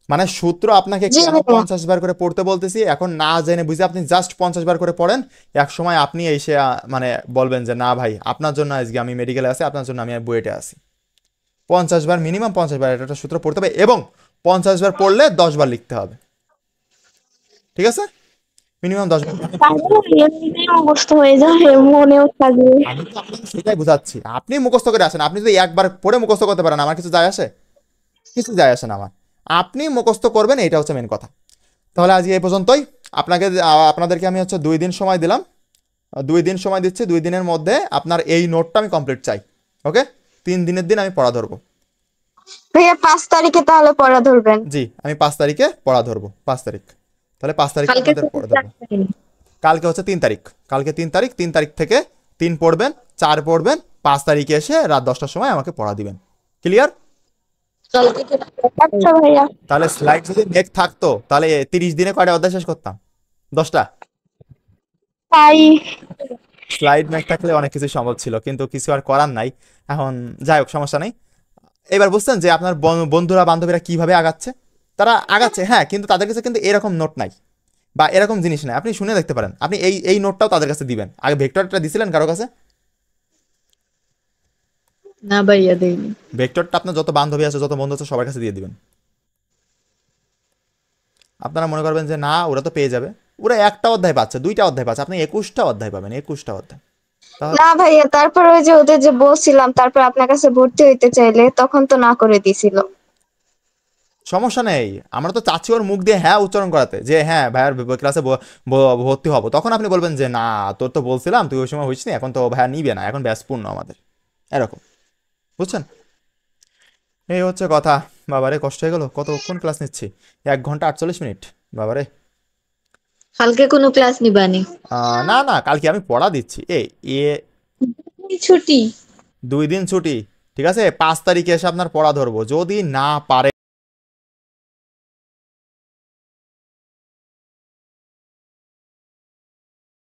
মানে সূত্র আপনাকে জি কেন ভাইয়া। 50 বার করে পড়তে বলতেছি, এখন না জেনে বুঝে আপনি জাস্ট 50 বার করে পড়েন, এক সময় আপনি এসে মানে বলবেন যে না ভাই, আপনার জন্য আজকে আমি মেডিকেলে আছি, আপনার জন্য আমি বুয়েটে আছি। 50 বার, মিনিমাম 50 বার একটা সূত্র পড়তে হবে, এবং 50 বার পড়লে 10 বার লিখতে হবে, ঠিক আছে? মিনিমাম 10 বার। তাহলে এমনিতেই মুখস্থ হয়ে যাবে, মনেও থাকবে। আমি তো আপনাকে সেটাই বুঝাচ্ছি, আপনি মুখস্থ করে আসেন, আপনি যদি একবার পড়ে মুখস্থ করতে পারেন, আমার কিছু যায় আসে? কিছু যায় আসে না আমার, আপনি মুখস্থ করবেন, এটা হচ্ছে মেন কথা। তাহলে আজকে এই পর্যন্তই। আপনাদেরকে আমি হচ্ছে 2 দিন সময় দিলাম, 2 দিন সময় দিচ্ছি, 2 দিনের মধ্যে আপনার এই নোটটা আমি কমপ্লিট চাই, ওকে? 3 দিনের দিন আমি পড়া ধরবো। ভাইয়া 5 তারিখে তাহলে পড়া ধরবেন? জি, আমি 5 তারিখে পড়া ধরবো, 5 তারিখ। তাহলে 5 তারিখে কালকে আপনাদের পড়া ধরবো। কালকে হচ্ছে 3 তারিখ, কালকে 3 তারিখ, 3 তারিখ থেকে 3 পড়বেন, 4 পড়বেন, 5 তারিখে এসে রাত 10টার সময় আমাকে পড়া দিবেন। ক্লিয়ার? আচ্ছা ভাইয়া। তাহলে স্লাইড যদি নেক থাকতো, তাহলে 30 দিনে কয়টা অধ্যায় শেষ করতাম? 10টা। তাই স্লাইড ম্যাক থাকলে অনেক কিছু সম্ভব ছিল, কিন্তু কিছু আর করার নাই। এখন যাই হোক, সমস্যা নেই। এবার বুঝছেন যে আপনার বন্ধুরা বান্ধবীরা কিভাবে আগাচ্ছে? তারা আগাচ্ছে, হ্যাঁ, কিন্তু তাদের কাছে কিন্তু এরকম নোট নাই বা এরকম জিনিস নাই। আপনি শুনে দেখতে পারেন, আপনি এই নোটটাও তাদের কাছে দিবেন। আগে ভেক্টরটা দিছিলেন কারো কাছে? না ভাইয়া দেইনি। ভেক্টরটা আপনার যত বান্ধবী আছে, যত বন্ধু আছে, সবার কাছে দিয়ে দিবেন। আপনারা মনে করবেন যে না, ওরা তো পেয়ে যাবে, ওরা একটা অধ্যায় পাচ্ছে, 2টা অধ্যায় পাচ্ছে, আপনি 21টা অধ্যায় পাবেন, 21টা অধ্যায়। না ভাইয়া, তারপর ওই যে ওদের যে বলছিলাম, তারপর আপনার কাছে ভর্তি হইতে চাইলে তখন তো না করে দিছিল। সমস্যা নেই, আমরা তো চাচ্ছি ওর মুখ দিয়ে হ্যাঁ উচ্চারণ করাতে, যে হ্যাঁ ভাইয়ার ক্লাসে ভর্তি হবো। তখন আপনি বলবেন যে না, তোর তো বলছিলাম, তুই ওই সময় হইস নি, এখন তো ভাইয়া নিবে না, এখন ব্যাস পূর্ণ আমাদের, এরকম, বুঝছেন? এই হচ্ছে কথা। বাবারে কষ্ট হয়ে গেল, কতক্ষণ ক্লাস নিচ্ছি? 1 ঘন্টা 48 মিনিট, বাবারে। কালকে কোনো ক্লাস নিবানি? না না, কালকে আমি পড়া দিচ্ছি। ছুটি? 2 দিন ছুটি, ঠিক আছে? 5 তারিখে এসে আপনার পড়া ধরবো, যদি না পারে